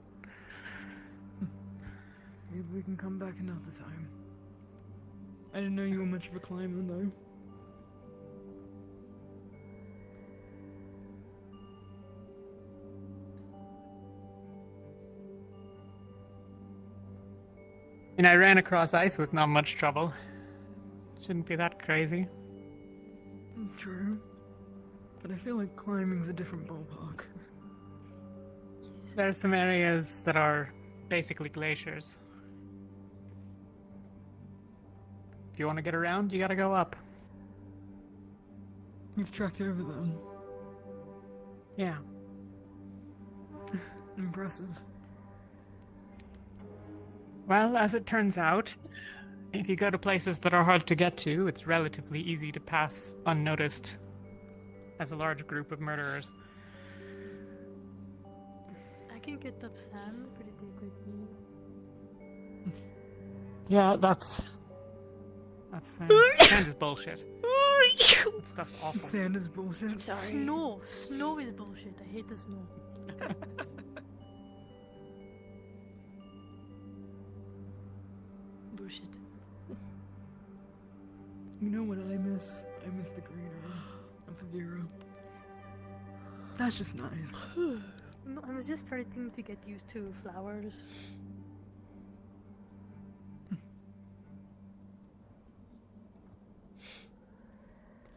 Speaker 3: Maybe we can come back another time. I didn't know you were much of a climber, though.
Speaker 2: and I ran across ice with not much trouble. Shouldn't be that crazy.
Speaker 3: True. But I feel like climbing's a different ballpark.
Speaker 2: There are some areas that are basically glaciers. If you want to get around, you gotta go up.
Speaker 3: You've trekked over them.
Speaker 2: Yeah.
Speaker 3: Impressive.
Speaker 2: Well, as it turns out, if you go to places that are hard to get to, it's relatively easy to pass unnoticed as a large group of murderers.
Speaker 23: I can get up sand pretty quickly.
Speaker 2: Yeah, that's fine. Sand is bullshit. That stuff's awful.
Speaker 3: Sand is bullshit.
Speaker 9: Sorry.
Speaker 23: Snow is bullshit. I hate the snow. Bullshit.
Speaker 3: You know what I miss? I miss the greenery of Vero. That's just nice.
Speaker 23: No, I was just starting to get used to flowers.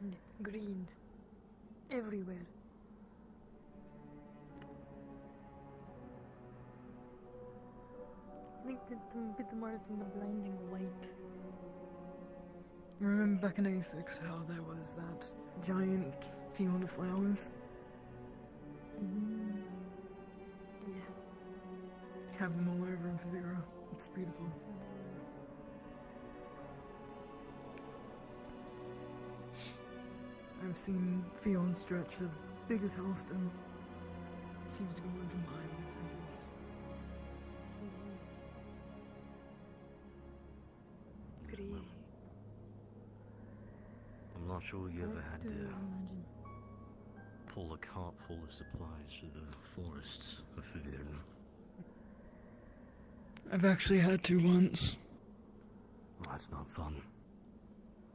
Speaker 23: And green. Everywhere. I think a bit more than the blinding light.
Speaker 3: Remember back in A6 how there was that giant field of flowers?
Speaker 23: Yes.
Speaker 3: Have them all over in Favira. It's beautiful. I've seen fields stretch as big as Halston. Seems to go on for miles and it's
Speaker 23: crazy.
Speaker 20: I'm not sure you ever had
Speaker 23: Do
Speaker 20: to
Speaker 23: imagine.
Speaker 20: pull a cart full of supplies through the forests of Favira.
Speaker 3: I've actually had to once.
Speaker 20: Well, that's not fun.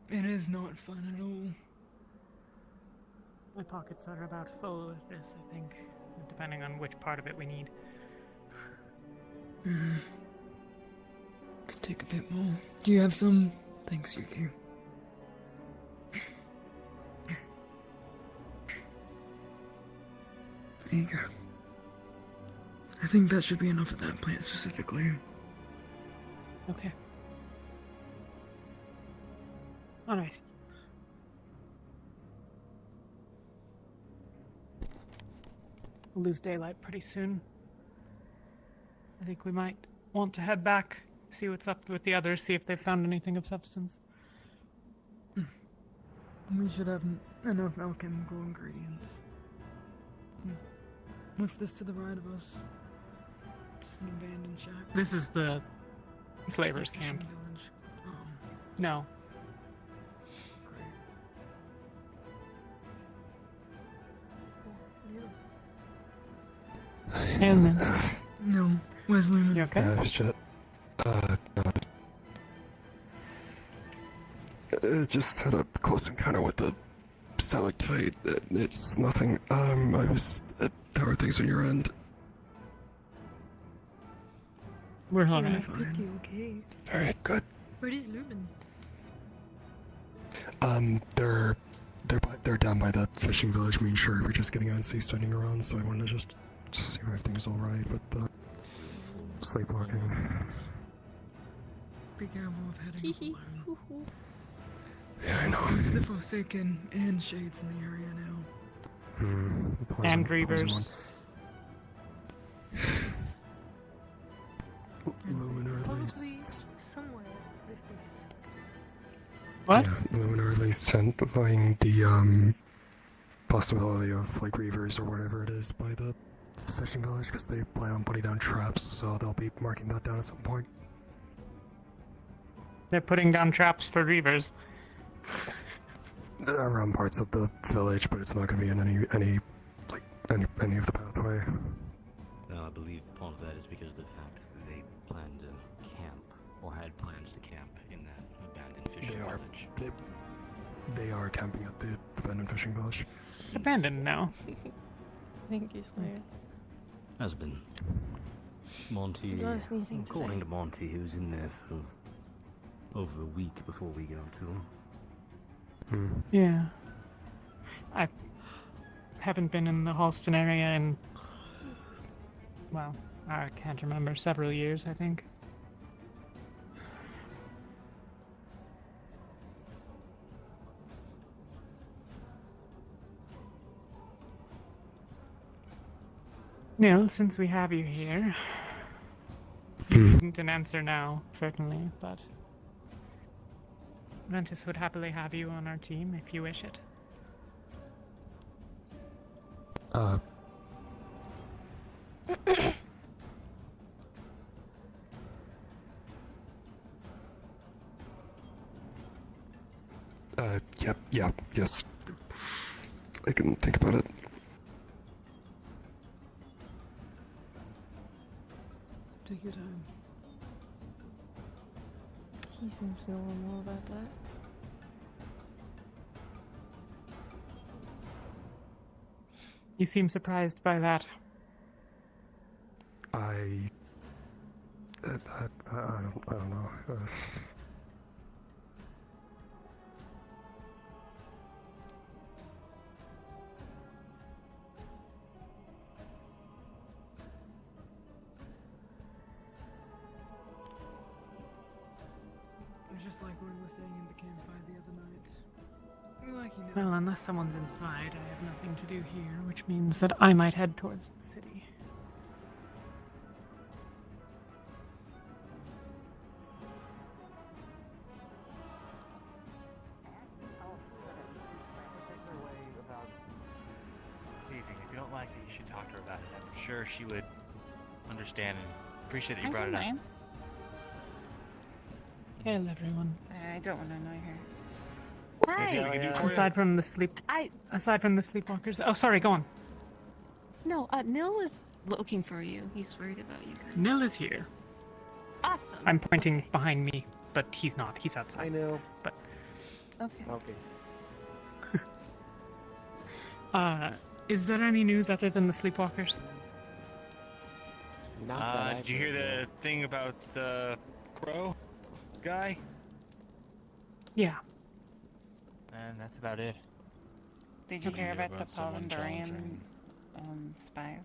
Speaker 3: It is not fun at all.
Speaker 2: My pockets are about full with this, I think, depending on which part of it we need.
Speaker 3: Could take a bit more. Do you have some? Thanks, Yuki. There you go. I think that should be enough of that plant specifically.
Speaker 2: Okay. Alright. We'll lose daylight pretty soon. I think we might want to head back, see what's up with the others, see if they've found anything of substance.
Speaker 3: We should have enough alchemical ingredients. What's this to the right of us? Just an abandoned shack.
Speaker 2: This is the Slaver's camp.
Speaker 3: Village. Oh,
Speaker 2: No. And then...
Speaker 3: No. Where's Lumen?
Speaker 2: You okay?
Speaker 12: Shit. Just had a close encounter with the stalactite. It's nothing. I was. How are things on your end?
Speaker 2: We're
Speaker 23: We're
Speaker 2: alright.
Speaker 23: pretty okay.
Speaker 12: Alright, good.
Speaker 23: Where is Lumen?
Speaker 12: They're down by the fishing village. Me and Sherry were just getting antsy standing around, so I wanted to just see if everything's alright with the sleepwalking.
Speaker 3: Be careful of heading up alone.
Speaker 12: Yeah, I know.
Speaker 3: With the Forsaken and Shades in the area now.
Speaker 2: And Reavers.
Speaker 12: Lumen or at
Speaker 23: Probably
Speaker 12: least.
Speaker 23: somewhere.
Speaker 2: What?
Speaker 12: Yeah, Lumen or at least identifying the possibility of like Reavers or whatever it is by the fishing village because they plan on putting down traps, so they'll be marking that down at some point.
Speaker 2: They're putting down traps for Reavers.
Speaker 12: Around parts of the village, but it's not going to be in any of the pathway.
Speaker 20: No, I believe part of that is because of the fact that they plan to camp, or had plans to camp in that abandoned fishing village.
Speaker 12: They are camping at the abandoned fishing village.
Speaker 2: Abandoned now.
Speaker 9: Thank you, Slayer.
Speaker 20: Has been. Monty,
Speaker 9: Did I sneezing
Speaker 20: according
Speaker 9: today?
Speaker 20: to Monty, he was in there for over a week before we got to him.
Speaker 2: Yeah. I haven't been in the Halston area in, well, I can't remember, several years, I think. Neil, since we have you here, isn't an answer now, certainly, but Ventus would happily have you on our team if you wish it.
Speaker 12: Yes. I can think about it.
Speaker 3: Take your time.
Speaker 9: He seems to know more about that.
Speaker 2: You seem surprised by that.
Speaker 12: I don't know.
Speaker 3: like we were saying in the campfire the other night. Like, you know.
Speaker 2: Well, unless someone's inside, I have nothing to do here, which means that I might head towards the city.
Speaker 5: If you don't like it, you should talk to her about it. I'm sure she would understand and appreciate that you brought it up.
Speaker 2: Hello, everyone.
Speaker 10: I don't want to annoy her.
Speaker 2: Aside from the sleepwalkers. Oh, sorry. Go on.
Speaker 14: No, Nil was looking for you. He's worried about you guys.
Speaker 2: Nil is here.
Speaker 14: Awesome.
Speaker 2: I'm pointing behind me, but he's not. He's outside. I know. But
Speaker 14: Okay.
Speaker 2: is there any news other than the sleepwalkers?
Speaker 5: Did you hear the thing about the crow guy?
Speaker 2: Yeah.
Speaker 5: And that's about it.
Speaker 10: Did you hear about the Palindorian spies?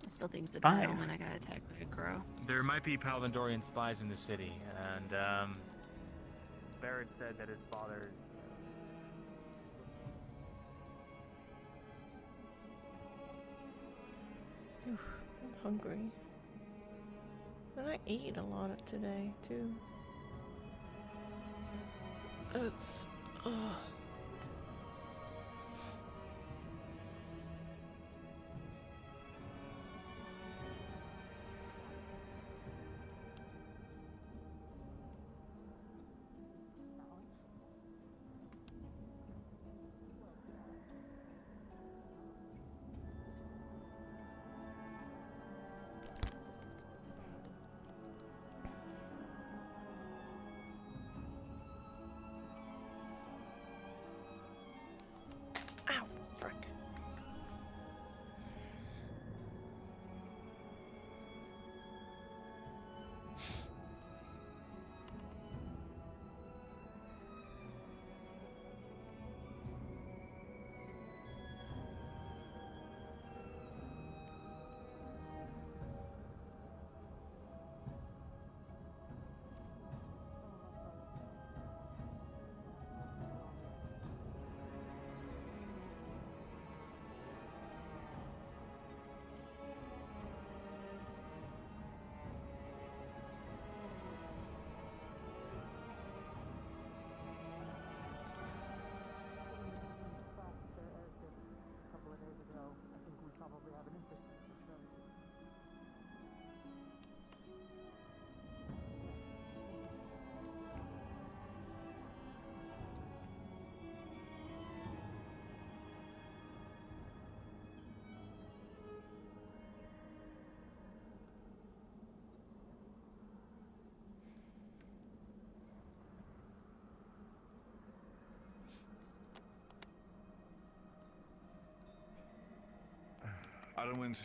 Speaker 14: I still think it's a bad
Speaker 2: Spies?
Speaker 14: omen. I got attacked by a crow.
Speaker 5: There might be Palindorian spies in the city, and Barrett said that his father.
Speaker 9: Oof, I'm hungry. And I ate a lot today, too. It's... ugh.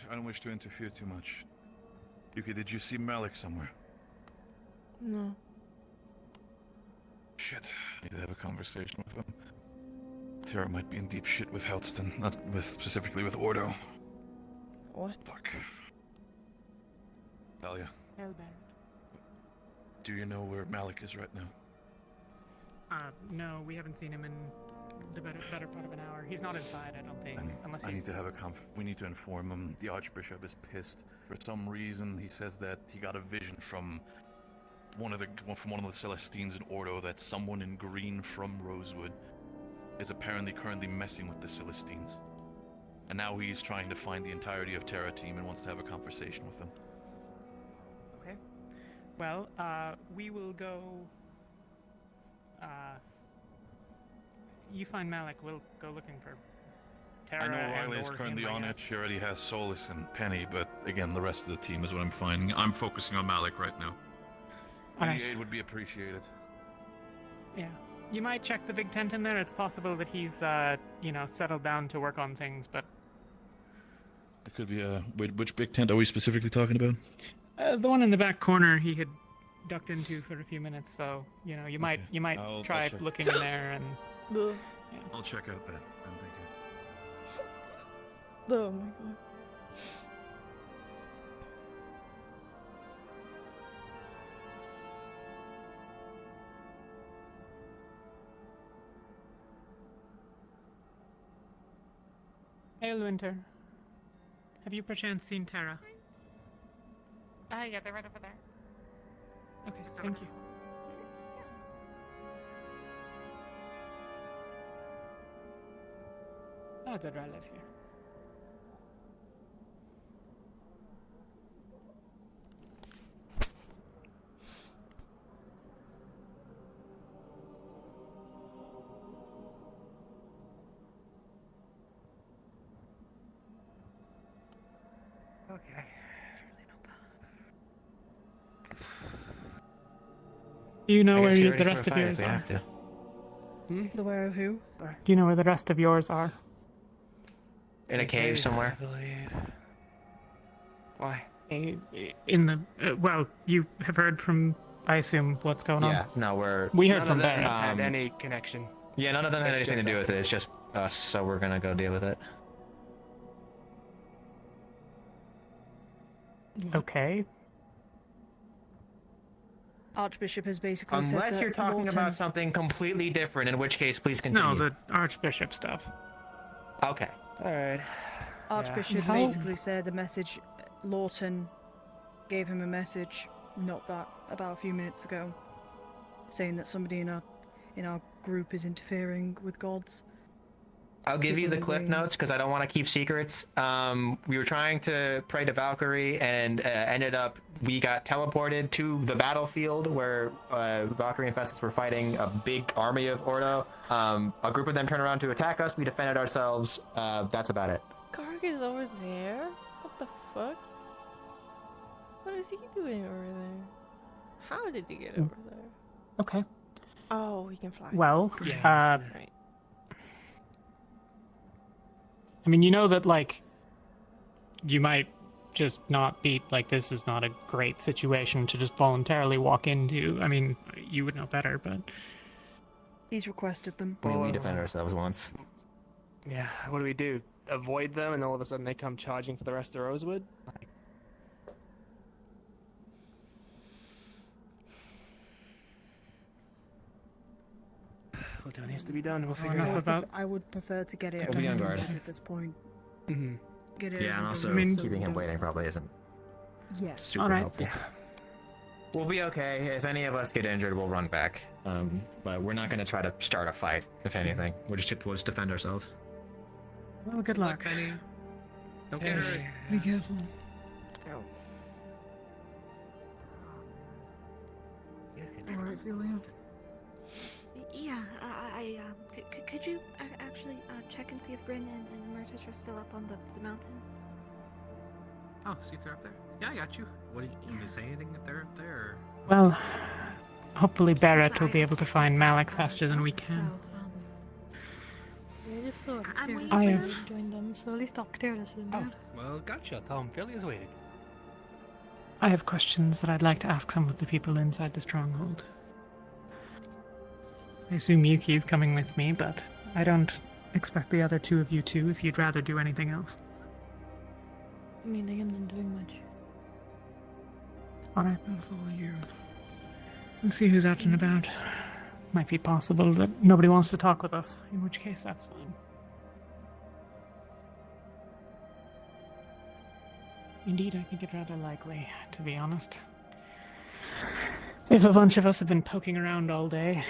Speaker 21: I don't wish to interfere too much. Yuki, did you see Malik somewhere?
Speaker 9: No.
Speaker 21: Shit. I need to have a conversation with him. Tara might be in deep shit with Helston, not specifically with Ordo.
Speaker 9: What?
Speaker 21: Fuck. Talia,
Speaker 2: Hellbound.
Speaker 21: do you know where Malik is right now?
Speaker 2: No, we haven't seen him in the better part of an hour. He's not inside, I don't think, unless
Speaker 21: I
Speaker 2: he's...
Speaker 21: need to have a we need to inform him. The Archbishop is pissed. For some reason, he says that he got a vision from one of the Celestines in Ordo that someone in green from Rosewood is apparently currently messing with the Celestines. And now he's trying to find the entirety of Terra Team and wants to have a conversation with them.
Speaker 2: Okay. Well, we will go... you find Malik, we'll go looking for Terra.
Speaker 21: I know
Speaker 2: and
Speaker 21: Riley is
Speaker 2: or
Speaker 21: currently
Speaker 2: him, I
Speaker 21: on it.
Speaker 2: guess.
Speaker 21: She already has Solus and Penny, but again, the rest of the team is what I'm finding. I'm focusing on Malik right now.
Speaker 2: Alright.
Speaker 21: Any aid would be appreciated.
Speaker 2: Yeah. You might check the big tent in there. It's possible that he's, settled down to work on things, but...
Speaker 21: It could be which big tent are we specifically talking about?
Speaker 2: The one in the back corner he had ducked into for a few minutes, so, you might
Speaker 21: I'll
Speaker 2: try
Speaker 21: check.
Speaker 2: looking in there and...
Speaker 9: Ugh.
Speaker 21: I'll check out that. And thank you.
Speaker 9: Oh my god.
Speaker 2: Winter. Have you perchance seen Terra?
Speaker 10: Yeah, they're right over there.
Speaker 2: Okay, thank you. Oh, good, Riley's here.
Speaker 5: Okay.
Speaker 2: Do you know
Speaker 5: I
Speaker 2: where
Speaker 5: guess get
Speaker 2: the
Speaker 5: ready for a
Speaker 2: rest of
Speaker 5: fight if
Speaker 2: yours
Speaker 5: we
Speaker 2: are?
Speaker 5: have to.
Speaker 16: The where of who?
Speaker 2: Do you know where the rest of yours are?
Speaker 5: In a cave somewhere.
Speaker 17: I believe. Why?
Speaker 2: In the well, you have heard from, I assume, what's going on.
Speaker 5: Yeah, no,
Speaker 2: We heard
Speaker 17: None
Speaker 2: from
Speaker 17: of them
Speaker 2: Barrett.
Speaker 17: had any connection.
Speaker 5: Yeah, none of them had
Speaker 17: It's
Speaker 5: anything to
Speaker 17: just
Speaker 5: do
Speaker 17: us
Speaker 5: with it. It's just us, so we're gonna go deal with it.
Speaker 2: Okay.
Speaker 16: Archbishop has basically said
Speaker 5: Unless
Speaker 16: that
Speaker 5: you're talking
Speaker 16: Lawton...
Speaker 5: about something completely different, in which case, please continue.
Speaker 2: No, the Archbishop stuff.
Speaker 5: Okay.
Speaker 17: Alright.
Speaker 16: Archbishop
Speaker 2: How-
Speaker 16: basically said the message. Lawton gave him a message, not that, about a few minutes ago, saying that somebody in our group is interfering with gods.
Speaker 5: I'll give you the
Speaker 16: People
Speaker 5: clip
Speaker 16: agree.
Speaker 5: notes because I don't want to keep secrets. We were trying to pray to Valkyrie and ended up, we got teleported to the battlefield where Valkyrie and Festus were fighting a big army of Ordo. A group of them turned around to attack us. We defended ourselves. That's about it.
Speaker 9: Garg is over there? What the fuck? What is he doing over there? How did he get over there?
Speaker 2: Okay.
Speaker 9: Oh, he can fly.
Speaker 2: Well,
Speaker 17: Yeah,
Speaker 9: Right.
Speaker 2: I mean, you know that, like, you might just not be, like, this is not a great situation to just voluntarily walk into. I mean, you would know better, but...
Speaker 16: He's requested them.
Speaker 5: We defended ourselves once.
Speaker 17: Yeah, what do we do? Avoid them and all of a sudden they come charging for the rest of Rosewood? What needs to be done? We'll figure it out.
Speaker 16: I would prefer to get it
Speaker 5: We'll be on guard.
Speaker 16: at this point.
Speaker 17: Mm-hmm.
Speaker 16: Get it.
Speaker 5: Yeah, and also
Speaker 2: I mean-
Speaker 5: keeping him waiting probably isn't
Speaker 16: Yes.
Speaker 5: super
Speaker 2: Alright.
Speaker 5: helpful. We'll be okay. If any of us get injured, we'll run back. But we're not going to try to start a fight, if anything. We'll just defend ourselves.
Speaker 2: Well, good luck.
Speaker 6: Penny. Don't get
Speaker 17: Thanks.
Speaker 6: hurt.
Speaker 3: Be careful.
Speaker 9: Ow.
Speaker 3: Alright, Philia.
Speaker 7: Yeah, could you actually check and see if Bryn and Murtis are still up on the mountain?
Speaker 6: Oh, see if they're up there. Yeah, I got you. What did you say anything if they're up there? Or...
Speaker 2: Well, hopefully Barrett will be able to find Malik faster than we can.
Speaker 23: I just saw
Speaker 7: I'm
Speaker 23: Octavius
Speaker 2: I have-
Speaker 23: join them, so at least Octavius is there.
Speaker 6: Well, gotcha. Tell him Philly's waiting.
Speaker 2: I have questions that I'd like to ask some of the people inside the stronghold. I assume Yuki is coming with me, but I don't expect the other two of you to if you'd rather do anything else.
Speaker 23: I mean, I am not doing much.
Speaker 2: Alright,
Speaker 3: I'll follow you.
Speaker 2: we'll see who's out and about. Might be possible that nobody wants to talk with us, in which case that's fine. Indeed, I think it rather likely, to be honest. If a bunch of us have been poking around all day.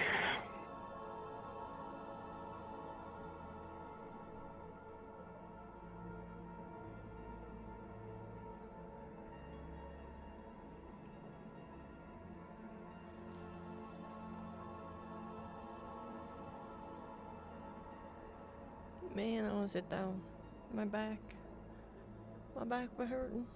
Speaker 9: Man, I want to sit down. My back be hurting.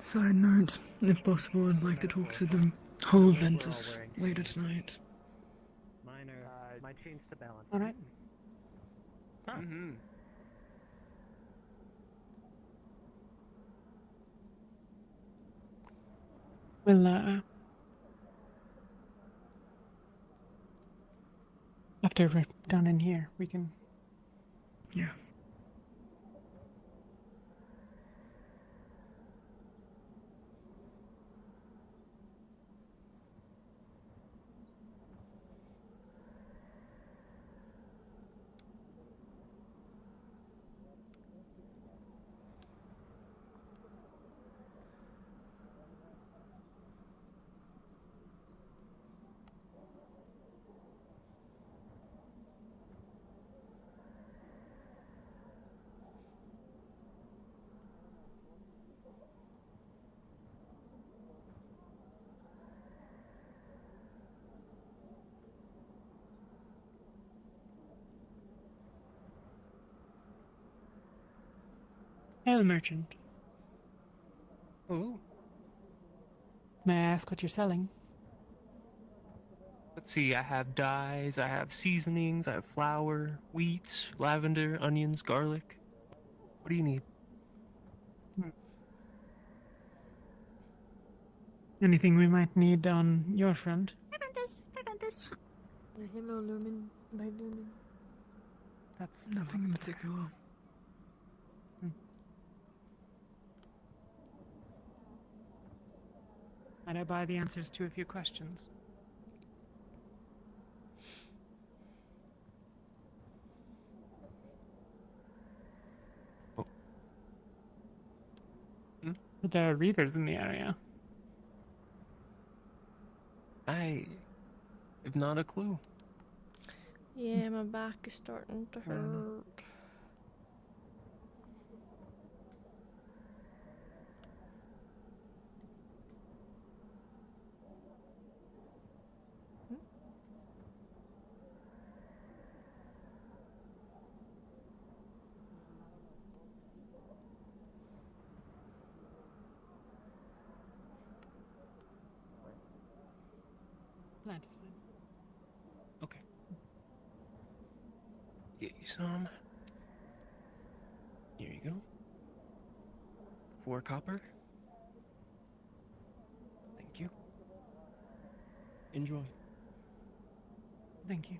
Speaker 3: Side note, if possible, I'd like to talk to the whole Ventus later tonight.
Speaker 5: My change to balance.
Speaker 2: Alright.
Speaker 17: Mm-hmm.
Speaker 2: We'll, after we're done in here, we can...
Speaker 3: Yeah.
Speaker 2: Ale merchant.
Speaker 6: Oh.
Speaker 2: May I ask what you're selling?
Speaker 6: Let's see, I have dyes, I have seasonings, I have flour, wheat, lavender, onions, garlic. What do you need?
Speaker 2: Anything we might need on your front?
Speaker 3: Hello, Lumen. By Lumen.
Speaker 2: That's
Speaker 3: nothing in particular.
Speaker 2: And I buy the answers to a few questions. But there are reavers in the area.
Speaker 6: I have not a clue.
Speaker 9: Yeah, my back is starting to
Speaker 2: Fair enough.
Speaker 9: hurt.
Speaker 2: Plant is fine.
Speaker 6: Okay. Get you some. Here you go. 4 copper. Thank you. Enjoy.
Speaker 2: Thank you.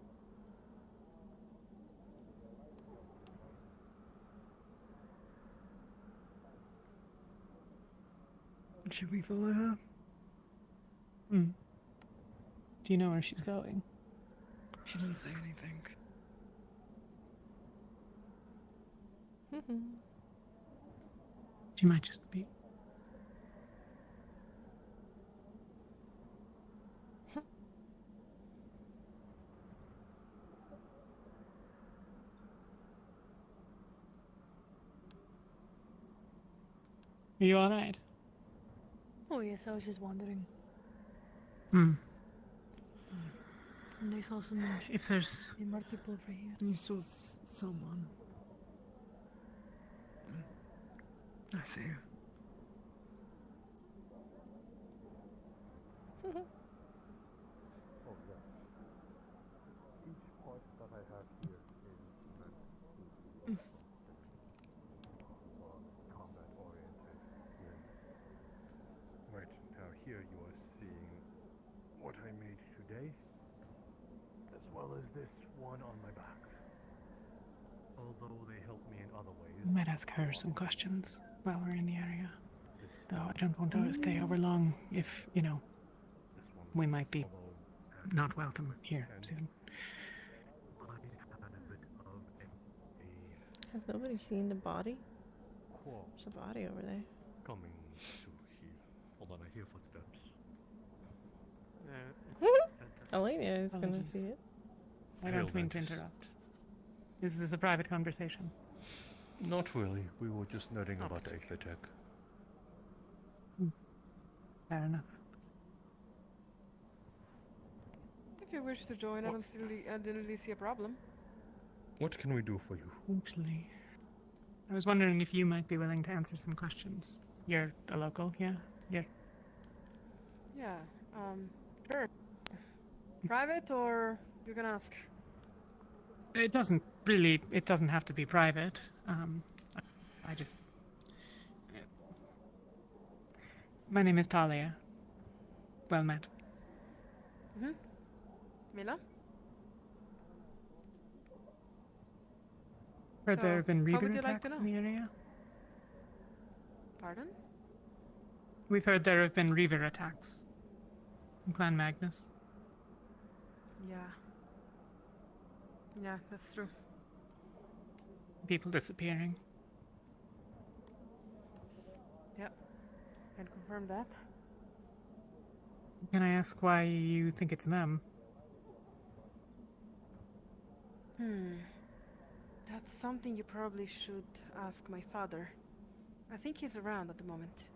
Speaker 3: Should we follow her?
Speaker 2: Hmm. Do you know where she's going?
Speaker 3: She didn't say anything.
Speaker 2: She might just be. Are you alright?
Speaker 23: Oh yes, I was just wondering.
Speaker 2: Hmm.
Speaker 3: And they saw some
Speaker 2: If there's...
Speaker 23: more people over here.
Speaker 3: You saw someone. I see.
Speaker 8: Right, now here you are seeing what I made today, as well as this one on my back. Although they help me in other ways.
Speaker 2: We might ask her some questions while we're in the area. Though I don't want her to stay over long if, you know, we might be not welcome here soon.
Speaker 9: Has nobody seen the body? There's a body over there.
Speaker 8: Coming to here. Hold on, I hear footsteps.
Speaker 9: Alania is gonna
Speaker 2: Apologies.
Speaker 9: see it.
Speaker 2: I don't mean to interrupt. Is this a private conversation?
Speaker 8: Not really. We were just nerding about the Aether-Tech.
Speaker 2: Fair enough.
Speaker 18: If you wish to join, I didn't really see a problem.
Speaker 8: What can we do for you?
Speaker 2: Actually, I was wondering if you might be willing to answer some questions. You're a local, yeah? Yeah.
Speaker 18: Yeah, sure. Private, or you can ask?
Speaker 2: It doesn't have to be private. I just... My name is Talia. Well met.
Speaker 18: Mm-hmm. Mila?
Speaker 2: Heard
Speaker 18: So,
Speaker 2: there have been
Speaker 18: what would
Speaker 2: reaver
Speaker 18: you like to
Speaker 2: attacks
Speaker 18: know?
Speaker 2: in the area?
Speaker 18: Pardon?
Speaker 2: We've heard there have been reaver attacks in Clan Magnus.
Speaker 18: Yeah. Yeah, that's true.
Speaker 2: People disappearing.
Speaker 18: Yep. Can confirm that.
Speaker 2: Can I ask why you think it's them?
Speaker 18: That's something you probably should ask my father. I think he's around at the moment.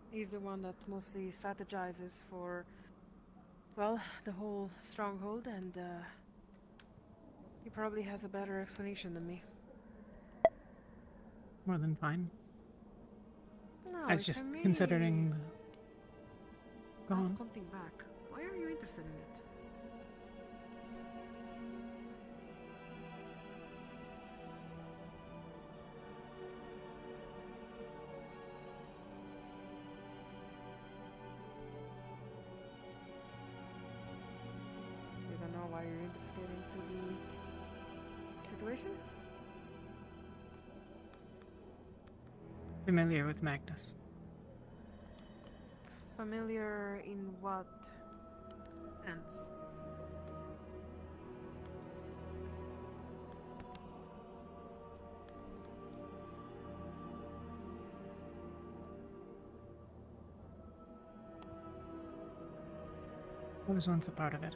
Speaker 18: He's the one that mostly strategizes for, well, the whole stronghold, and he probably has a better explanation than me.
Speaker 2: more than fine.
Speaker 18: No,
Speaker 2: I was
Speaker 18: if
Speaker 2: just
Speaker 18: I may
Speaker 2: considering. Go
Speaker 18: ask
Speaker 2: on.
Speaker 18: something back. Why are you interested in it? You don't know why you're interested into the situation?
Speaker 2: Familiar with Magnus.
Speaker 18: Familiar in what sense?
Speaker 2: I was once a part of it.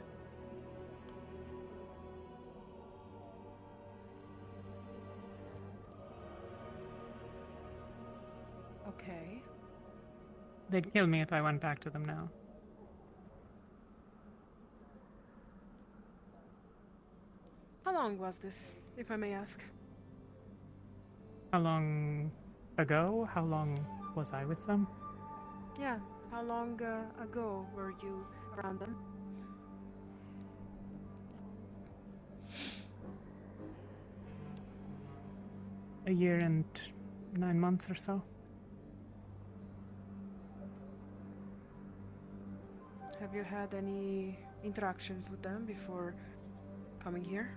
Speaker 18: Okay.
Speaker 2: They'd kill me if I went back to them now.
Speaker 18: How long was this, if I may ask?
Speaker 2: How long ago? How long was I with them?
Speaker 18: Yeah, how long ago were you around them?
Speaker 2: A year and 9 months or so.
Speaker 18: Have you had any interactions with them before coming here?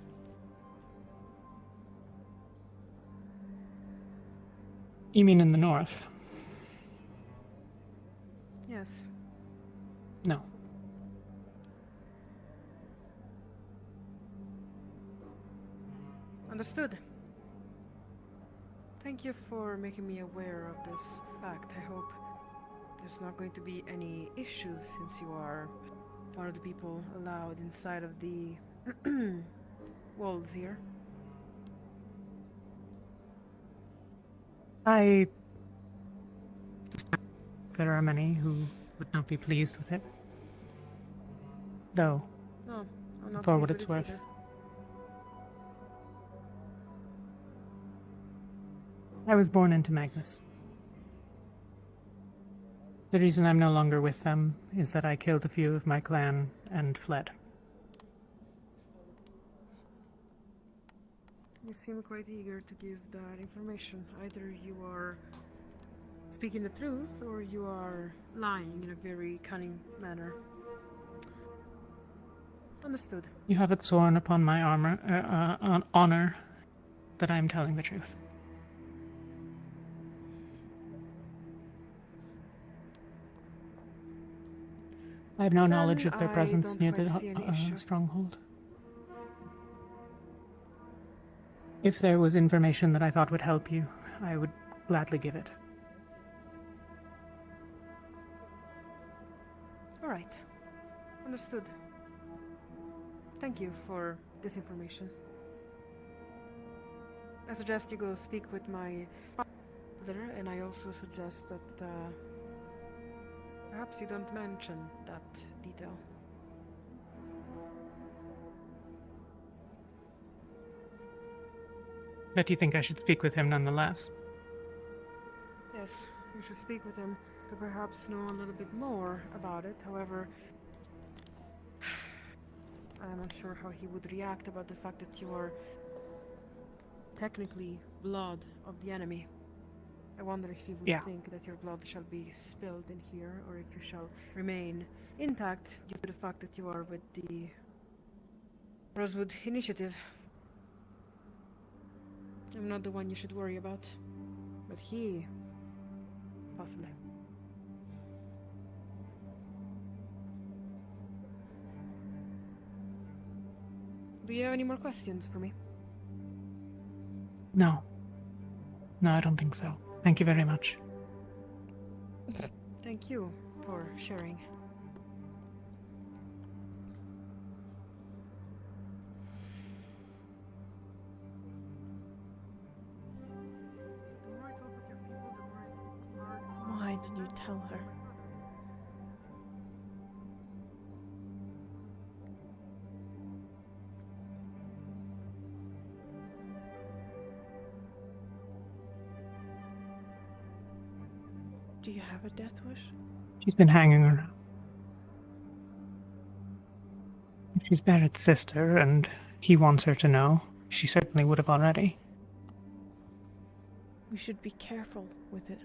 Speaker 2: You mean in the north?
Speaker 18: Yes.
Speaker 2: No.
Speaker 18: Understood. Thank you for making me aware of this fact. I hope there's not going to be any issues since you are one of the people allowed inside of the walls here.
Speaker 2: I suspect there are many who would not be pleased with it. Though,
Speaker 18: No, I'm not
Speaker 2: for
Speaker 18: pleased
Speaker 2: what
Speaker 18: with
Speaker 2: it's
Speaker 18: it
Speaker 2: worth.
Speaker 18: either.
Speaker 2: I was born into Magnus. The reason I'm no longer with them is that I killed a few of my clan and fled.
Speaker 18: You seem quite eager to give that information. Either you are speaking the truth or you are lying in a very cunning manner. Understood.
Speaker 2: You have it sworn upon my honor that I am telling the truth. I have no knowledge of their
Speaker 18: I
Speaker 2: presence
Speaker 18: don't
Speaker 2: near
Speaker 18: quite
Speaker 2: the
Speaker 18: see any issue.
Speaker 2: stronghold. If there was information that I thought would help you, I would gladly give it.
Speaker 18: All right. Understood. Thank you for this information. I suggest you go speak with my father, and I also suggest that perhaps you don't mention that detail.
Speaker 2: But you think I should speak with him nonetheless?
Speaker 18: Yes, you should speak with him to perhaps know a little bit more about it. However, I'm not sure how he would react about the fact that you are technically blood of the enemy. I wonder if he would think that your blood shall be spilled in here, or if you shall remain intact due to the fact that you are with the Rosewood initiative. I'm not the one you should worry about, but he, possibly. Do you have any more questions for me?
Speaker 2: No. No, I don't think so. Thank you very much.
Speaker 18: Thank you for sharing.
Speaker 9: Why did you tell her? Do you have a death wish?
Speaker 2: She's been hanging around. If she's Barrett's sister, and he wants her to know, she certainly would have already.
Speaker 9: We should be careful with it.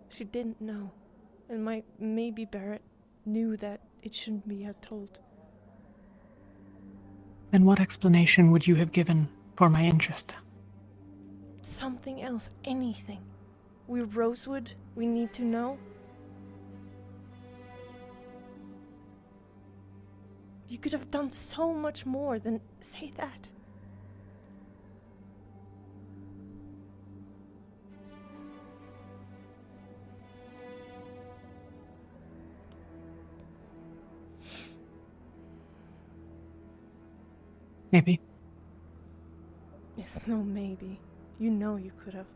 Speaker 9: She didn't know, and maybe Barrett knew that it shouldn't be told.
Speaker 2: Then what explanation would you have given for my interest?
Speaker 9: Something else, anything. We're Rosewood, we need to know. You could have done so much more than say that.
Speaker 2: Maybe.
Speaker 9: It's no maybe. You know you could have.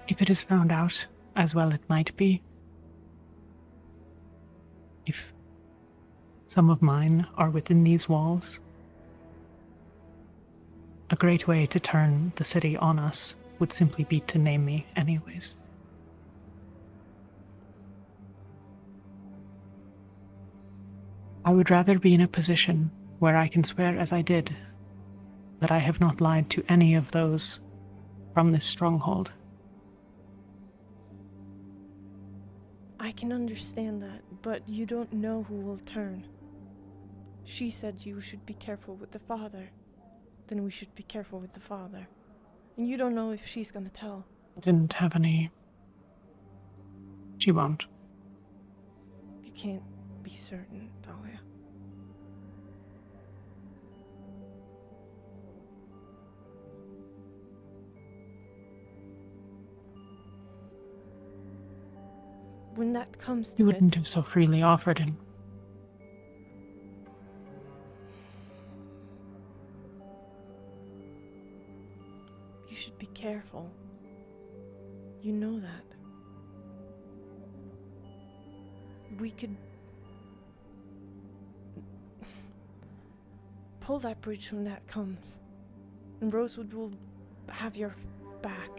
Speaker 2: If it is found out, as well it might be, if some of mine are within these walls, a great way to turn the city on us would simply be to name me anyways. I would rather be in a position where I can swear as I did that I have not lied to any of those from this stronghold.
Speaker 9: I can understand that, but you don't know who will turn. She said you should be careful with the father. Then we should be careful with the father. And you don't know if she's gonna tell.
Speaker 2: I didn't have any... She won't.
Speaker 9: You can't be certain, Dahlia. When that comes to
Speaker 2: You wouldn't
Speaker 9: it,
Speaker 2: have so freely offered him.
Speaker 9: you should be careful. You know that. We could pull that bridge when that comes, and Rosewood will have your back.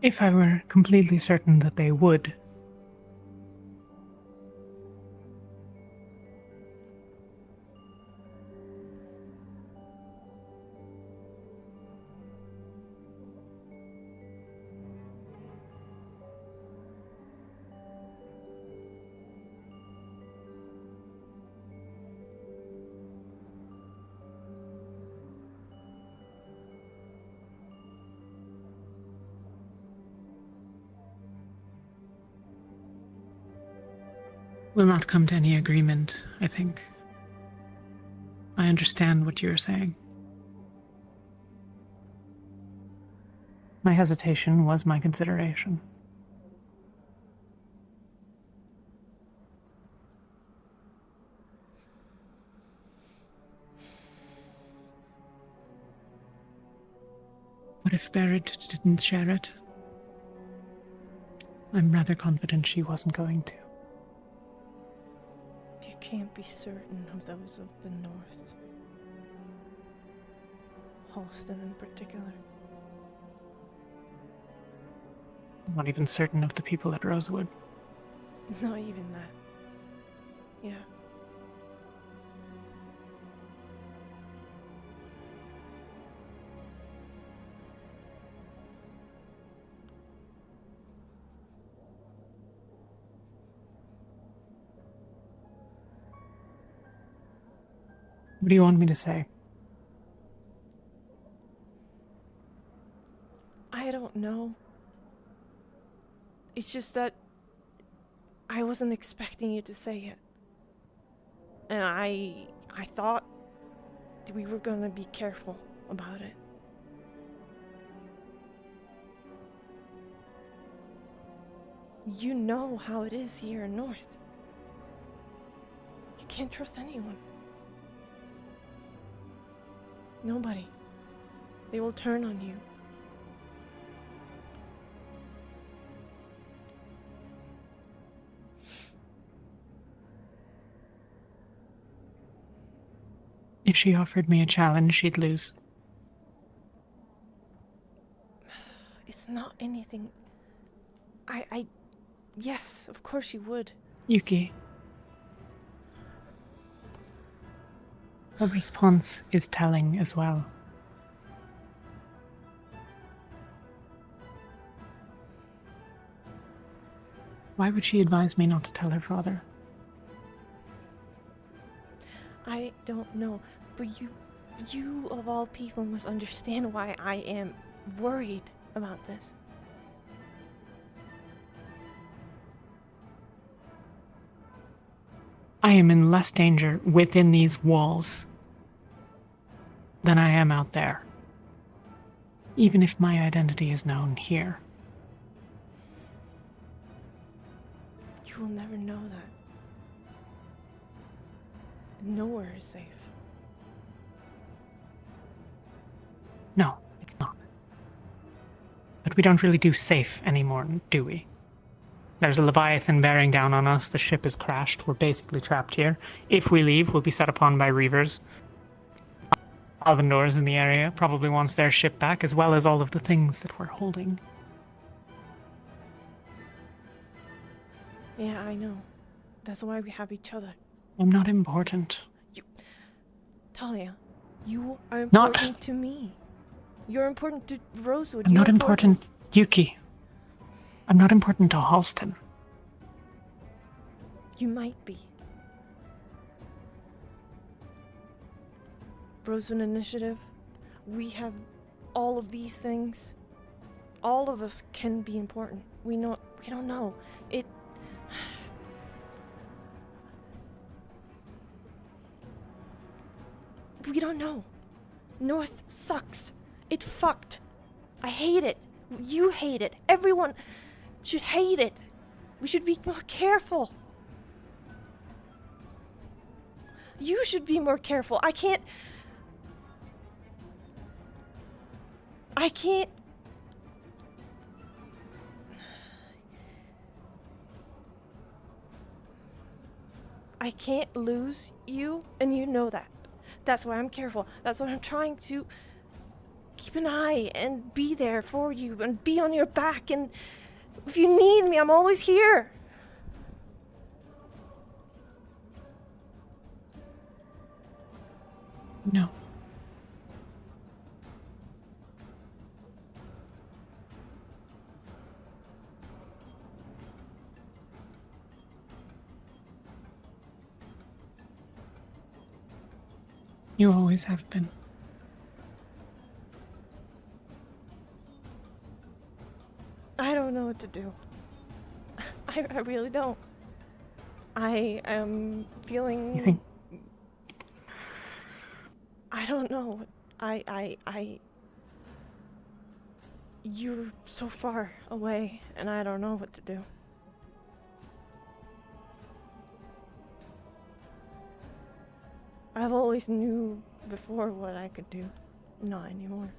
Speaker 2: If I were completely certain that they would. We'll not come to any agreement, I think. I understand what you're saying. My hesitation was my consideration. What if Barrett didn't share it? I'm rather confident she wasn't going to.
Speaker 9: You can't be certain of those of the North. Halston in particular.
Speaker 2: I'm not even certain of the people at Rosewood.
Speaker 9: Not even that. Yeah.
Speaker 2: What do you want me to say?
Speaker 9: I don't know. It's just that I wasn't expecting you to say it. And I thought we were gonna be careful about it. You know how it is here in North. You can't trust anyone. Nobody. They will turn on you.
Speaker 2: If she offered me a challenge, she'd lose.
Speaker 9: It's not anything. Yes, of course she would.
Speaker 2: Yuki. Her response is telling as well. Why would she advise me not to tell her father?
Speaker 9: I don't know, but you of all people must understand why I am worried about this.
Speaker 2: I am in less danger within these walls than I am out there, even if my identity is known here.
Speaker 9: You will never know that. Nowhere is safe.
Speaker 2: No, it's not. But we don't really do safe anymore, do we? There's a Leviathan bearing down on us, the ship is crashed, we're basically trapped here. If we leave, we'll be set upon by Reavers. Alvendor's in the area, probably wants their ship back, as well as all of the things that we're holding.
Speaker 9: Yeah, I know. That's why we have each other.
Speaker 2: I'm not important.
Speaker 9: Talia, you are important to me. You're important to Rosewood.
Speaker 2: I'm not important, Yuki. I'm not important to Halston.
Speaker 9: You might be. Rosewood Initiative, we have all of these things. All of us can be important. We don't know. We don't know. North sucks. It fucked. I hate it. You hate it. Everyone should hate it. We should be more careful. You should be more careful. I can't. I can't lose you, and you know that. That's why I'm careful. That's why I'm trying to keep an eye and be there for you and be on your back. And if you need me, I'm always here.
Speaker 2: No. You always have been.
Speaker 9: I don't know what to do. I really don't. I am feeling...
Speaker 2: You think?
Speaker 9: I don't know. You're so far away, and I don't know what to do. I've always knew before what I could do. Not anymore.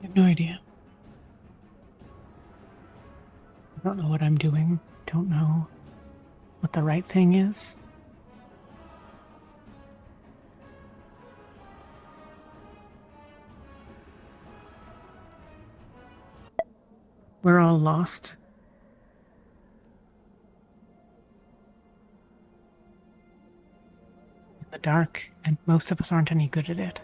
Speaker 2: I have no idea. I don't know what I'm doing. Don't know what the right thing is. We're all lost. In the dark, and most of us aren't any good at it.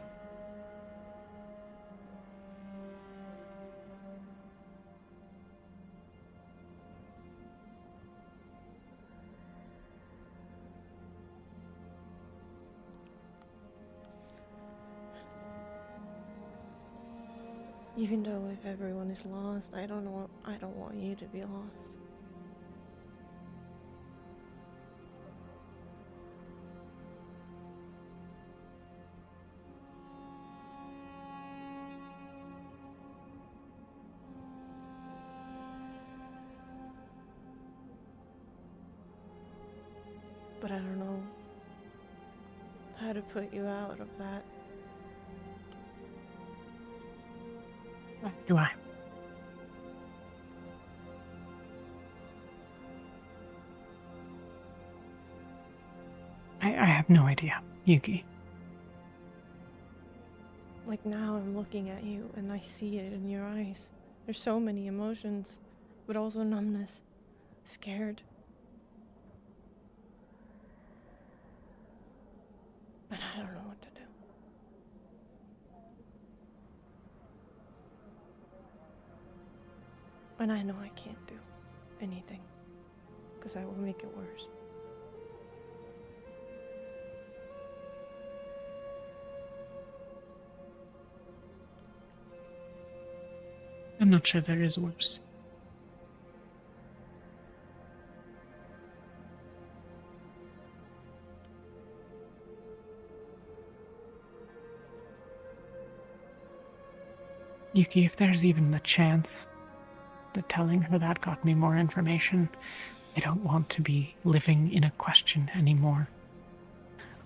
Speaker 9: Even though if everyone is lost, I don't want you to be lost. But I don't know how to put you out of that.
Speaker 2: Do I? I have no idea, Yuki.
Speaker 9: Like now I'm looking at you and I see it in your eyes. There's so many emotions, but also numbness, scared. And I don't know what to do. And I know I can't do anything, because I will make it worse.
Speaker 2: I'm not sure there is worse. Yuki, if there's even a chance that telling her that got me more information, I don't want to be living in a question anymore.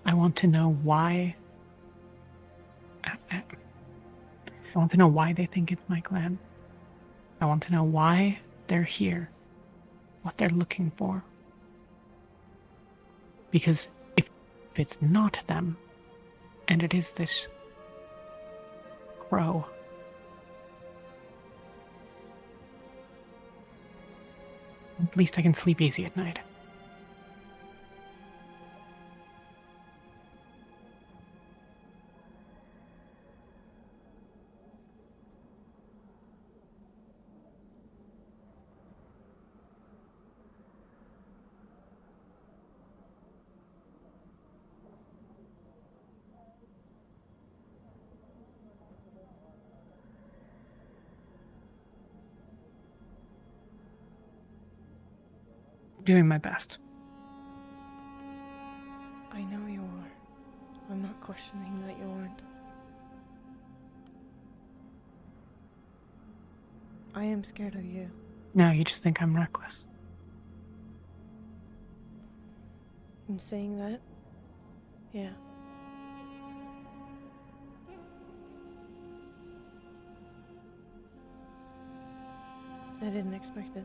Speaker 2: I want to know why. I want to know why they think it's my clan. I want to know why they're here, what they're looking for. Because if it's not them, and it is this crow, at least I can sleep easy at night. Doing my best.
Speaker 9: I know you are. I'm not questioning that you aren't. I am scared of you.
Speaker 2: No, you just think I'm reckless.
Speaker 9: In saying that, yeah. I didn't expect it.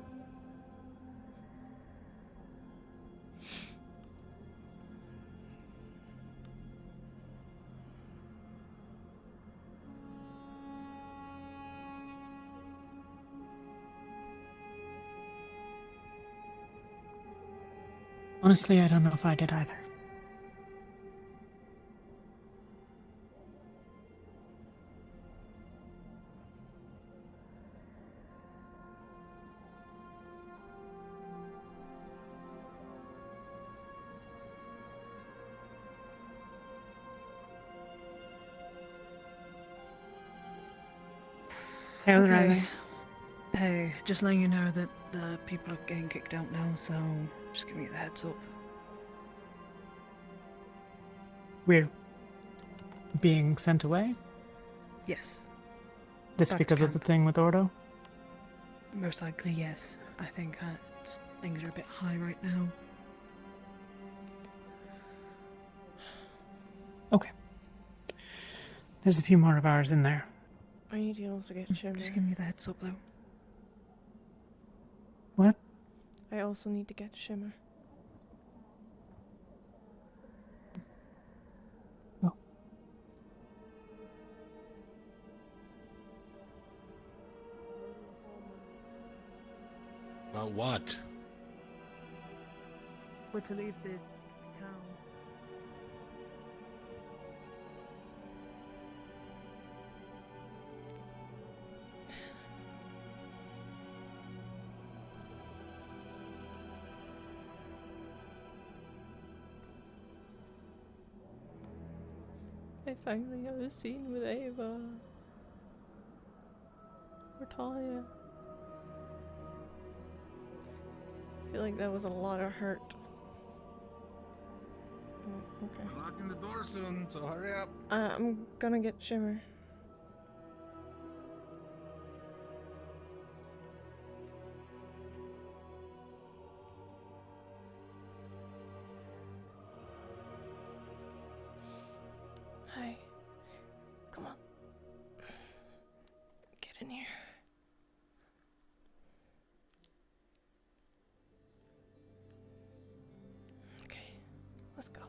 Speaker 2: Honestly, I don't know if I did either.
Speaker 15: Okay. Hey, just letting you know that the people are getting kicked out now, so just giving you the heads up.
Speaker 2: We're being sent away?
Speaker 15: Yes.
Speaker 2: This
Speaker 15: Back to
Speaker 2: because of the
Speaker 15: camp.
Speaker 2: thing with Ordo?
Speaker 15: Most likely, yes. I think things are a bit high right now.
Speaker 2: Okay. There's a few more of ours in there.
Speaker 9: I need to also get Shimmer.
Speaker 15: Just giving you the heads up, though.
Speaker 2: What?
Speaker 9: I also need to get Shimmer.
Speaker 19: About what?
Speaker 3: We're to leave the town.
Speaker 9: I finally have a scene with Ava. Or Talia. I feel like that was a lot of hurt. Okay.
Speaker 13: We're locking the door soon, so hurry up.
Speaker 9: I'm gonna get Shimmer. Hi. Come on. Get in here. Okay, let's go.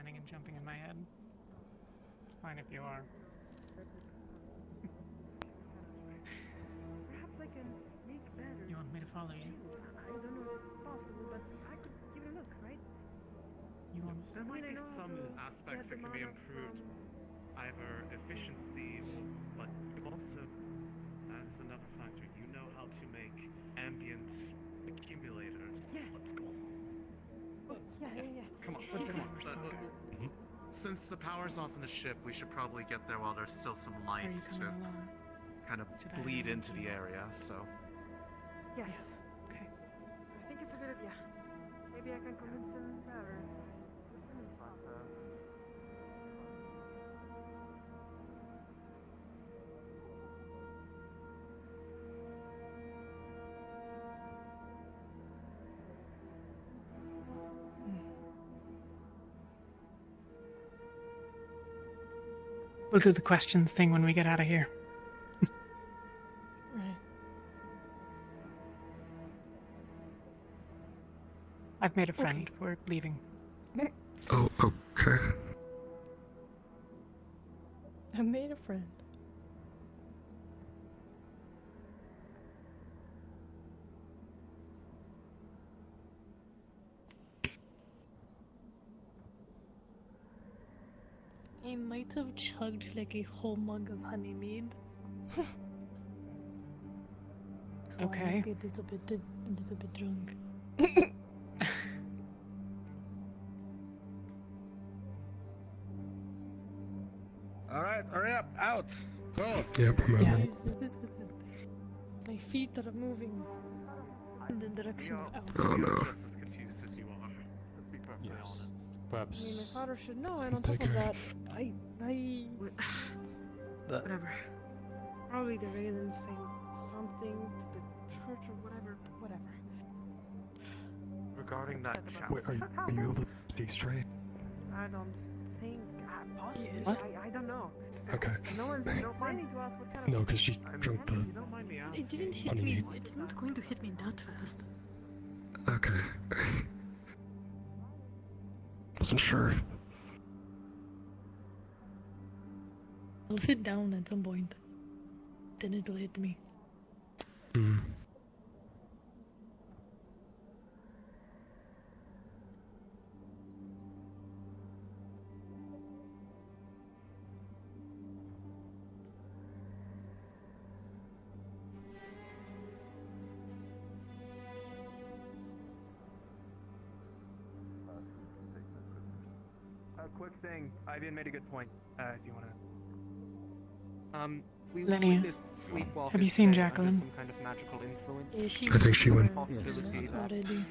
Speaker 2: standing and jumping in my head. It's fine if you are.
Speaker 18: Perhaps I can sneak better.
Speaker 2: You want me to follow you?
Speaker 18: I don't know if it's possible, but I could give it a look, right?
Speaker 2: You want?
Speaker 17: There might
Speaker 18: I
Speaker 17: be
Speaker 18: know
Speaker 17: some
Speaker 18: to
Speaker 17: aspects
Speaker 18: get
Speaker 17: that
Speaker 18: the
Speaker 17: can be
Speaker 18: mana
Speaker 17: improved,
Speaker 18: from-
Speaker 17: either efficiency, but you also, as another factor, you know how to make ambient accumulators.
Speaker 18: Yeah.
Speaker 17: Let's go.
Speaker 18: Yeah.
Speaker 17: Come on, come on. Since the power's off in the ship, we should probably get there while there's still some light to kind of bleed into the area, so.
Speaker 18: Yes.
Speaker 2: Okay.
Speaker 18: I think it's a good idea. Maybe I can convince him better.
Speaker 2: We'll do the questions thing when we get out of here.
Speaker 9: Right.
Speaker 2: I've made a friend. We're leaving.
Speaker 12: Oh, okay.
Speaker 9: I made a friend.
Speaker 23: I might have chugged like a whole mug of honey mead. So
Speaker 2: Okay.
Speaker 23: I might be a little bit drunk.
Speaker 13: All right, hurry up, out, go.
Speaker 12: Yep, I'm
Speaker 23: Yeah,
Speaker 12: moving.
Speaker 23: this was it. My feet are moving in the direction of out.
Speaker 12: Oh no.
Speaker 17: Just as confused as you are, to be perfectly honest.
Speaker 18: I mean, my
Speaker 6: Perhaps.
Speaker 18: father should know, and on top
Speaker 12: Take
Speaker 18: of
Speaker 12: care.
Speaker 18: that, I... Whatever. Probably the Raelins saying something to the church or whatever.
Speaker 17: Regarding that chapter.
Speaker 12: Wait, are you able to see straight?
Speaker 18: I don't think... possibly.
Speaker 23: What?
Speaker 18: I don't know.
Speaker 12: Okay.
Speaker 18: No one's explaining to us what kind of...
Speaker 12: No, because she's drunk the.
Speaker 17: You don't mind me asking.
Speaker 23: It didn't hit
Speaker 12: Honey
Speaker 23: me.
Speaker 12: mead.
Speaker 23: It's not going to hit me that fast.
Speaker 12: Okay. Wasn't sure.
Speaker 23: I'll sit down at some point. Then it'll hit me.
Speaker 12: Mm.
Speaker 17: A quick thing. Ivan made a good point. If you wanna. We
Speaker 2: Linnea,
Speaker 17: witnessed sleepwalkers
Speaker 2: have you seen
Speaker 17: today under
Speaker 2: Jacqueline?
Speaker 17: Some kind of magical influence.
Speaker 23: Yeah, she
Speaker 12: I think she went.
Speaker 17: Possibility that
Speaker 23: already.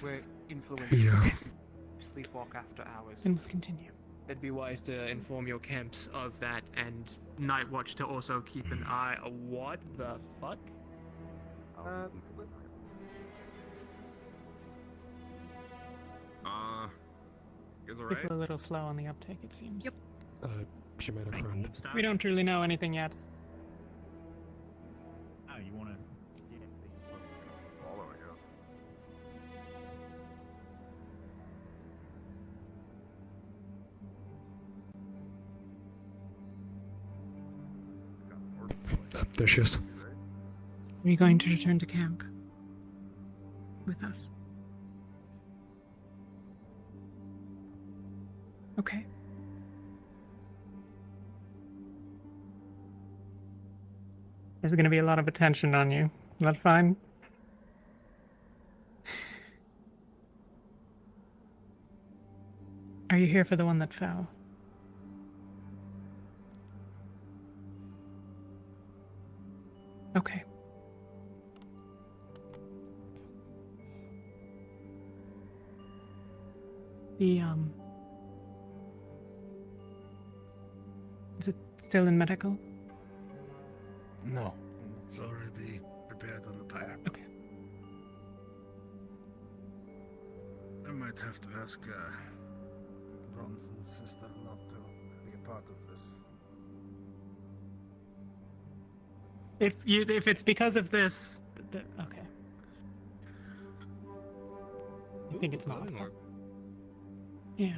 Speaker 17: we're influenced
Speaker 12: Yeah.
Speaker 17: to sleepwalk after hours.
Speaker 2: And we'll continue.
Speaker 17: It'd be wise to inform your camps of that, and Night Watch to also keep an eye. What the fuck?
Speaker 11: You guys alright?
Speaker 2: People a little slow on the uptake, it seems.
Speaker 23: Yep.
Speaker 12: She made a friend.
Speaker 2: We don't really know anything yet.
Speaker 8: Ah, you wanna follow, I guess.
Speaker 12: There she is.
Speaker 2: Are you going to return to camp with us? Okay. There's going to be a lot of attention on you. Is that fine? Are you here for the one that fell? Okay. The, is it still in medical?
Speaker 13: No, it's already prepared on the pyre.
Speaker 2: Okay.
Speaker 13: I might have to ask Bronson's sister not to be a part of this.
Speaker 2: If it's because of this, okay. I think it's not. Yeah.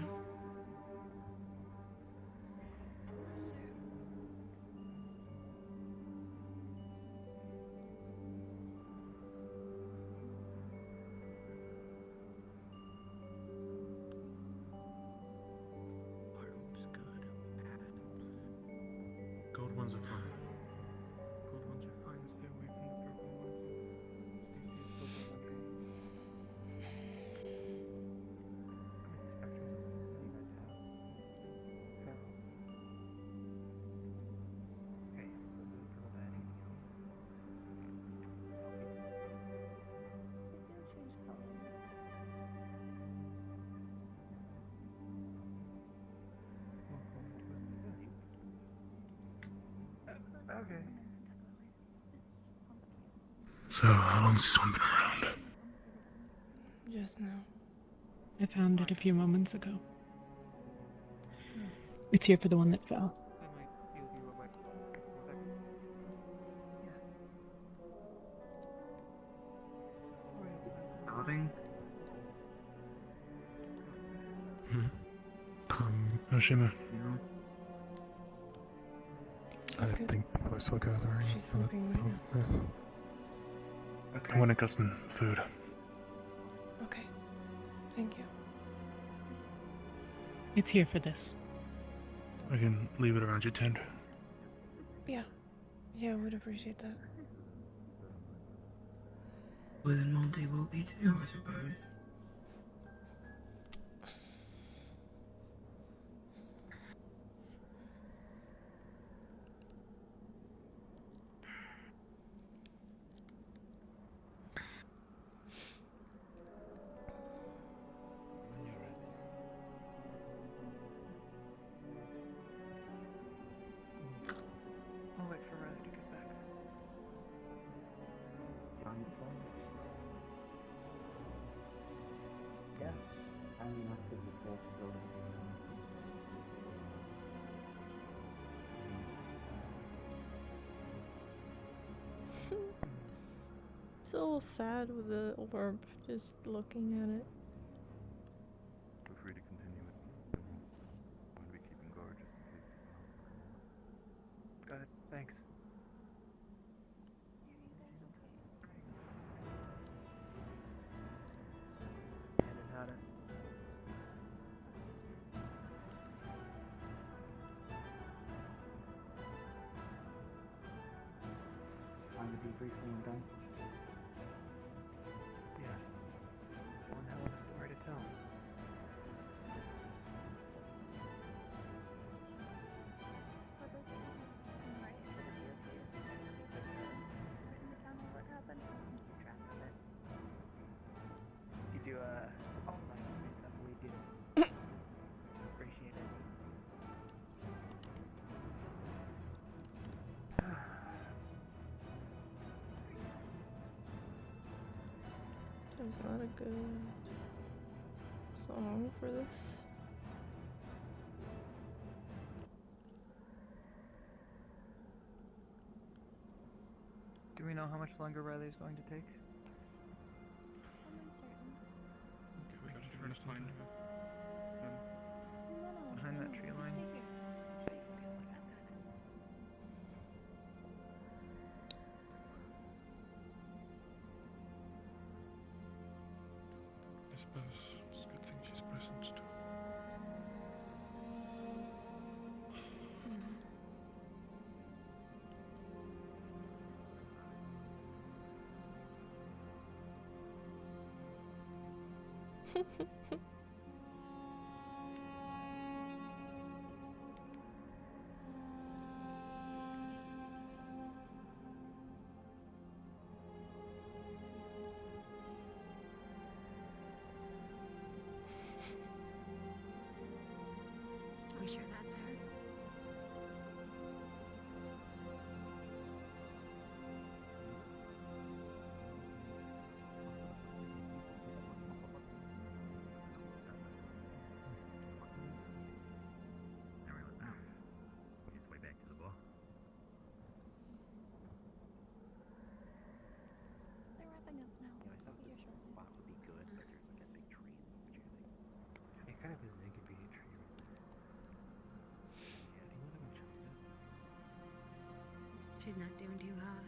Speaker 17: Okay.
Speaker 13: So, how long's this one been around?
Speaker 9: Just now.
Speaker 2: I found it a few moments ago. It's here for the one that fell.
Speaker 17: I might heal you away. Starting.
Speaker 13: Oshima.
Speaker 12: I think people are still gathering.
Speaker 9: She's sleeping right now.
Speaker 13: I want to get some food.
Speaker 9: Okay. Thank you.
Speaker 2: It's here for this.
Speaker 13: I can leave it around your tent.
Speaker 9: Yeah. Yeah, I would appreciate that.
Speaker 3: Well, then Monty will be too, I suppose.
Speaker 17: I'll wait for Riley to get back.
Speaker 1: Yeah, I mean, I could be close to
Speaker 9: It's a little sad with the orb, just looking at it.
Speaker 8: Feel free to continue it. I'm going to be keeping guard just in case.
Speaker 17: Got it. Thanks. Had it.
Speaker 1: I'm the debriefing done.
Speaker 17: Yeah. One hell of a story to tell. You do oh my goodness, definitely do. Appreciate it.
Speaker 9: There's not a good song for this.
Speaker 17: Do we know how much longer Riley's going to take?
Speaker 11: We got to first find
Speaker 17: Behind that tree line.
Speaker 11: I suppose it's a good thing she's present too.
Speaker 7: Are we sure that's her?
Speaker 8: It's way back to the bar.
Speaker 7: They're wrapping up now.
Speaker 8: Yeah, I thought
Speaker 7: You're sure.
Speaker 8: spot would be good, but there's like a big tree in the picture.
Speaker 17: It kind of is an inconvenient tree.
Speaker 8: Yeah, do you live in China?
Speaker 7: She's not doing too hot.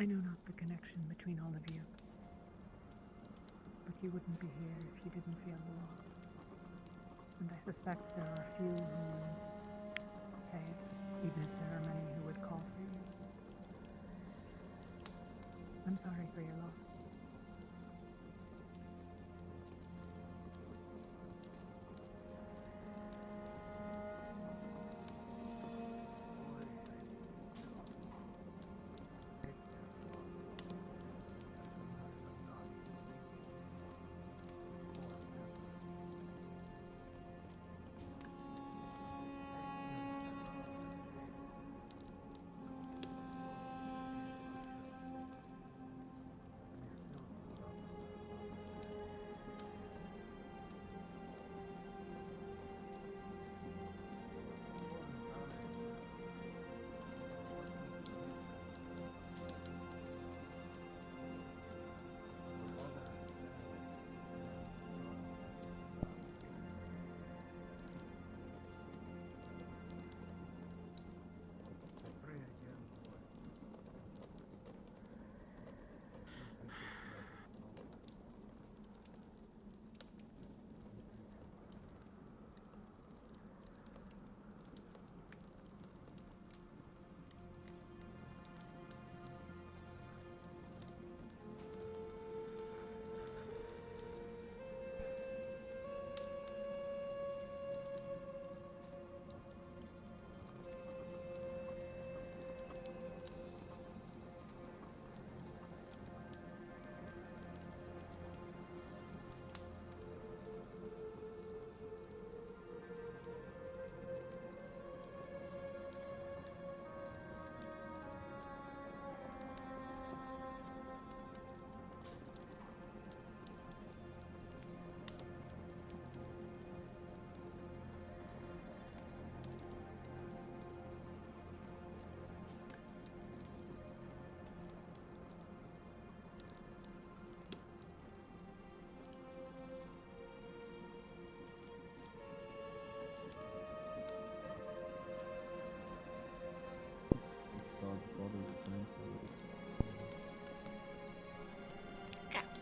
Speaker 2: I know not the connection between all of you, but you wouldn't be here if you didn't feel the loss. And I suspect there are few who will pay, even if there are many who would call for you. I'm sorry for your loss.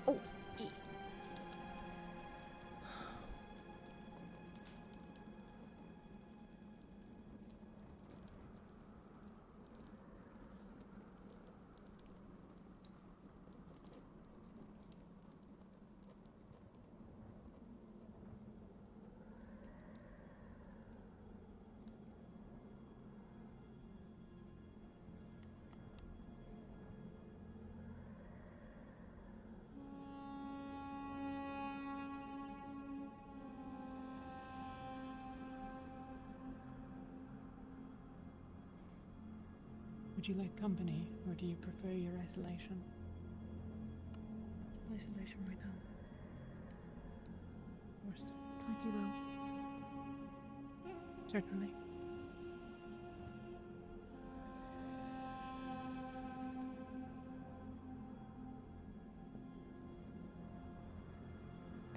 Speaker 9: Oh, yeah.
Speaker 2: Would you like company, or do you prefer your isolation?
Speaker 15: Isolation right now.
Speaker 2: Of course.
Speaker 15: Thank you, though.
Speaker 2: Certainly.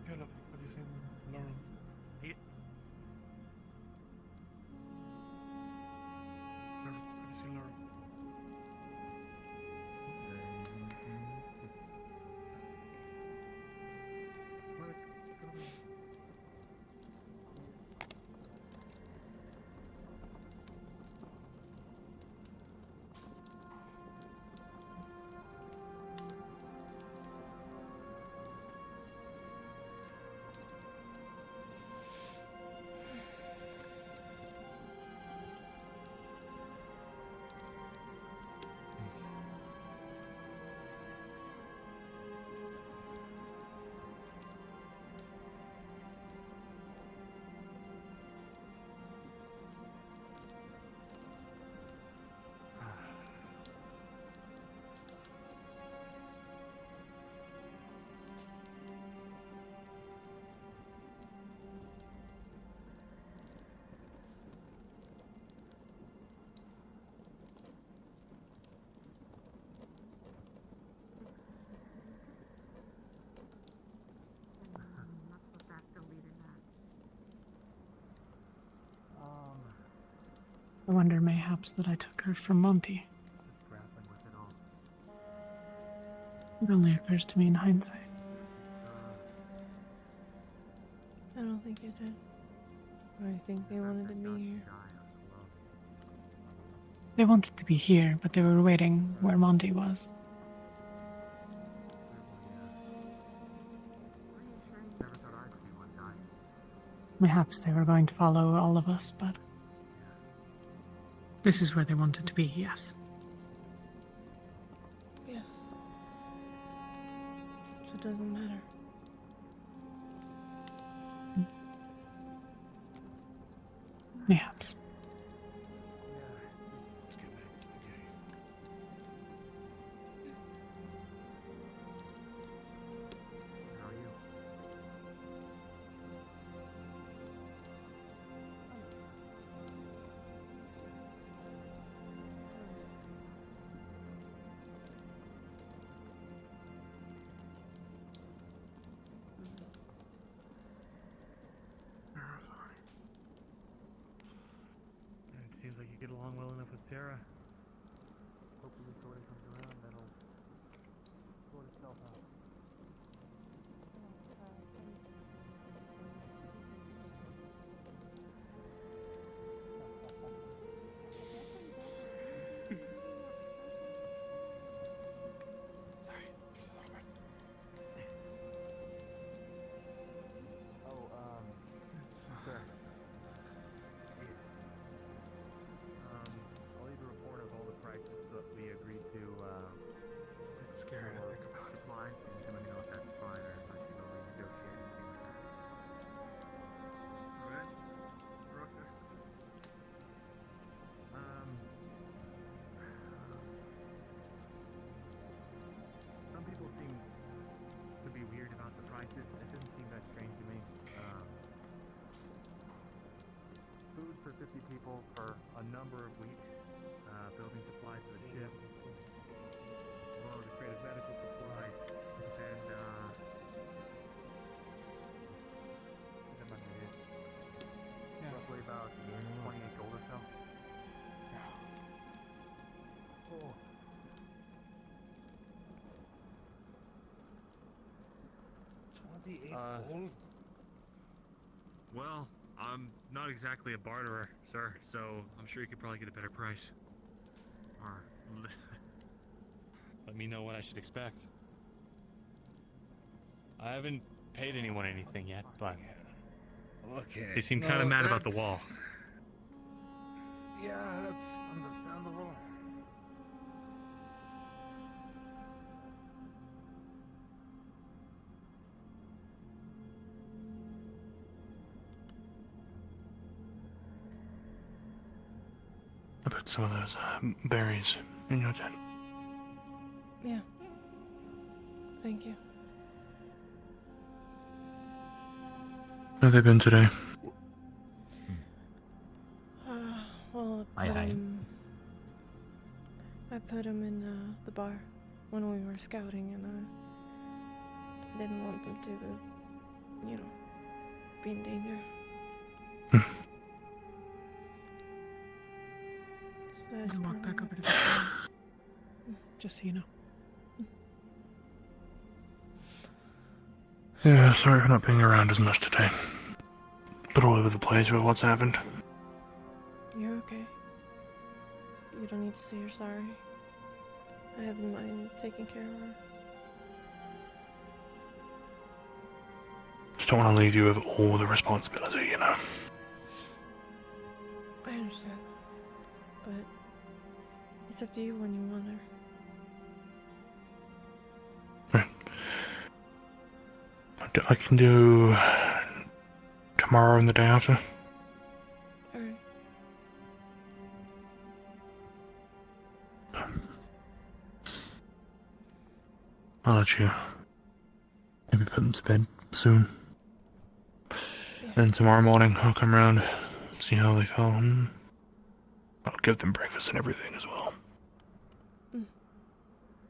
Speaker 8: Caleb, have you seen Lauren? Perfect. Have you seen Lauren?
Speaker 2: I wonder mayhaps that I took her from Monty.
Speaker 1: Just grappling with it all.
Speaker 2: It only occurs to me in hindsight.
Speaker 9: I don't think it did. I think they wanted to be here.
Speaker 2: They wanted to be here, but they were waiting where Monty was. Perhaps they were going to follow all of us, but this is where they wanted to be, yes.
Speaker 9: Yes. So it doesn't matter.
Speaker 2: Perhaps.
Speaker 13: Let's get back to the game.
Speaker 17: How are you? It seems like you get along well enough with Tara. Hopefully this story comes around, that'll sort itself out. Sir. I'll leave a report of all the prices that we agreed to,
Speaker 13: It's scary to think about.
Speaker 17: supply, and let me know if that's fine or if I should go renegotiate anything like that. Alright. Roger. Some people seem to be weird about the prices. It doesn't seem that strange to me. Food for 50 people for a number of weeks. Building supplies for the ship. Along with the creative medical supplies. And, that must be it. Roughly about 28 gold or so. Oh.
Speaker 13: Gold?
Speaker 17: Well, I'm not exactly a barterer, sir, so I'm sure you could probably get a better price. Or let me know what I should expect. I haven't paid anyone anything yet, but
Speaker 13: Okay.
Speaker 17: they seem kind of mad about the wall.
Speaker 13: Yeah, that's understandable.
Speaker 4: I put some of those berries in your tent.
Speaker 9: Yeah. Thank you.
Speaker 4: Where have they been today?
Speaker 9: Well,
Speaker 4: Aye, aye.
Speaker 9: I put him in the bar when we were scouting, and I didn't want them to, you know, be in danger. So that's
Speaker 2: You walk back
Speaker 9: probably
Speaker 2: over to the car, just so you know.
Speaker 4: Yeah, sorry for not being around as much today. Been all over the place with what's happened.
Speaker 9: You're okay. You don't need to say you're sorry. I have in mind taking care of her.
Speaker 4: Just don't want to leave you with all the responsibility, you know.
Speaker 9: I understand. But it's up to you when you want her.
Speaker 4: I can do tomorrow and the day after.
Speaker 9: Alright.
Speaker 4: I'll let you maybe put them to bed soon. Then tomorrow morning I'll come around, see how they feel, and I'll give them breakfast and everything as well.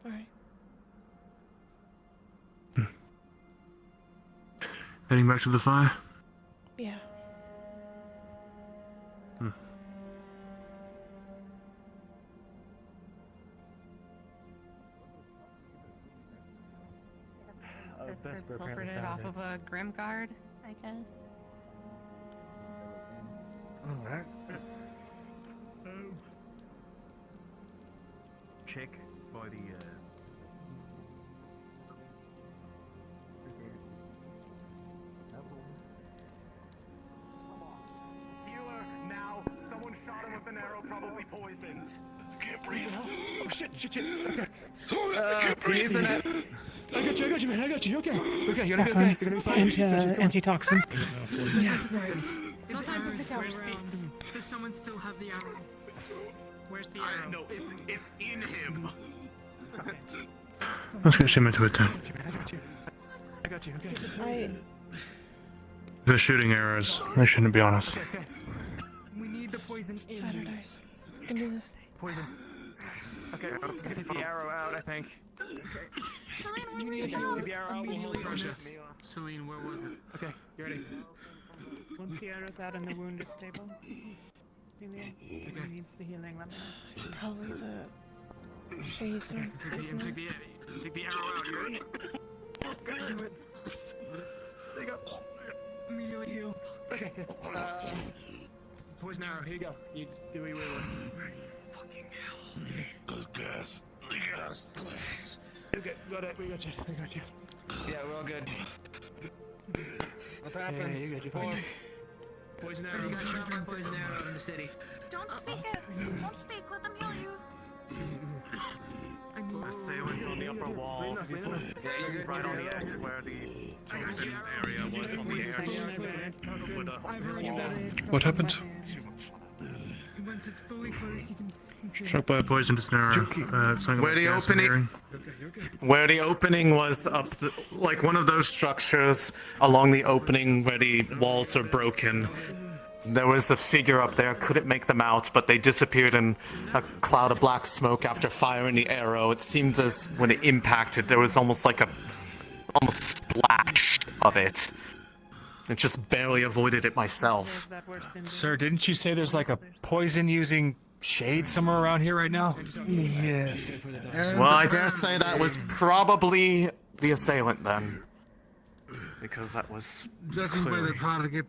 Speaker 9: Alright.
Speaker 4: Heading back to the fire?
Speaker 9: Yeah.
Speaker 2: Vesper apparently
Speaker 10: Pilfered it
Speaker 2: found
Speaker 10: off of a Grim Guard, I guess.
Speaker 13: Alright.
Speaker 8: Check by the healer now. Someone shot him with an arrow, probably poisoned. Can't breathe.
Speaker 4: Oh shit! Okay.
Speaker 5: He's in it.
Speaker 4: I got you, man. I got you. Okay. Okay, you're gonna be
Speaker 2: Back on.
Speaker 4: okay. You're gonna be fine.
Speaker 2: Antitoxin.
Speaker 3: Yeah, right.
Speaker 18: No time to pick out
Speaker 3: Where's
Speaker 18: around.
Speaker 3: Does someone still have the arrow? Where's the
Speaker 8: I
Speaker 3: arrow?
Speaker 8: know it's in him.
Speaker 4: Let's get him into it then.
Speaker 8: I got you. Okay.
Speaker 4: The shooting arrows. They shouldn't be on us.
Speaker 18: We need the poison in.
Speaker 9: Fatter dice. You can do this.
Speaker 8: Poison. Okay, let's get the arrow out, I think.
Speaker 18: You need to
Speaker 8: Get
Speaker 18: heal
Speaker 8: the arrow out. We'll hold
Speaker 18: immediately.
Speaker 8: it.
Speaker 3: Celine, where was it?
Speaker 8: Okay, you ready?
Speaker 2: Once the arrow's out and the wound is stable, Julian, if he needs the healing, let me know.
Speaker 9: It's probably the shades or
Speaker 3: Take the arrow out. You ready?
Speaker 8: Do it. There you go.
Speaker 3: Immediately heal.
Speaker 8: Okay.
Speaker 3: Poison arrow. Here you go. You do what you will.
Speaker 8: Fucking hell.
Speaker 21: Cause gas.
Speaker 8: Okay, we got you.
Speaker 5: Yeah, we're all good.
Speaker 13: What happened?
Speaker 8: Yeah, you got you fine.
Speaker 3: Poison arrow. You got shot by poison arrow in the city.
Speaker 10: Don't speak it! Don't speak, let them heal you!
Speaker 8: Assailants on the upper wall.
Speaker 5: Yeah, you're good.
Speaker 8: Right on the X where the chosen area was on the air.
Speaker 12: What happened?
Speaker 3: Once it's fully closed, you can.
Speaker 4: Struck by a poisonous arrow.
Speaker 19: Where the opening, was up, like one of those structures along the opening where the walls are broken. There was a figure up there. Couldn't make them out, but they disappeared in a cloud of black smoke after firing the arrow. It seemed as when it impacted, there was almost like a splash of it. It just barely avoided it myself.
Speaker 20: Sir, didn't you say there's like a poison-using shade somewhere around here right now?
Speaker 19: Yes. Well, I dare say that was probably the assailant then. Because that was
Speaker 13: Judging by
Speaker 19: clearly...
Speaker 13: the target,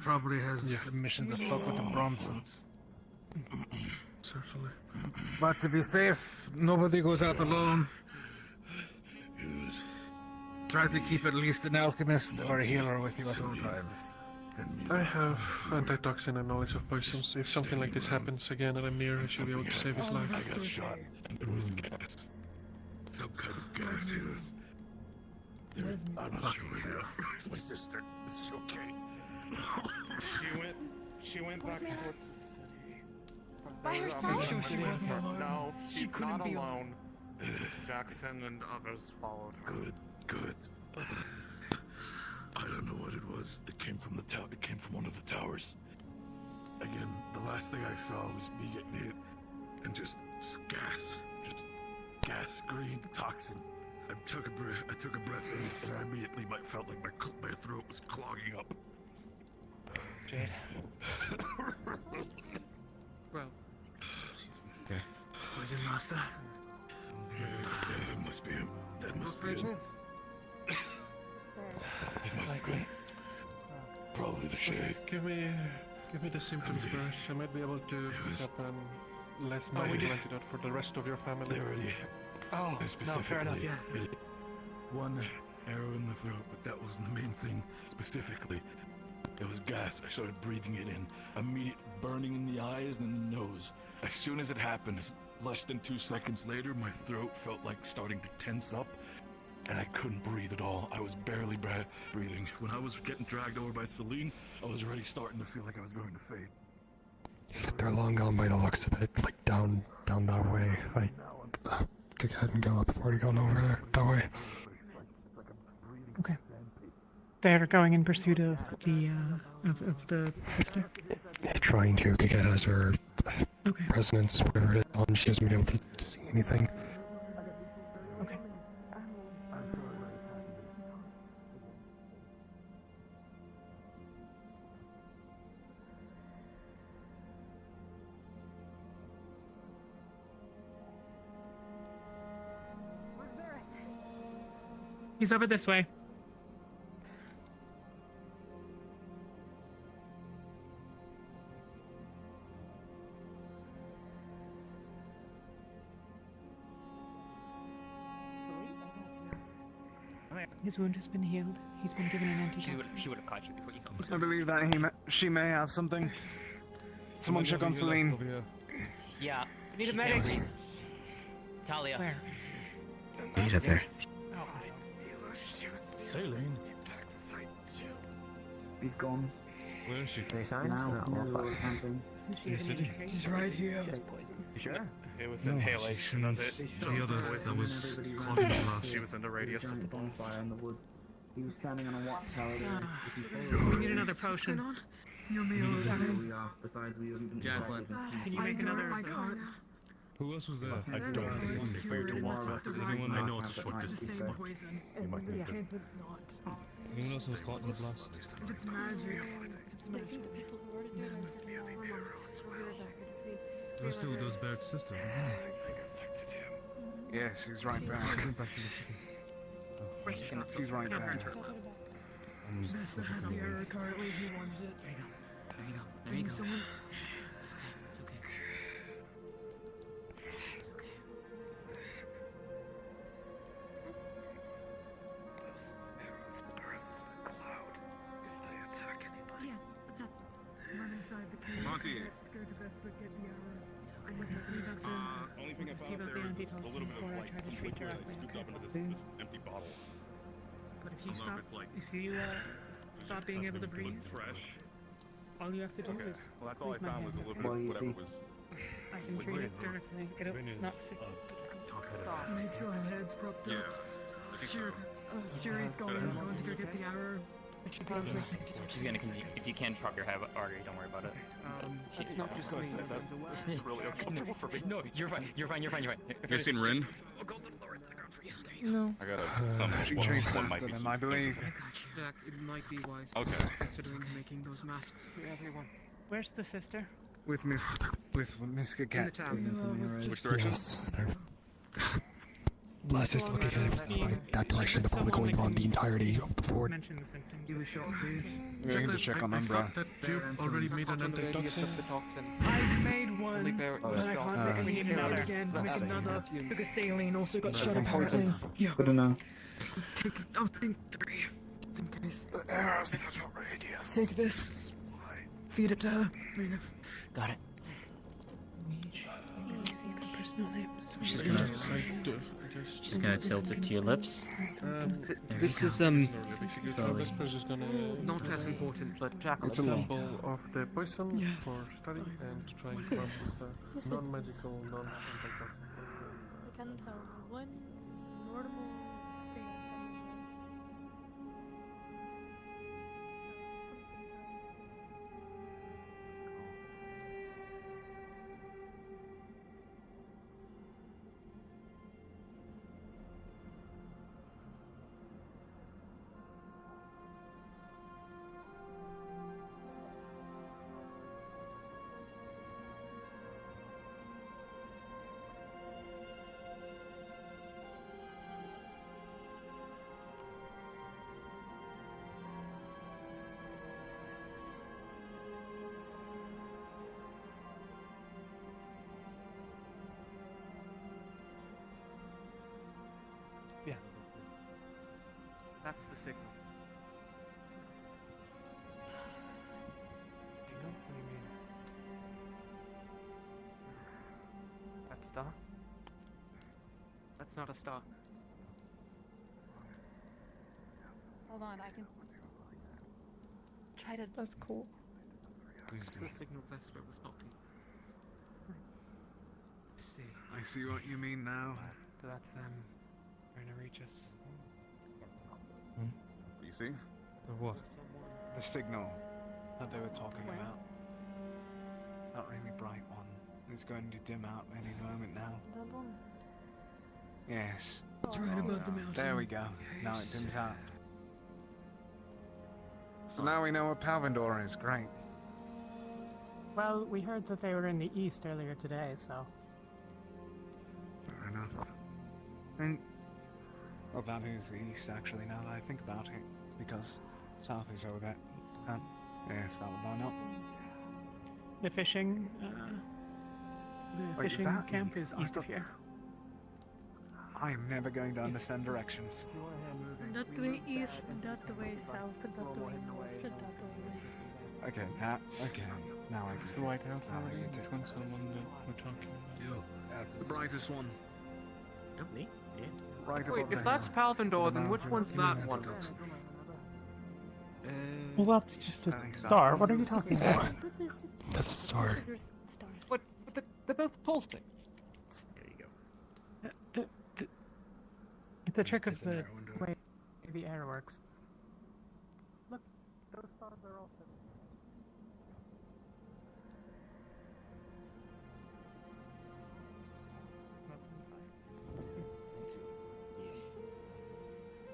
Speaker 13: probably has a mission to fuck with the Bronsons.
Speaker 12: Certainly.
Speaker 13: But to be safe, nobody goes out alone. Try to keep at least an alchemist or a healer with you at all times.
Speaker 12: I have antitoxin and knowledge of poisons. If something like this happens again and I'm near, I should be able to save his life.
Speaker 21: I got shot and there was gas. Some kind of gas hit us. I'm not sure where. Where's my sister? It's okay.
Speaker 19: She went back towards the city.
Speaker 10: By herself?
Speaker 19: No, she's not alone. Jackson and others followed her.
Speaker 21: Good. I don't know what it was. It came from the tower. It came from one of the towers. Again, the last thing I saw was me getting hit, and just gas, green toxin. I took a breath in, and I immediately felt like my throat was clogging up.
Speaker 17: Jade. Well.
Speaker 21: Okay.
Speaker 3: Poison master.
Speaker 21: Yeah, that must be him. That must be him. It must have been. Probably the shade.
Speaker 12: Give me the symptoms first. I might be able to pick up less magic antidote for the rest of your family.
Speaker 21: They already.
Speaker 12: Oh,
Speaker 21: no, fair enough. Yeah. One arrow in the throat, but that wasn't the main thing. Specifically, it was gas. I started breathing it in. Immediate burning in the eyes and in the nose. As soon as it happened, less than 2 seconds later, my throat felt like starting to tense up, and I couldn't breathe at all. I was barely breathing. When I was getting dragged over by Celine, I was already starting to feel like I was going to fade.
Speaker 12: They're long gone by the looks of it, like down that way. I could go ahead and go up. I've already gone over there, that way.
Speaker 2: Okay. They're going in pursuit of the sister.
Speaker 12: Trying to get as her resonance, whatever it is, she hasn't been able to see anything.
Speaker 2: Okay. He's over this way. His wound has been healed. He's been given an antitoxin.
Speaker 5: She would have caught you before you killed
Speaker 20: I believe that she may have something. Someone check on Celine.
Speaker 5: Yeah.
Speaker 18: I need a
Speaker 5: she
Speaker 18: medic.
Speaker 5: can't breathe. Talia.
Speaker 2: Where?
Speaker 12: He's up there.
Speaker 20: Celine.
Speaker 1: He's gone.
Speaker 20: Where is she?
Speaker 1: Any signs?
Speaker 3: She's right here.
Speaker 1: You sure?
Speaker 4: It was
Speaker 12: No,
Speaker 4: inhalation of it.
Speaker 12: the
Speaker 4: Just
Speaker 12: other
Speaker 4: poison.
Speaker 12: that was clogging the blast.
Speaker 4: She was in the radius of the blast.
Speaker 1: Bonfire in the wood. He was standing on a watchtower.
Speaker 2: We need another potion.
Speaker 3: Your meal.
Speaker 1: We are. Besides, we haven't been
Speaker 17: Jacqueline.
Speaker 2: Can you make another?
Speaker 12: Who else was there?
Speaker 1: I don't think
Speaker 12: fair to water. Anyone I know it's a short
Speaker 3: It's the
Speaker 12: distance.
Speaker 3: same poison. And yeah, if it's not.
Speaker 12: Anyone else was caught in the blast?
Speaker 3: If it's magic. It's magic.
Speaker 12: There was still those Barrett's sister.
Speaker 20: Yes, he was right back.
Speaker 12: She went back to the city.
Speaker 20: She's right there.
Speaker 3: Vesper has the error currently. He wanted it.
Speaker 5: There you go. There you go.
Speaker 3: Someone.
Speaker 5: It's okay. It's okay.
Speaker 12: Those arrows burst in a cloud if they attack anybody.
Speaker 3: Run inside the cave.
Speaker 11: Monty.
Speaker 3: Go to Vesper, get the error.
Speaker 11: Only thing I found up there is a little bit of like some liquid I scooped up into this empty bottle.
Speaker 2: But if
Speaker 11: I
Speaker 2: you
Speaker 11: don't know
Speaker 2: stop,
Speaker 11: if it's like
Speaker 2: if you stop being able to breathe,
Speaker 11: fresh.
Speaker 2: all you have to do
Speaker 11: Okay.
Speaker 2: is.
Speaker 11: Well, that's all I
Speaker 2: squeeze my
Speaker 11: found was a
Speaker 2: hand.
Speaker 11: little bit of whatever was.
Speaker 2: I can treat it directly. Get up, not fit.
Speaker 3: Stop. Make sure her head's propped up.
Speaker 11: Yes. I think
Speaker 3: Sure. Sherry's going. I'm going to go get the arrow.
Speaker 5: She's gonna continue. If you can drop your head artery, don't worry about it.
Speaker 11: It's not just gonna say that. This is really uncomfortable for me.
Speaker 5: No, you're fine. You're fine. You're fine. You're fine.
Speaker 11: You guys seen Rin?
Speaker 3: No.
Speaker 11: I gotta.
Speaker 20: She
Speaker 11: well,
Speaker 20: chased
Speaker 11: one
Speaker 20: after
Speaker 11: might be
Speaker 20: them,
Speaker 11: some-
Speaker 20: I believe.
Speaker 17: Jack, it might be wise
Speaker 11: Okay.
Speaker 17: considering making those masks for everyone.
Speaker 2: Where's the sister?
Speaker 20: With Miss Miss
Speaker 17: In the
Speaker 20: Cat.
Speaker 17: town.
Speaker 11: Which direction?
Speaker 12: Yes, they're... Blast is looking at him right that direction. They're probably going around the entirety of the fort.
Speaker 2: Mention the symptoms.
Speaker 1: He was shot, dude.
Speaker 20: We're going to check on Umbra.
Speaker 12: that you already made an antitoxin.
Speaker 3: I made one.
Speaker 17: Only bear it
Speaker 3: But I
Speaker 17: yourself.
Speaker 3: can't make
Speaker 2: We need
Speaker 3: it
Speaker 2: another.
Speaker 3: again. Make
Speaker 20: Let's see.
Speaker 3: another. Because saline also got shot
Speaker 20: Some poison.
Speaker 3: apparently. Yeah.
Speaker 1: Good enough.
Speaker 3: Take it. I'll think 3. Just in case.
Speaker 12: The arrows have a radius.
Speaker 3: Take this. Feed it to her. Raina.
Speaker 5: Got it.
Speaker 10: She's gonna tilt it to your lips.
Speaker 17: This is
Speaker 10: Slowly.
Speaker 17: not as important, but Jack
Speaker 20: It's a
Speaker 17: symbol
Speaker 12: of the poison
Speaker 3: Yes.
Speaker 12: for study and to try and come up with a non-magical, non-antitoxin.
Speaker 23: I can tell one normal thing.
Speaker 17: That's the signal. Signal? What do you mean? That star? That's not a star.
Speaker 10: Hold on, I can
Speaker 23: Try to.
Speaker 9: That's cool.
Speaker 17: It's the signal Vesper was knocking. I see.
Speaker 20: I see what you mean now.
Speaker 17: So that's them trying to reach us.
Speaker 11: You see?
Speaker 12: The what?
Speaker 20: The signal that they were talking about. That really bright one. It's going to dim out any moment now.
Speaker 23: That one.
Speaker 20: Yes.
Speaker 3: It's right above the mountain.
Speaker 20: There we go. Now it dims out. So now we know what Palvindor is. Great.
Speaker 2: Well, we heard that they were in the east earlier today, so.
Speaker 20: Fair enough. And well, that is the east, actually, now that I think about it, because south is over there. Yes, that would line up.
Speaker 2: The fishing,
Speaker 20: Wait, is
Speaker 2: fishing
Speaker 20: that
Speaker 2: camp
Speaker 20: east?
Speaker 2: is east of here.
Speaker 20: I am never going to understand directions.
Speaker 23: That way east, that way south, that way north, that way west.
Speaker 20: Okay, now I get
Speaker 6: The White House already? This one's the one that we're talking about.
Speaker 14: The brightest one.
Speaker 17: Not me. Yeah.
Speaker 20: Right
Speaker 17: Wait,
Speaker 20: above
Speaker 17: if
Speaker 20: the
Speaker 17: that's Palvindor, then which one's that one?
Speaker 2: Well, that's just a star. What are you talking about?
Speaker 12: That's a star.
Speaker 17: But they're both pulsing. There you go.
Speaker 2: It's a trick of the way the air works. Look, those stars are also.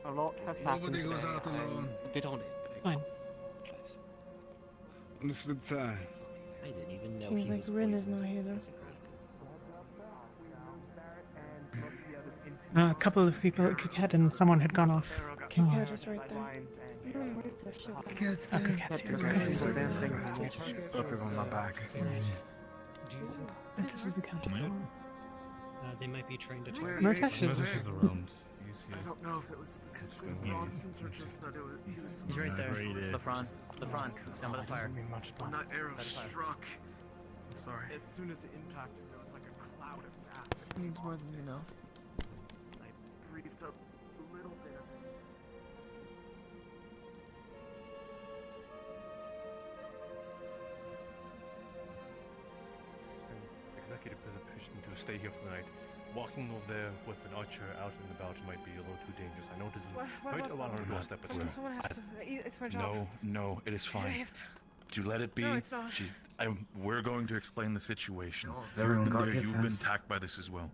Speaker 17: A lot has happened.
Speaker 13: Nobody goes out alone.
Speaker 17: A bit on it.
Speaker 2: Fine.
Speaker 20: Understood, sir.
Speaker 17: I didn't even know
Speaker 9: Seems
Speaker 17: he
Speaker 9: like
Speaker 17: was
Speaker 9: Rin is
Speaker 17: poisoned.
Speaker 9: not here though.
Speaker 2: A couple of people at Coquette and someone had gone off. Can
Speaker 9: Cat is right there.
Speaker 3: Cat's
Speaker 2: Okay,
Speaker 3: there.
Speaker 2: Cat's here.
Speaker 20: Both of them are back.
Speaker 2: This is the counter.
Speaker 6: They might be trying to
Speaker 2: Murtash is
Speaker 14: around.
Speaker 3: I don't know if it was specifically Bronson's or just that it was, he was
Speaker 16: He's right there.
Speaker 14: Separated.
Speaker 16: The front. The front. Down by the fire.
Speaker 3: when that arrow struck.
Speaker 13: I'm sorry.
Speaker 17: As soon as it impacted, there was like a cloud of gas.
Speaker 3: Needs more than you know.
Speaker 17: I breathed up a little bit of it.
Speaker 8: Executive position to stay here for the night. Walking over there with an archer out and about might be a little too dangerous. I know this is right along our doorstep, but still.
Speaker 18: Someone has to. It's my job.
Speaker 21: No, it is
Speaker 18: I
Speaker 21: fine.
Speaker 18: have to.
Speaker 21: Do let it be.
Speaker 18: No, it's not.
Speaker 21: We're going to explain the situation.
Speaker 1: everyone got hit
Speaker 21: You've been
Speaker 1: fast?
Speaker 21: attacked by this as well.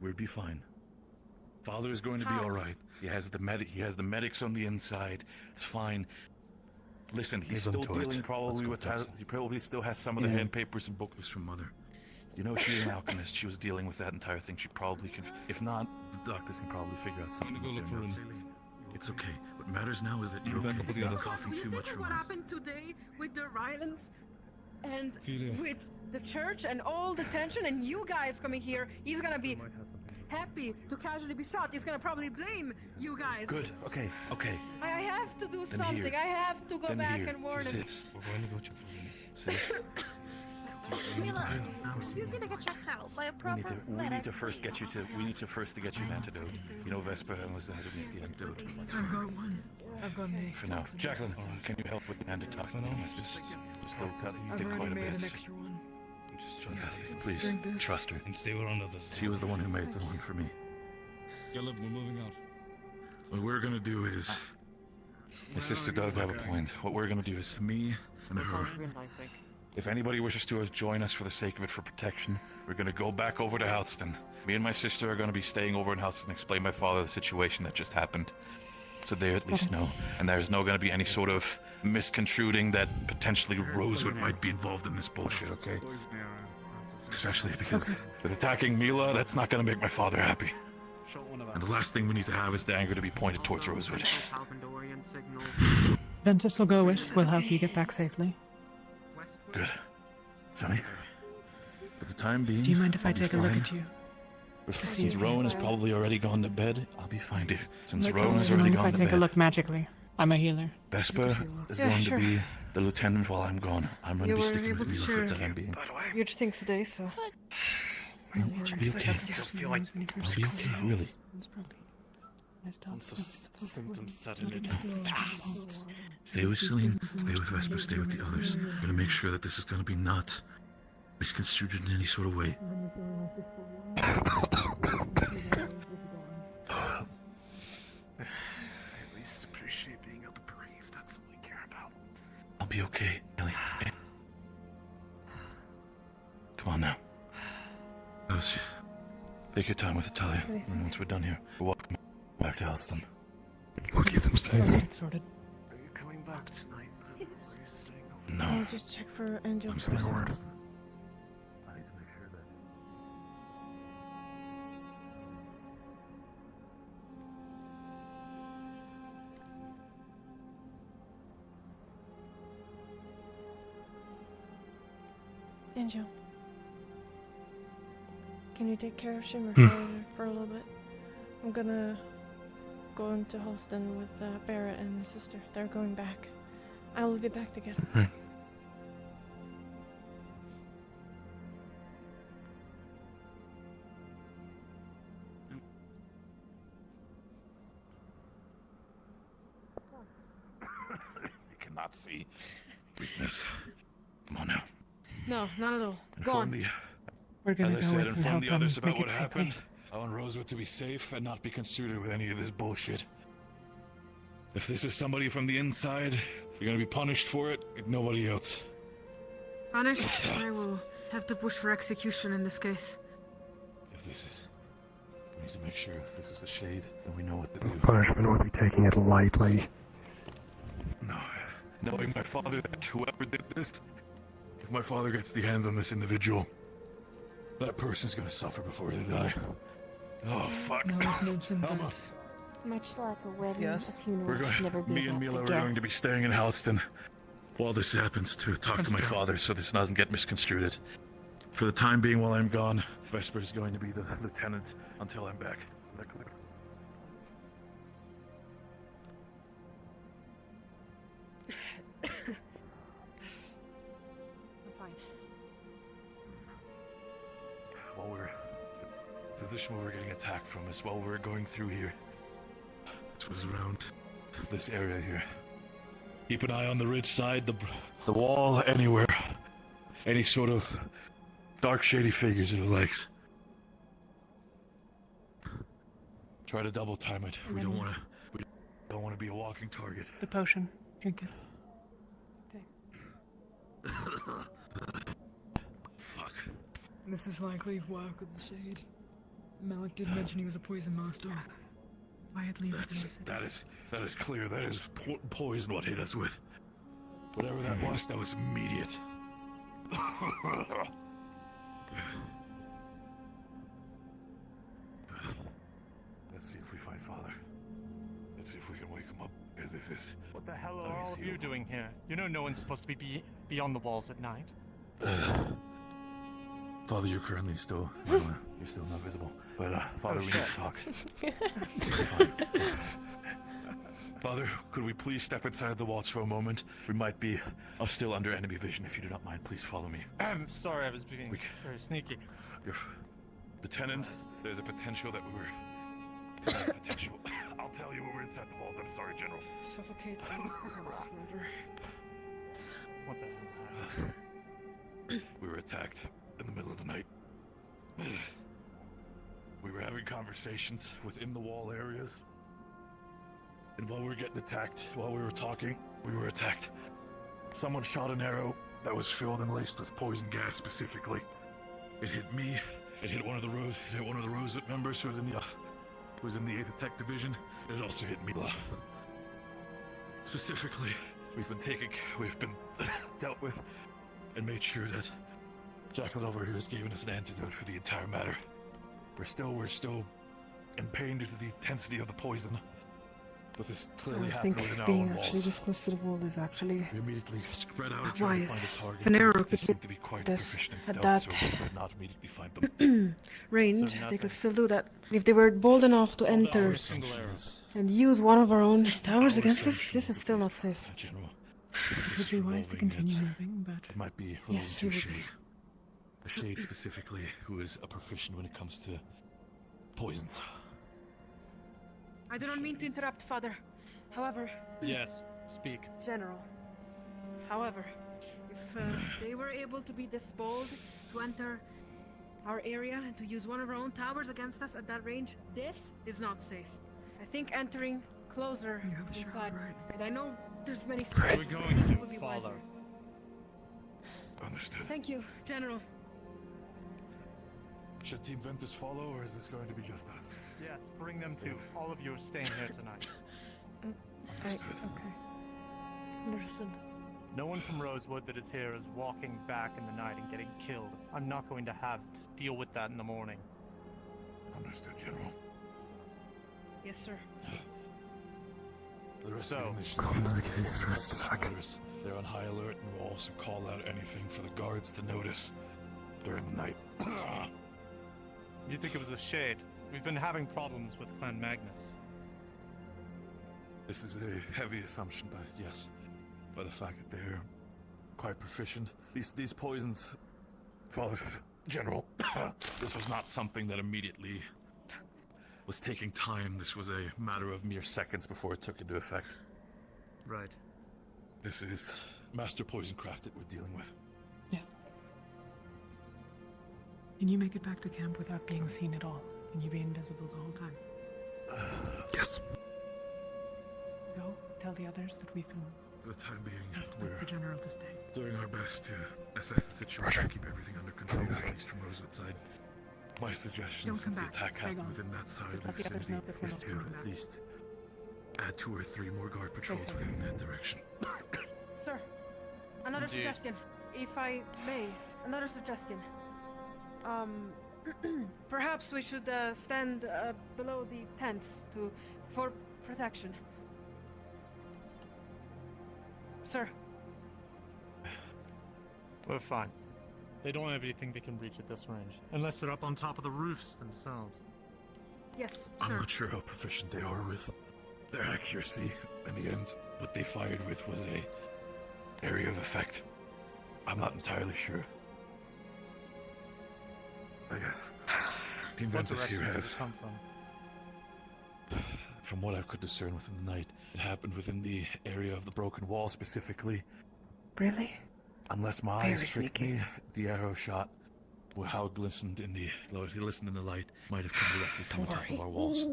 Speaker 21: We'll be fine. Father is going to be
Speaker 18: How?
Speaker 21: all right. He has the medics on the inside. It's fine. Listen, he's
Speaker 12: Leave them
Speaker 21: still
Speaker 12: to it.
Speaker 21: dealing probably
Speaker 12: Let's go
Speaker 21: with.
Speaker 12: fix it.
Speaker 21: He probably still has some of the
Speaker 2: Yeah.
Speaker 21: hand papers and booklets from Mother. You know, she's an alchemist. She was dealing with that entire thing. She probably can. If not, the doctors can probably figure out something.
Speaker 14: go
Speaker 21: with
Speaker 14: look
Speaker 21: their
Speaker 14: for
Speaker 21: notes.
Speaker 14: him.
Speaker 21: It's okay. What matters now is that you're
Speaker 14: Back up with the
Speaker 21: okay. You're
Speaker 14: others.
Speaker 21: coughing too much from
Speaker 18: what
Speaker 21: us.
Speaker 18: happened today with the violence and
Speaker 14: Feel it.
Speaker 18: with the church and all the tension and you guys coming here, he's gonna be happy to casually be shot. He's gonna probably blame you guys.
Speaker 21: Good. Okay.
Speaker 18: I have to do
Speaker 21: Then
Speaker 18: something.
Speaker 21: here.
Speaker 18: I have to go
Speaker 21: Then
Speaker 18: back
Speaker 21: here.
Speaker 18: and warn him.
Speaker 21: Sis.
Speaker 14: We're going to go check for him.
Speaker 21: Sis.
Speaker 7: Mila, you're gonna get checked out by a
Speaker 21: We
Speaker 7: proper
Speaker 21: need to
Speaker 7: medic.
Speaker 21: first get you to. We need to first to get you an antidote. You know, Vesper was the head of the antidote.
Speaker 3: I've got one. I've got an
Speaker 21: For now, Jacqueline, can you help with the antidote? Still cut. You
Speaker 3: I've
Speaker 21: did quite
Speaker 3: already
Speaker 21: a
Speaker 3: made
Speaker 21: bit.
Speaker 3: an extra one.
Speaker 21: Please
Speaker 3: Drink this.
Speaker 21: trust her.
Speaker 14: And stay around others.
Speaker 21: She was the one who made the one for me.
Speaker 14: Caleb, we're moving out.
Speaker 21: What we're gonna do is. My sister does have a point. What we're gonna do is me and her.
Speaker 17: I think.
Speaker 21: If anybody wishes to join us for the sake of it for protection, we're gonna go back over to Houston. Me and my sister are gonna be staying over in Houston and explain my father the situation that just happened. So they at least know. And there's no gonna be any sort of misconstruing that potentially Rosewood might be involved in this bullshit, okay? Especially because with attacking Mila, that's not gonna make my father happy. And the last thing we need to have is the anger to be pointed towards Rosewood.
Speaker 17: Palvindorian signal.
Speaker 2: Ventus will go with. We'll help you get back safely.
Speaker 21: Good. Sonny? For the time being,
Speaker 2: Do you mind if I
Speaker 21: I'll be
Speaker 2: take a look
Speaker 21: fine.
Speaker 2: at you?
Speaker 21: Since Rowan has probably already gone to bed, I'll be fine, dear. Since
Speaker 2: Do
Speaker 21: Rowan has
Speaker 2: you
Speaker 21: already
Speaker 2: mind if I
Speaker 21: gone to
Speaker 2: take a
Speaker 21: bed,
Speaker 2: look magically? I'm a healer.
Speaker 21: Vesper is
Speaker 18: Yeah,
Speaker 21: going
Speaker 18: sure.
Speaker 21: to be the lieutenant while I'm gone. I'm going to
Speaker 18: You
Speaker 21: be
Speaker 18: were
Speaker 21: sticking
Speaker 18: able
Speaker 21: with
Speaker 18: to
Speaker 21: you
Speaker 18: share
Speaker 21: for the time being.
Speaker 18: huge things today, so.
Speaker 21: I'll be okay. I'll be okay, really.
Speaker 6: Once those symptoms set in, it's fast.
Speaker 21: Stay with Celine, stay with Vesper, stay with the others. I'm going to make sure that this is going to be not misconstrued in any sort of way.
Speaker 20: I at least appreciate being able to breathe. That's all I care about.
Speaker 21: I'll be okay, Ellie. Okay? Come on now. Us. Take your time with Italia. And once we're done here, we'll walk back to Alston.
Speaker 12: We'll keep them safe.
Speaker 2: Get sorted.
Speaker 20: Are you coming back tonight? Then? Are you staying over?
Speaker 21: No.
Speaker 9: I'll just check for Angel
Speaker 21: I'm
Speaker 9: first.
Speaker 21: staying over.
Speaker 8: I need to make sure that.
Speaker 9: Angel. Can you take care of Shimmer
Speaker 12: Hmm.
Speaker 9: for a little bit? I'm gonna going to Halston with Barrett and his sister. They're going back. I will be back to get them.
Speaker 4: Right.
Speaker 21: You cannot see weakness. Come on now.
Speaker 18: No, not at all. Go
Speaker 21: Inform
Speaker 18: on.
Speaker 21: the,
Speaker 2: We're gonna
Speaker 21: as I
Speaker 2: go
Speaker 21: said,
Speaker 2: with and
Speaker 21: inform
Speaker 2: help
Speaker 21: the
Speaker 2: him
Speaker 21: others about
Speaker 2: make
Speaker 21: what
Speaker 2: it
Speaker 21: happened.
Speaker 2: safely.
Speaker 14: I want Rosewood to be safe and not be consumed with any of this bullshit. If this is somebody from the inside, you're gonna be punished for it, if nobody else.
Speaker 18: Punished? I will have to push for execution in this case.
Speaker 14: If this is... We need to make sure if this is the Shade, then we know what to do.
Speaker 12: Punishment would be taking it lightly.
Speaker 14: No. Knowing my father, that whoever did this, if my father gets the hands on this individual, that person's gonna suffer before they die. Oh, fuck.
Speaker 3: No, mention that.
Speaker 7: Much like a wedding,
Speaker 3: Yes?
Speaker 7: a funeral
Speaker 14: We're going,
Speaker 7: should never be
Speaker 14: me and
Speaker 7: about
Speaker 14: Mila
Speaker 7: the
Speaker 14: are going to be
Speaker 7: guests.
Speaker 14: staying in Halston while this happens to talk to my father so this doesn't get misconstrued. For the time being while I'm gone, Vesper is going to be the lieutenant until I'm back. Is that clear?
Speaker 18: I'm fine.
Speaker 14: While we're... The position where we're getting attacked from is while we're going through here. It was around this area here. Keep an eye on the ridge side, the wall, anywhere. Any sort of dark, shady figures or the likes. Try to double time it. We don't want to be a walking target.
Speaker 2: The potion. Drink it.
Speaker 14: Fuck.
Speaker 3: This is likely work with the Shade. Malik did mention he was a poison master. Quietly.
Speaker 14: That is clear. That is poison what hit us with. Whatever that was immediate. Let's see if we find Father. Let's see if we can wake him up. Because this is...
Speaker 8: What the hell
Speaker 14: Let
Speaker 8: are
Speaker 14: me
Speaker 8: all
Speaker 14: see
Speaker 8: of you
Speaker 14: what-
Speaker 8: doing here? You know no one's supposed to be beyond the walls at night.
Speaker 14: Father, you're currently still... you're still not visible. But, Father, we need to talk. Father, could we please step inside the walls for a moment? We might be still under enemy vision. If you do not mind, please follow me.
Speaker 8: I'm sorry, I was being very sneaky.
Speaker 14: Your Lieutenant, there's a potential that we're... potential. I'll tell you when we're inside the walls. I'm sorry, General.
Speaker 18: Suffocate those murder.
Speaker 8: What the hell?
Speaker 14: We were attacked in the middle of the night. We were having conversations within the wall areas. And while we were getting attacked, while we were talking, we were attacked. Someone shot an arrow that was filled and laced with poison gas specifically. It hit me. It hit one of the Rosewood members who was in the 8th Attack Division. It also hit Mila. Specifically, we've been dealt with and made sure that Jacqueline over here has given us an antidote for the entire matter. We're still in pain due to the intensity of the poison. But this clearly
Speaker 18: I
Speaker 14: happened
Speaker 18: think
Speaker 14: within our
Speaker 18: being
Speaker 14: own
Speaker 18: actually
Speaker 14: walls.
Speaker 18: this close to the wall is actually
Speaker 14: We immediately spread out and tried to
Speaker 18: wise.
Speaker 14: find a target.
Speaker 18: If an arrow
Speaker 14: They
Speaker 18: could
Speaker 14: seem
Speaker 18: hit
Speaker 14: to be quite
Speaker 18: this
Speaker 14: proficient in
Speaker 18: at
Speaker 14: stealth,
Speaker 18: that
Speaker 14: so we could not immediately find them.
Speaker 18: range,
Speaker 8: So
Speaker 18: they
Speaker 8: nothing.
Speaker 18: could still do that. If they were bold enough to enter and use one of our own towers against us, this is still not safe.
Speaker 14: General,
Speaker 2: It would be wise to continue moving, but...
Speaker 14: it might be related
Speaker 18: Yes,
Speaker 14: to
Speaker 18: it
Speaker 14: a
Speaker 18: would
Speaker 14: Shade. A Shade specifically, who is a proficient when it comes to poisons.
Speaker 18: I do not mean to interrupt, Father. However,
Speaker 8: Yes, speak.
Speaker 18: General. However, if they were able to be this bold to enter our area and to use one of our own towers against us at that range, this is not safe. I think entering closer inside. And I know there's many
Speaker 8: We're
Speaker 18: steps,
Speaker 8: going
Speaker 18: but it
Speaker 8: to
Speaker 18: would be
Speaker 8: follow.
Speaker 18: wiser.
Speaker 14: Understood.
Speaker 18: Thank you, General.
Speaker 14: Should Team Ventus follow, or is this going to be just us?
Speaker 8: Yes, bring them too. All of you are staying here tonight.
Speaker 14: Understood.
Speaker 2: Okay. Understood.
Speaker 8: No one from Rosewood that is here is walking back in the night and getting killed. I'm not going to have to deal with that in the morning.
Speaker 14: Understood, General.
Speaker 18: Yes, sir.
Speaker 14: The rest
Speaker 8: So,
Speaker 14: of the mission
Speaker 12: Come to the case first, Zach.
Speaker 14: they're on high alert and will also call out anything for the guards to notice during the night.
Speaker 8: You think it was the Shade? We've been having problems with Clan Magnus.
Speaker 14: This is a heavy assumption, but yes, by the fact that they're quite proficient. These poisons, Father General, this was not something that immediately was taking time. This was a matter of mere seconds before it took into effect.
Speaker 15: Right.
Speaker 14: This is master poison craft that we're dealing with.
Speaker 2: Can you make it back to camp without being seen at all? Can you be invisible the whole time?
Speaker 12: Yes.
Speaker 2: Go tell the others that we've been
Speaker 14: For the time being,
Speaker 2: asked
Speaker 14: we're
Speaker 2: the general to stay.
Speaker 14: doing our best to assess the situation, keep everything under control, at least from Rosewood side. My suggestion
Speaker 2: Don't
Speaker 14: is
Speaker 2: come
Speaker 14: if the
Speaker 2: back.
Speaker 14: attack
Speaker 2: Beg
Speaker 14: happened
Speaker 2: on.
Speaker 14: within that side of
Speaker 2: Just
Speaker 14: the
Speaker 2: let the others
Speaker 14: vicinity
Speaker 2: know that we're
Speaker 14: is
Speaker 2: not
Speaker 14: to
Speaker 2: coming
Speaker 14: at
Speaker 2: back.
Speaker 14: least add 2 or 3 more guard patrols
Speaker 18: safe.
Speaker 14: within that direction.
Speaker 18: Sir, another
Speaker 14: Indeed.
Speaker 18: suggestion, if I may. Another suggestion. Perhaps we should stand below the tents for protection. Sir.
Speaker 15: We're fine. They don't have anything they can reach at this range. Unless they're up on top of the roofs themselves.
Speaker 18: Yes,
Speaker 14: I'm not sure how proficient they are with their accuracy. In the end, what they fired with was a area of effect. I'm not entirely sure. I guess Team
Speaker 15: What
Speaker 14: Ventus here
Speaker 15: direction did it
Speaker 14: have,
Speaker 15: come from?
Speaker 14: from what I could discern within the night, it happened within the area of the broken wall specifically.
Speaker 2: Really?
Speaker 14: Unless my
Speaker 2: Very
Speaker 14: eyes tricked
Speaker 2: sneaky.
Speaker 14: me, the arrow shot, how it glistened in the light, might have come directly from the top of our walls.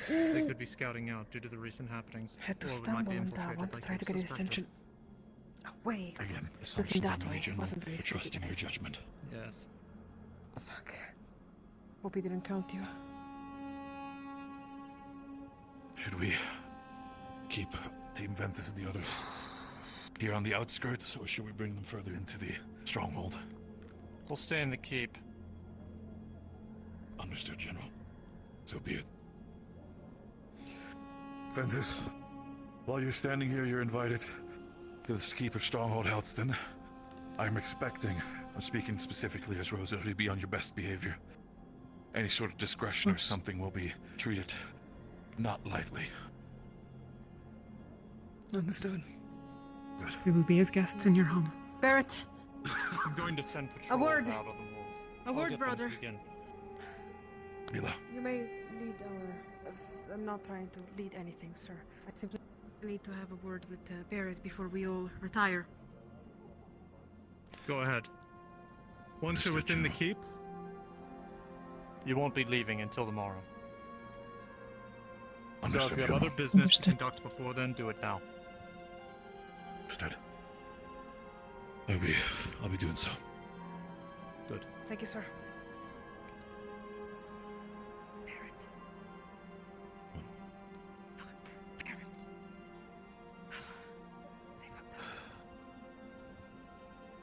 Speaker 15: They could be scouting out due to the recent happenings.
Speaker 2: Had to
Speaker 15: or we might
Speaker 2: stumble
Speaker 15: be
Speaker 2: and
Speaker 15: infiltrated
Speaker 2: want to
Speaker 15: like
Speaker 2: try
Speaker 15: you
Speaker 2: to get his
Speaker 15: suspected.
Speaker 2: attention. Away.
Speaker 14: Again,
Speaker 2: Looking
Speaker 14: assumptions
Speaker 2: that
Speaker 14: on
Speaker 2: way
Speaker 14: my general,
Speaker 2: wasn't very
Speaker 14: but trusting your
Speaker 2: sneaky.
Speaker 14: judgment.
Speaker 15: Yes.
Speaker 18: Fuck. Hope he didn't count you.
Speaker 14: Should we keep Team Ventus and the others here on the outskirts, or should we bring them further into the stronghold?
Speaker 15: We'll stay in the keep.
Speaker 14: Understood, General. So be it. Ventus, while you're standing here, you're invited to the keep of Stronghold Helston. I'm speaking specifically as Rosa, to be on your best behavior. Any sort of discretion or something will be treated not lightly.
Speaker 2: Understood.
Speaker 14: Good.
Speaker 2: We will be as guests in your home.
Speaker 18: Barrett,
Speaker 15: I'm going to send patrols
Speaker 18: word.
Speaker 15: out of the walls.
Speaker 18: A
Speaker 15: I'll
Speaker 18: word,
Speaker 15: get them to
Speaker 18: brother.
Speaker 15: begin.
Speaker 14: Mila.
Speaker 18: you may lead our... I'm not trying to lead anything, sir. I simply need to have a word with Barrett before we all retire.
Speaker 15: Go ahead. Once you're within the keep, you won't be leaving until tomorrow. So if
Speaker 14: Understood,
Speaker 15: you have
Speaker 14: General.
Speaker 15: other business to conduct before then, do it now.
Speaker 14: Understood. I'll be doing so.
Speaker 15: Good.
Speaker 18: Thank you, sir.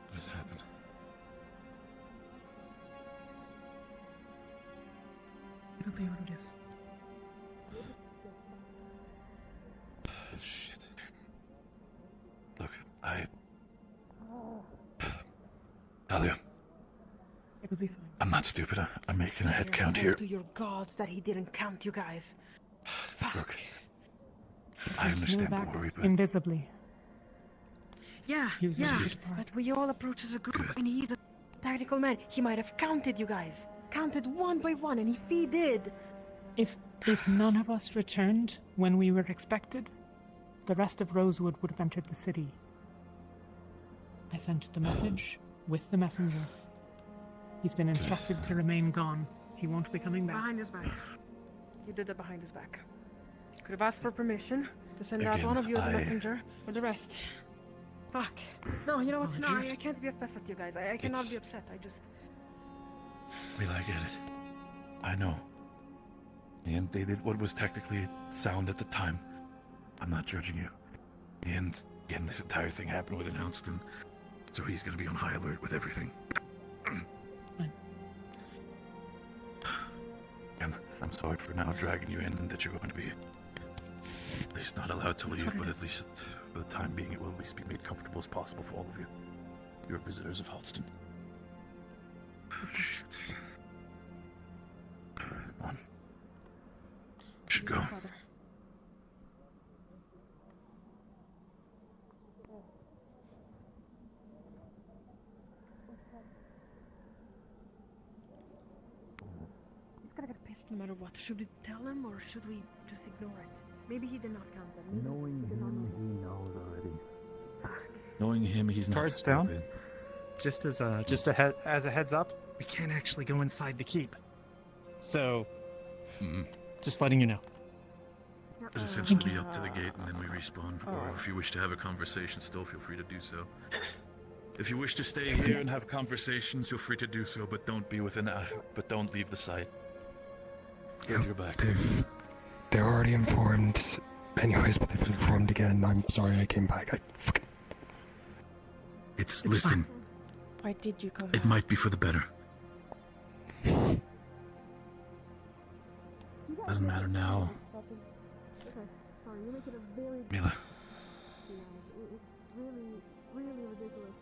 Speaker 14: What has happened?
Speaker 2: It'll be what it is.
Speaker 14: Shit. Look, Talia,
Speaker 2: It'll be fine.
Speaker 14: I'm not stupid. I'm making a head count
Speaker 18: Hope
Speaker 14: here.
Speaker 18: to your gods that he didn't count you guys. Fuck.
Speaker 14: Look, I
Speaker 2: Move
Speaker 14: understand the
Speaker 2: back
Speaker 14: worry, but
Speaker 2: invisibly.
Speaker 18: Yeah,
Speaker 2: Use
Speaker 18: yeah,
Speaker 2: his part.
Speaker 18: but we all approach as a group, and he's a tactical man. He might have counted you guys. Counted one by one, and if he did...
Speaker 2: If none of us returned when we were expected, the rest of Rosewood would have entered the city. I sent the message with the messenger. He's been instructed to remain gone. He won't be coming back.
Speaker 18: Behind his back. You did it behind his back. Could have asked for permission to send out
Speaker 14: Again,
Speaker 18: one of you as a
Speaker 14: I-
Speaker 18: messenger, or the rest. Fuck. No, you know what? No,
Speaker 2: Apologies.
Speaker 18: I can't be upset with you guys. I cannot
Speaker 14: It's-
Speaker 18: be upset. I just...
Speaker 14: Mila, I get it. I know. And they did what was technically sound at the time. I'm not judging you. And again, this entire thing happened within Helston, so he's gonna be on high alert with everything. And I'm sorry for now dragging you in and that you're going to be at least not allowed to leave, but at least for the time being it will at least be made comfortable as possible for all of you. You're visitors of Helston. Shit. Come on. Should go.
Speaker 18: Father. matter what. Should we tell him or should we just ignore it? Maybe he did not count them. Maybe
Speaker 5: Knowing
Speaker 18: he did not
Speaker 5: him,
Speaker 18: know.
Speaker 5: he knows already.
Speaker 19: Knowing him, he's not
Speaker 15: Cards down.
Speaker 19: stupid.
Speaker 15: Just as a heads up, we can't actually go inside the keep. So, just letting you know.
Speaker 19: It'd essentially be up to the gate and then we respawn. Or if you wish to have a conversation still, feel free to do so. If you wish to stay here and have conversations, feel free to do so, but don't be but don't leave the site.
Speaker 12: Yeah,
Speaker 19: your back.
Speaker 12: They're already informed anyways, but they've informed again. I'm sorry I came back.
Speaker 19: Listen,
Speaker 9: Why did you come
Speaker 19: it might be for the better. Doesn't matter now.
Speaker 18: Okay, sorry, you make it a very
Speaker 19: Mila.
Speaker 18: It's really, really ridiculous.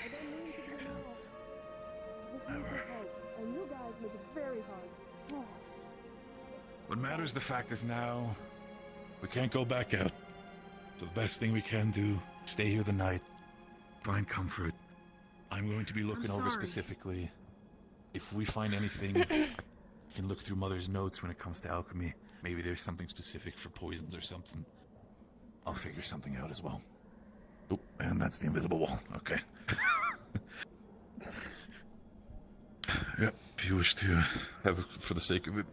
Speaker 18: I don't mean to be mad. This is hard, and you guys make it very hard.
Speaker 14: What matters, the fact is now, we can't go back out. So the best thing we can do, stay here the night.
Speaker 19: Find comfort.
Speaker 14: I'm going to be looking
Speaker 18: I'm
Speaker 14: over
Speaker 18: sorry.
Speaker 14: specifically. If we find anything,
Speaker 19: You can look through Mother's notes when it comes to alchemy. Maybe there's something specific for poisons or something.
Speaker 14: I'll figure something out as well. Oh, and that's the invisible wall. Okay. Yep, if you wish to have, for the sake of it,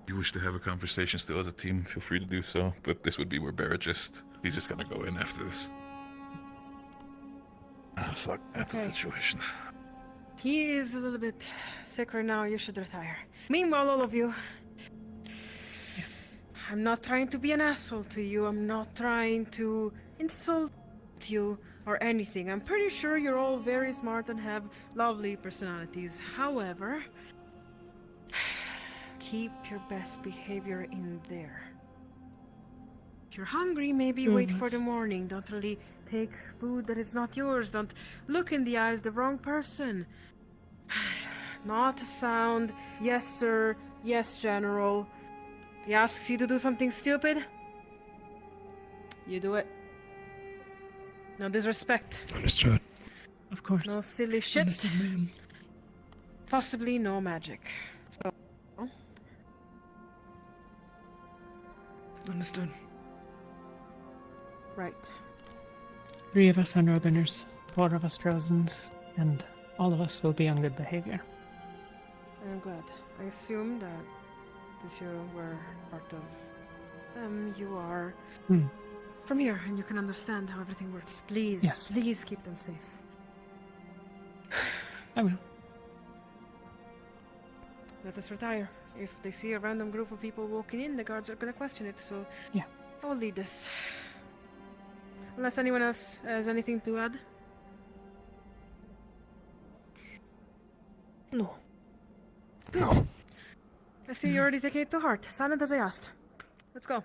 Speaker 14: you wish to have a conversation still as a team, feel free to do so. But this would be where Barrett he's just gonna go in after this. Ah, fuck, that's the
Speaker 18: Okay.
Speaker 14: situation.
Speaker 18: He is a little bit sick right now. You should retire. Meanwhile, all of you, I'm not trying to be an asshole to you. I'm not trying to insult you or anything. I'm pretty sure you're all very smart and have lovely personalities. However, keep your best behavior in there. If you're hungry, maybe wait for the morning. Don't really take food that is not yours. Don't look in the eyes of the wrong person. Not a sound, yes sir, yes general. He asks you to do something stupid, you do it. No disrespect.
Speaker 12: Understood.
Speaker 2: Of course.
Speaker 18: No silly shit.
Speaker 12: Understood, ma'am.
Speaker 18: Possibly no magic. So,
Speaker 12: Understood.
Speaker 18: right.
Speaker 2: 3 of us are Northerners, 4 of us Trojans, and all of us will be on good behavior.
Speaker 18: I'm glad. I assume that since you were part of them, you are from here and you can understand how everything works. Please,
Speaker 2: Yes.
Speaker 18: please keep them safe.
Speaker 2: I will.
Speaker 18: Let us retire. If they see a random group of people walking in, the guards are gonna question it, so
Speaker 2: yeah,
Speaker 18: I will lead this. Unless anyone else has anything to add?
Speaker 2: No.
Speaker 18: Good. I see you're already taking it to heart. Silent as I asked. Let's go.